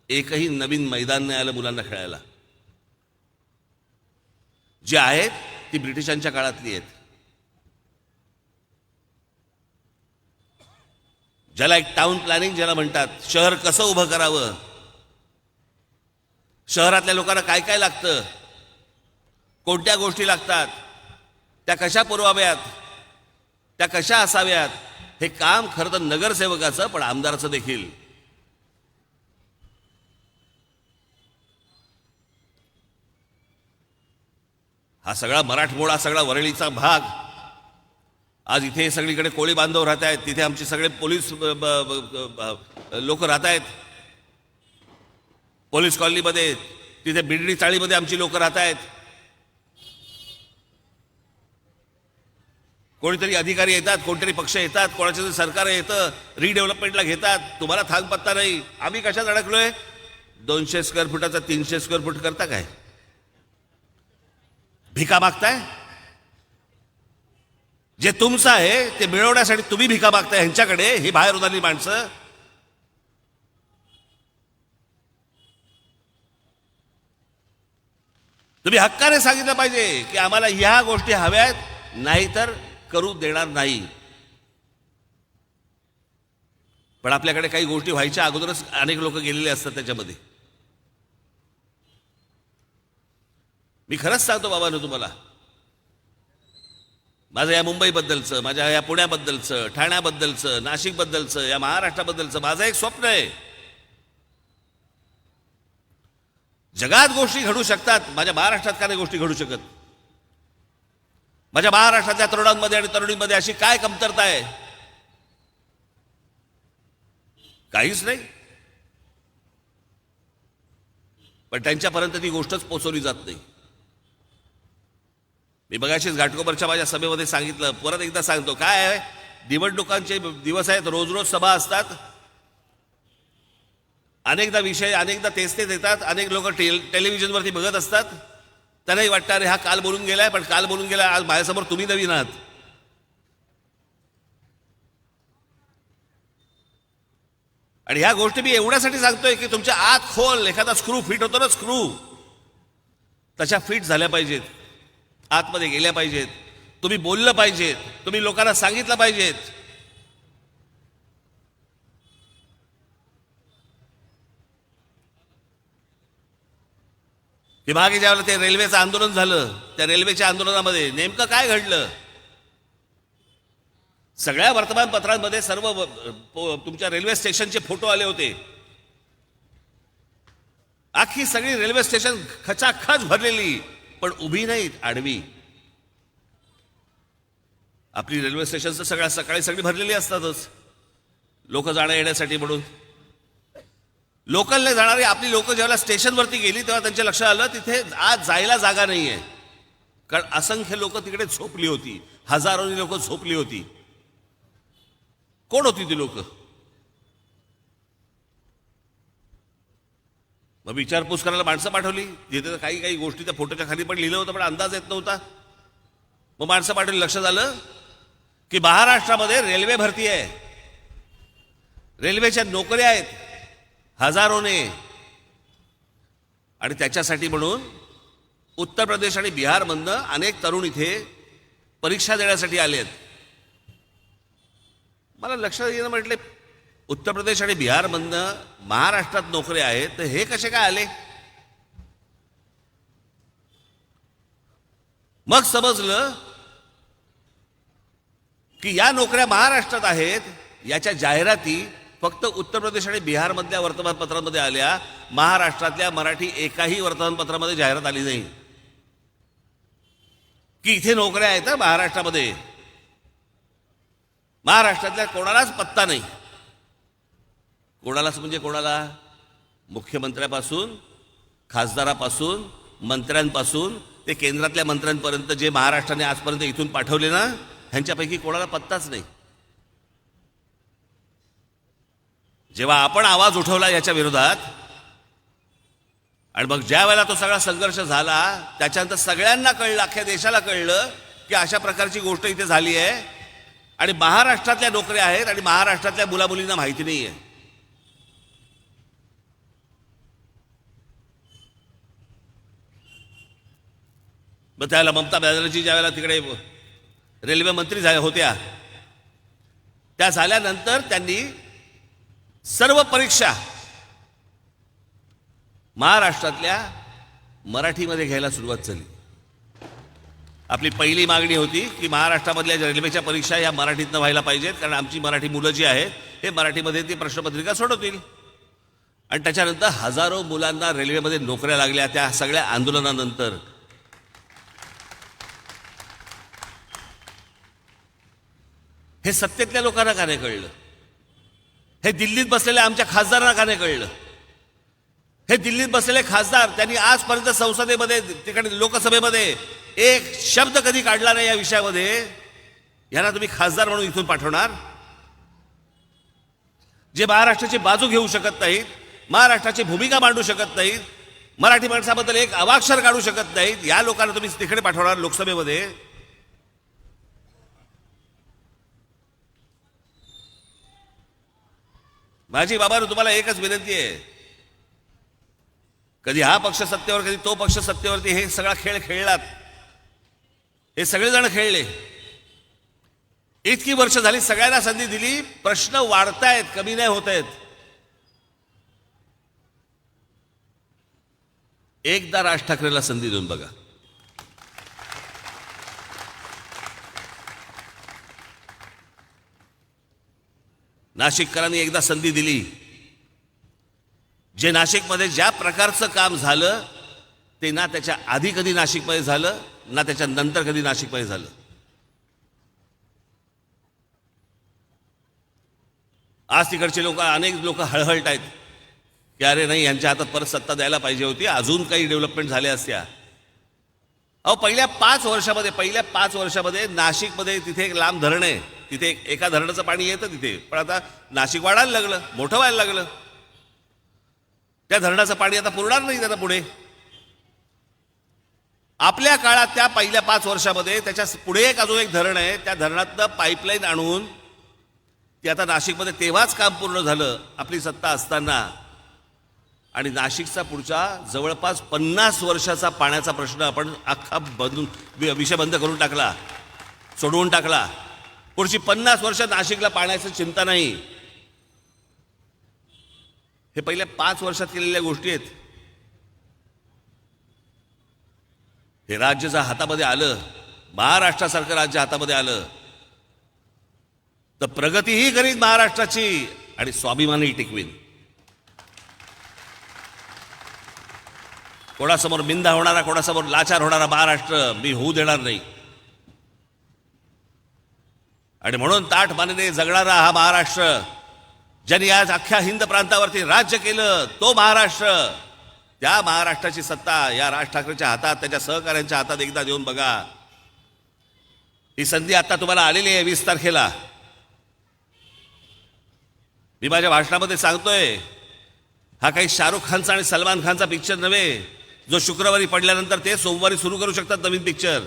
एकही नवीन मैदान नाही आलं मुलांना खेळायला. जे आहेत ती ब्रिटिशांच्या काळातली आहेत. ज्याला एक टाउन प्लॅनिंग ज्याला म्हणतात, शहर कसं उभं करावं, शहरातल्या लोकांना काय काय लागतं, कोणत्या गोष्टी लागतात, त्या कशा पुरवाव्यात, त्या कशा असाव्यात, हे काम खरं तर नगरसेवकाचं पण आमदाराचं देखील. हा सगळा मराठमोळा, सगळा वरळीचा भाग, आज इथे सगळीकडे कोळी बांधव राहत आहेत, तिथे आमचे सगळे पोलीस लोक राहत आहेत. पोलीस कॉलनीमध्ये, तिथे बिडणी चाळीमध्ये आमची लोक राहत आहेत. कोणीतरी अधिकारी येतात, कोणतरी पक्ष येतात, कोणाचं तरी सरकार येतं, रिडेव्हलपमेंटला घेतात. तुम्हाला थांग पत्ता नाही. आम्ही कशात अडकलोय? 200 स्क्वेअर फुटाचा 300 स्क्वेअर फुट करता काय? भिका मागताय? जे तुमचं आहे ते मिळवण्यासाठी तुम्ही भिका मागताय ह्यांच्याकडे, ही बाहेर उदारली माणसं. तुम्ही हक्काने सांगितलं पाहिजे की आम्हाला ह्या गोष्टी हव्यात, नाहीतर करू देणार नाही. पण आपल्याकडे काही गोष्टी व्हायच्या अगोदरच अनेक लोक गेलेले असतात त्याच्यामध्ये. मी खरंच सांगतो बाबांनो तुम्हाला, माझं या मुंबईबद्दलचं, माझ्या या पुण्याबद्दलचं, ठाण्याबद्दलचं, नाशिकबद्दलचं, या महाराष्ट्राबद्दलचं माझं एक स्वप्न आहे. जगात गोष्टी घडू शकतात, माझ्या महाराष्ट्रात का नाही गोष्टी घडू शकत? माझ्या महाराष्ट्रातल्या तरुणांमध्ये आणि तरुणींमध्ये अशी काय कमतरता आहे? काहीच नाही. पण त्यांच्यापर्यंत ती गोष्टच पोचवली जात नाही. मी बघाशीच घाटकोपरच्या माझ्या सभेमध्ये सांगितलं, परत एकदा सांगतो, काय आहे, निवडणुकांचे दिवस आहेत, रोज रोज सभा असतात, अनेकदा विषय अनेकदा तेच येतात, अनेक लोक टेलिव्हिजनवरती बघत असतात, त्यांनाही वाटतं अरे हा काल बोलून गेलाय, पण काल बोलून गेलाय, आज माझ्यासमोर तुम्ही नवीन आहात. आणि ह्या गोष्टी मी एवढ्यासाठी सांगतोय की तुमच्या आत खोल एखादा स्क्रू फिट होतो ना, स्क्रू तशा फिट झाल्या पाहिजेत, आतमध्ये गेल्या पाहिजेत, तुम्ही बोललं पाहिजेत, तुम्ही लोकांना सांगितलं पाहिजेत. की मागे ज्यावेळेला ते रेल्वेचं आंदोलन झालं, त्या रेल्वेच्या आंदोलनामध्ये नेमकं काय घडलं? सगळ्या वर्तमानपत्रांमध्ये सर्व तुमच्या रेल्वे स्टेशनचे फोटो आले होते. अख्खी सगळी रेल्वे स्टेशन खचाखच भरलेली, पण उभी नाहीत, आडवी. आपली रेल्वे स्टेशन तर सगळ्या सकाळी सगळी भरलेली असतातच, लोक जाण्या येण्यासाठी म्हणून. लोकलने जाणारी आपली लोक जेव्हा स्टेशनवरती गेली तेव्हा त्यांच्या लक्षात आलं तिथे आज जायला जागा नाहीये, कारण असंख्य लोक तिकडे झोपली होती, हजारोनी लोक झोपली होती. कोण होती ती लोक? मग विचारपूस करायला माणसं पाठवली, जिथे काही काही गोष्टी त्या फोटोच्या खाली पण लिहिलं होतं, पण अंदाज येत नव्हता. मग माणसं पाठवली, लक्षात आलं की महाराष्ट्रामध्ये रेल्वे भरती आहे, रेल्वेच्या नोकऱ्या आहेत हजारोने, आणि त्याच्यासाठी म्हणून उत्तर प्रदेश आणि बिहारमधनं अनेक तरुण इथे परीक्षा देण्यासाठी आले आहेत. मला लक्षात येणं, म्हटले उत्तर प्रदेश आणि बिहारमधनं महाराष्ट्रात नोकऱ्या आहेत, तर हे कसे काय आले? मग समजलं की या नोकऱ्या महाराष्ट्रात आहेत, याच्या जाहिराती फक्त उत्तर प्रदेश आणि बिहारमधल्या वर्तमानपत्रांमध्ये आल्या. महाराष्ट्रातल्या मराठी एकाही वर्तमानपत्रामध्ये जाहिरात आली नाही की इथे नोकऱ्या आहेत महाराष्ट्रामध्ये. महाराष्ट्रातल्या कोणालाच पत्ता नाही. कोणालाच म्हणजे कोणाला? मुख्यमंत्र्यापासून, खासदारापासून, मंत्र्यांपासून ते केंद्रातल्या मंत्र्यांपर्यंत जे महाराष्ट्राने आजपर्यंत इथून पाठवले ना, ह्यांच्यापैकी कोणाला पत्ताच नाही. जेव्हा आपण आवाज उठवला याच्या विरोधात, आणि मग ज्या वेळेला तो सगळा संघर्ष झाला, त्याच्यानंतर सगळ्यांना कळलं, अख्ख्या देशाला कळलं की अशा प्रकारची गोष्ट इथे झाली आहे, आणि महाराष्ट्रातल्या नोकऱ्या आहेत आणि महाराष्ट्रातल्या मुलामुलींना माहिती नाही आहे. मग त्यावेळेला ममता बॅनर्जी ज्या वेळेला तिकडे रेल्वे मंत्री होत्या, त्या झाल्यानंतर त्यांनी सर्व परीक्षा महाराष्ट्रातल्या मराठीमध्ये घ्यायला सुरुवात झाली. आपली पहिली मागणी होती की महाराष्ट्रामधल्या रेल्वेच्या परीक्षा ह्या मराठीतनं व्हायला पाहिजेत, कारण आमची मराठी मुलं जी आहेत हे मराठीमध्ये ती प्रश्नपत्रिका सोडवतील. आणि त्याच्यानंतर हजारो मुलांना रेल्वेमध्ये नोकऱ्या लागल्या त्या सगळ्या आंदोलनानंतर. हे सत्तेतल्या लोकांना का नाही कळलं? हे दिल्लीत बसलेल्या आमच्या खासदारांना का नाही कळलं? हे दिल्लीत बसलेले खासदार, त्यांनी आजपर्यंत संसदेमध्ये, तिकडे लोकसभेमध्ये एक शब्द कधी काढला नाही या विषयामध्ये. यांना तुम्ही खासदार म्हणून इथून पाठवणार? जे महाराष्ट्राची बाजू घेऊ शकत नाहीत, महाराष्ट्राची भूमिका मांडू शकत नाहीत, मराठी माणसाबद्दल एक अवाक्षर काढू शकत नाहीत, या लोकांना तुम्ही तिकडे पाठवणार लोकसभेमध्ये? माझी बाबा तुम्हाला एकच विनंती आहे, कधी हा पक्ष सत्तेवर कधी तो पक्ष सत्तेवरती, हे सगळा खेळ खेळलात, हे सगळेजण खेळले. इतकी वर्ष झाली, सगळ्यांना संधी दिली, प्रश्न वाढतायत, कमी नाही होत आहेत. एकदा राज ठाकरेला संधी देऊन बघा. नाशिककरांनी एकदा संधी दिली. जे नाशिकमध्ये ज्या प्रकारचं काम झालं ते ना त्याच्या आधी कधी नाशिकमध्ये झालं, ना त्याच्या नंतर कधी नाशिकमध्ये झालं. आज तिकडचे लोक, अनेक लोक हळहळत आहेत की अरे नाही, यांच्या हातात परत सत्ता द्यायला पाहिजे होती, अजून काही डेव्हलपमेंट झाल्या असत्या. अहो, पहिल्या 5 वर्षामध्ये नाशिकमध्ये तिथे एक लांब धरण आहे, तिथे एका धरणाचं पाणी येतं तिथे, पण आता नाशिक वाढायला लागलं, मोठं व्हायला लागलं. त्या धरणाचं पाणी आता पुरणार नाही त्याला पुढे. आपल्या काळात त्या पहिल्या 5 वर्षामध्ये त्याच्या पुढे अजून एक धरण आहे, त्या धरणातनं पाईपलाईन आणून ती आता नाशिकमध्ये तेव्हाच काम पूर्ण झालं आपली सत्ता असताना. आणि नाशिकचा पुढचा जवळपास 50 वर्षाचा पाण्याचा प्रश्न आपण अख्खा विषय बंद करून टाकला, सोडवून टाकला. पुढची 50 वर्ष नाशिकला पाण्याची चिंता नाही. हे पहिल्या 5 वर्षात केलेल्या गोष्टी आहेत. हे राज्य जर हातामध्ये आलं, महाराष्ट्रासारखं राज्य हातामध्ये आलं, तर प्रगतीही करीन महाराष्ट्राची आणि स्वाभिमानही टिकवीन. कोणासमोर मिंदा होणारा, कोणासमोर लाचार होणारा महाराष्ट्र मी होऊ देणार नाही. आणि म्हणून ताठ मानेने जगणारा हा महाराष्ट्र, ज्यांनी आज अख्ख्या हिंद प्रांतावरती राज्य केलं, तो महाराष्ट्र, त्या महाराष्ट्राची सत्ता या राज ठाकरेंच्या हातात, त्याच्या सहकाऱ्यांच्या हातात एकदा देऊन बघा. ही संधी आता तुम्हाला आलेली आहे 20 तारखेला. मी माझ्या भाषणामध्ये सांगतोय, हा काही शाहरुख खानचा आणि सलमान खानचा पिक्चर नव्हे, जो शुक्रवारी पडल्यानंतर ते सोमवारी सुरू करू शकतात नवीन पिक्चर.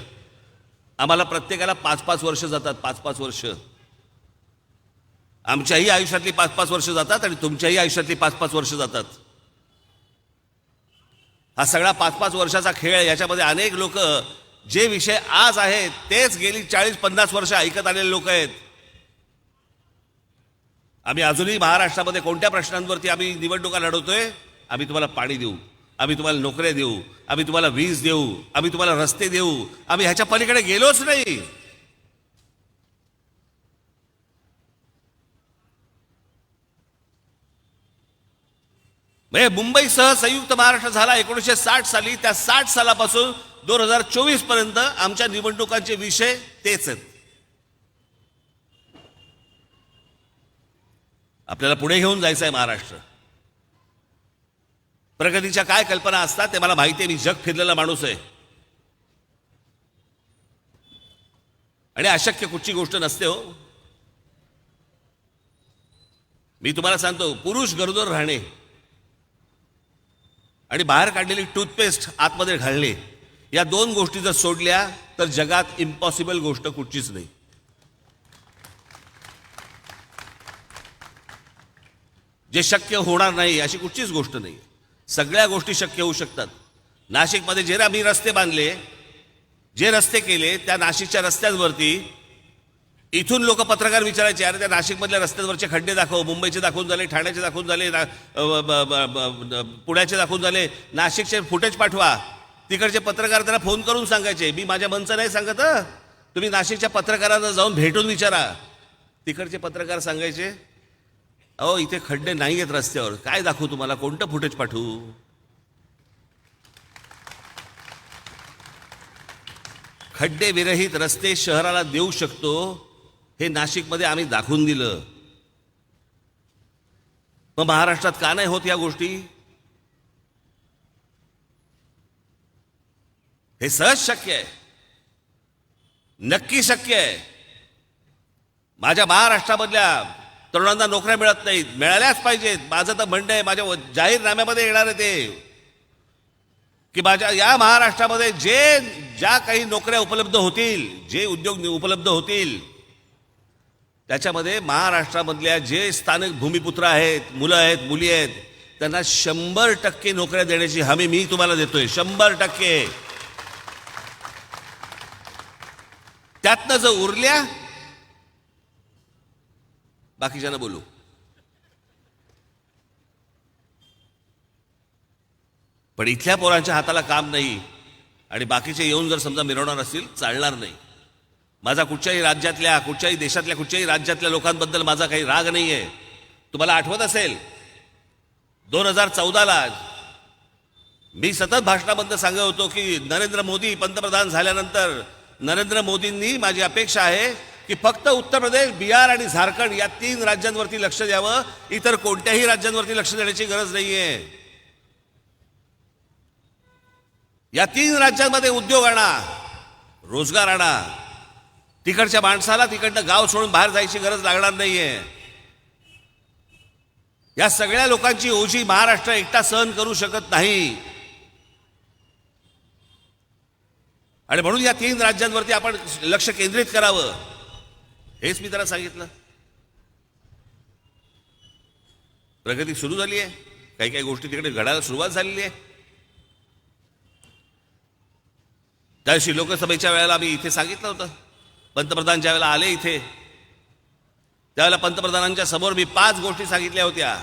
आम्हाला प्रत्येकाला 5-5 वर्ष जातात, 5-5 वर्ष. आमच्याही आयुष्यातली 5-5 वर्ष जातात आणि तुमच्याही आयुष्यातली 5-5 वर्ष जातात. हा सगळा 5-5 वर्षाचा खेळ, याच्यामध्ये अनेक लोक जे विषय आज आहेत तेच गेली 40-50 वर्ष ऐकत आलेले लोक आहेत. आम्ही अजूनही महाराष्ट्रामध्ये कोणत्या प्रश्नांवरती आम्ही निवडणुका लढवतोय? आम्ही तुम्हाला पाणी देऊ, आम्ही तुम्हाला नोकऱ्या देऊ, आम्ही तुम्हाला वीज देऊ, आम्ही तुम्हाला रस्ते देऊ. आम्ही ह्याच्या पलीकडे गेलोच नाही. म्हणजे मुंबईसह संयुक्त महाराष्ट्र झाला 1960 साली. त्या 60 सालापासून 2024 पर्यंत आमच्या निवडणुकांचे विषय तेच आहेत. आपल्याला पुढे घेऊन जायचं आहे महाराष्ट्र. प्रगतीच्या काय कल्पना असतात ते मला माहिती आहे. मी जग फिरलेला माणूस आहे आणि अशक्य कुठची गोष्ट नसते हो. मी तुम्हाला सांगतो, पुरुष गरोदर राहणे आणि बाहेर काढलेली टूथपेस्ट आतमध्ये घालणे, या 2 गोष्टी जर सोडल्या तर जगात इम्पॉसिबल गोष्ट कुठचीच नाही. जे शक्य होणार नाही अशी कुठचीच गोष्ट नाही. सगळ्या गोष्टी शक्य होऊ शकतात. नाशिकमध्ये जे आम्ही रस्ते बांधले, जे रस्ते केले, त्या नाशिकच्या रस्त्यांवरती इथून लोक पत्रकार विचारायचे, अरे त्या नाशिकमधल्या रस्त्यांवरचे खड्डे दाखव, मुंबईचे दाखवून झाले, ठाण्याचे दाखवून झाले, पुण्याचे दाखवून झाले, नाशिकचे फुटेज पाठवा. तिकडचे पत्रकार त्यांना फोन करून सांगायचे. मी माझ्या मनचं नाही सांगत, तुम्ही नाशिकच्या पत्रकारांना जाऊन भेटून विचारा. तिकडचे पत्रकार सांगायचे, अहो इथे खड्डे नाही आहेत रस्त्यावर, काय दाखवू तुम्हाला, कोणतं फुटेज पाठवू? खड्डे विरहित रस्ते शहराला देऊ शकतो हे नाशिकमध्ये आम्ही दाखवून दिलं. मग महाराष्ट्रात का नाही होत या गोष्टी? हे सहज शक्य आहे, नक्की शक्य आहे. माझ्या महाराष्ट्रामधल्या तरुणांना नोकऱ्या मिळत नाहीत, मिळाल्याच पाहिजेत. माझं तर म्हणणं आहे, माझ्या जाहीरनाम्यामध्ये येणार आहे ते, की माझ्या या महाराष्ट्रामध्ये ज्या काही नोकऱ्या उपलब्ध होतील, जे उद्योग उपलब्ध होतील, त्याच्यामध्ये महाराष्ट्रामधल्या जे स्थानिक भूमिपुत्र आहेत, मुलं आहेत, मुली आहेत, त्यांना 100% नोकऱ्या देण्याची हमी मी तुम्हाला देतोय. 100%. त्यातनं जर उरल्या, बाकीच्यांना बोलू. पण इथल्या पोरांच्या हाताला काम नाही आणि बाकीचे येऊन जर समजा मिरवणार असतील, चालणार नाही. माझा कुठच्याही राज्यातल्या, कुठच्याही देशातल्या, कुठच्याही राज्यातल्या लोकांबद्दल माझा काही राग नाही आहे. तुम्हाला आठवत असेल 2014ला मी सतत भाषणामध्ये सांगत होतो की नरेंद्र मोदी पंतप्रधान झाल्यानंतर नरेंद्र मोदींनी माझी अपेक्षा आहे की फक्त उत्तर प्रदेश, बिहार आणि झारखंड या 3 राज्यांवरती लक्ष द्यावं, इतर कोणत्याही राज्यांवरती लक्ष देण्याची गरज नाहीये. या 3 राज्यांमध्ये उद्योग आणा, रोजगार आणा. तिकडच्या माणसाला तिकडनं गाव सोडून बाहेर जायची गरज लागणार नाहीये. या सगळ्या लोकांची ओझी महाराष्ट्र एकटा सहन करू शकत नाही आणि म्हणून या 3 राज्यांवरती आपण लक्ष केंद्रित करावं, हेच मी त्याला सांगितलं. प्रगती सुरू झाली आहे, काही काही गोष्टी तिकडे घडायला सुरुवात झालेली आहे. त्या दिवशी लोकसभेच्या वेळेला मी इथे सांगितलं होतं, पंतप्रधान ज्या वेळेला आले इथे त्यावेळेला पंतप्रधानांच्या समोर मी 5 गोष्टी सांगितल्या होत्या.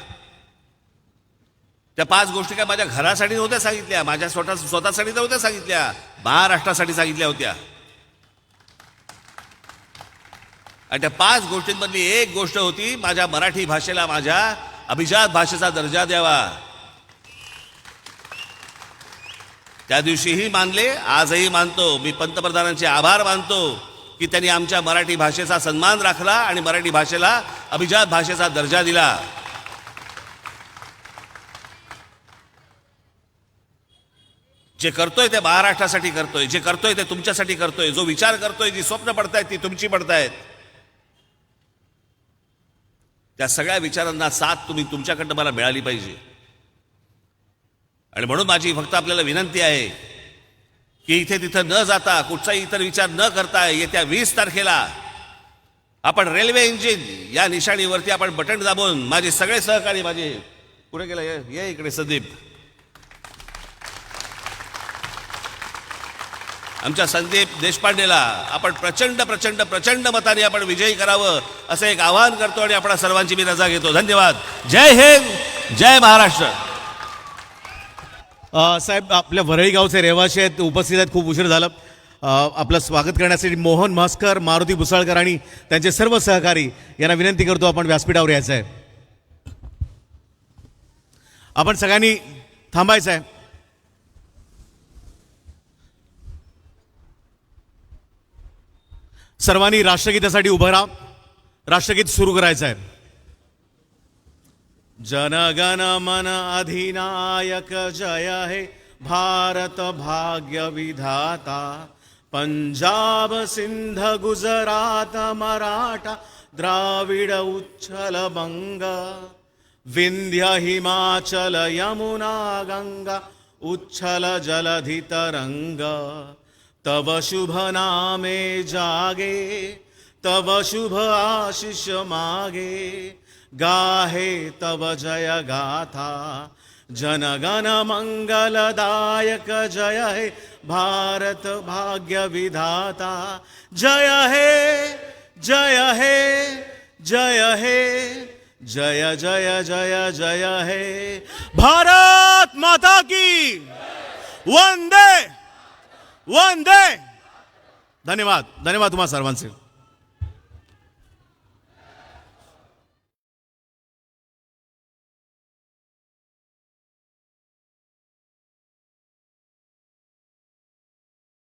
त्या 5 गोष्टी काय माझ्या घरासाठी नव्हत्या सांगितल्या, माझ्या स्वतःसाठी नव्हत्या सांगितल्या, महाराष्ट्रासाठी सांगितल्या होत्या. आणि त्या 5 गोष्टींमधली एक गोष्ट होती, माझ्या मराठी भाषेला माझ्या अभिजात भाषेचा दर्जा द्यावा. त्या दिवशीही मानले, आजही मानतो. मी पंतप्रधानांचे आभार मानतो की त्यांनी आमच्या मराठी भाषेचा सन्मान राखला आणि मराठी भाषेला अभिजात भाषेचा दर्जा दिला. जे करतोय ते महाराष्ट्रासाठी करतोय, जे करतोय ते तुमच्यासाठी करतोय, जो विचार करतोय, जी स्वप्न पडतायत ती तुमची पडतायत. त्या सगळ्या विचारांना साथ तुमच्याकडनं मला मिळाली पाहिजे. आणि म्हणून माझी फक्त आपल्याला विनंती आहे की इथे तिथं न जाता, कुठचाही इतर विचार न करता, येत्या 20 तारखेला आपण रेल्वे इंजिन या निशाणीवरती आपण बटन दाबून माझे सगळे सहकारी, माझे पुढे गेला, ये इकडे संदीप, आमच्या संदीप देशपांडेला आपण प्रचंड प्रचंड प्रचंड मताने आपण विजयी करावं असं एक आवाहन करतो आणि आपल्या सर्वांची मी रजा घेतो. धन्यवाद. जय हिंद, जय महाराष्ट्र. साहेब, आपल्या वरळी गावचे रहिवासी आहेत, उपस्थित आहेत. खूप उशीर झाला. आपलं स्वागत करण्यासाठी मोहन म्हस्कर, मारुती भुसाळकर आणि त्यांचे सर्व सहकारी यांना विनंती करतो आपण व्यासपीठावर यायचं आहे. आपण सगळ्यांनी थांबायचं आहे. सर्वांनी राष्ट्रगीतासाठी उभं राहा. राष्ट्रगीत सुरू करायचं आहे. जनगण मन अधिनायक जय हे भारत भाग्य विधाता. पंजाब सिंध गुजरात मराठा द्राविड उच्छल बंग. विंध्य हिमाचल यमुना गंगा उच्छल जलधि तरंग. तव शुभ नामे जागे तव शुभ आशीष मागे. गाहे तव जय गाथा जनगण मंगलदायक जय हे भारत भाग्य विधाता. जय हे जय हे जय हे जय जय जय जय हे भारत माता की वंदे वंदे. धन्यवाद. धन्यवाद तुम्हा सर्वांचे.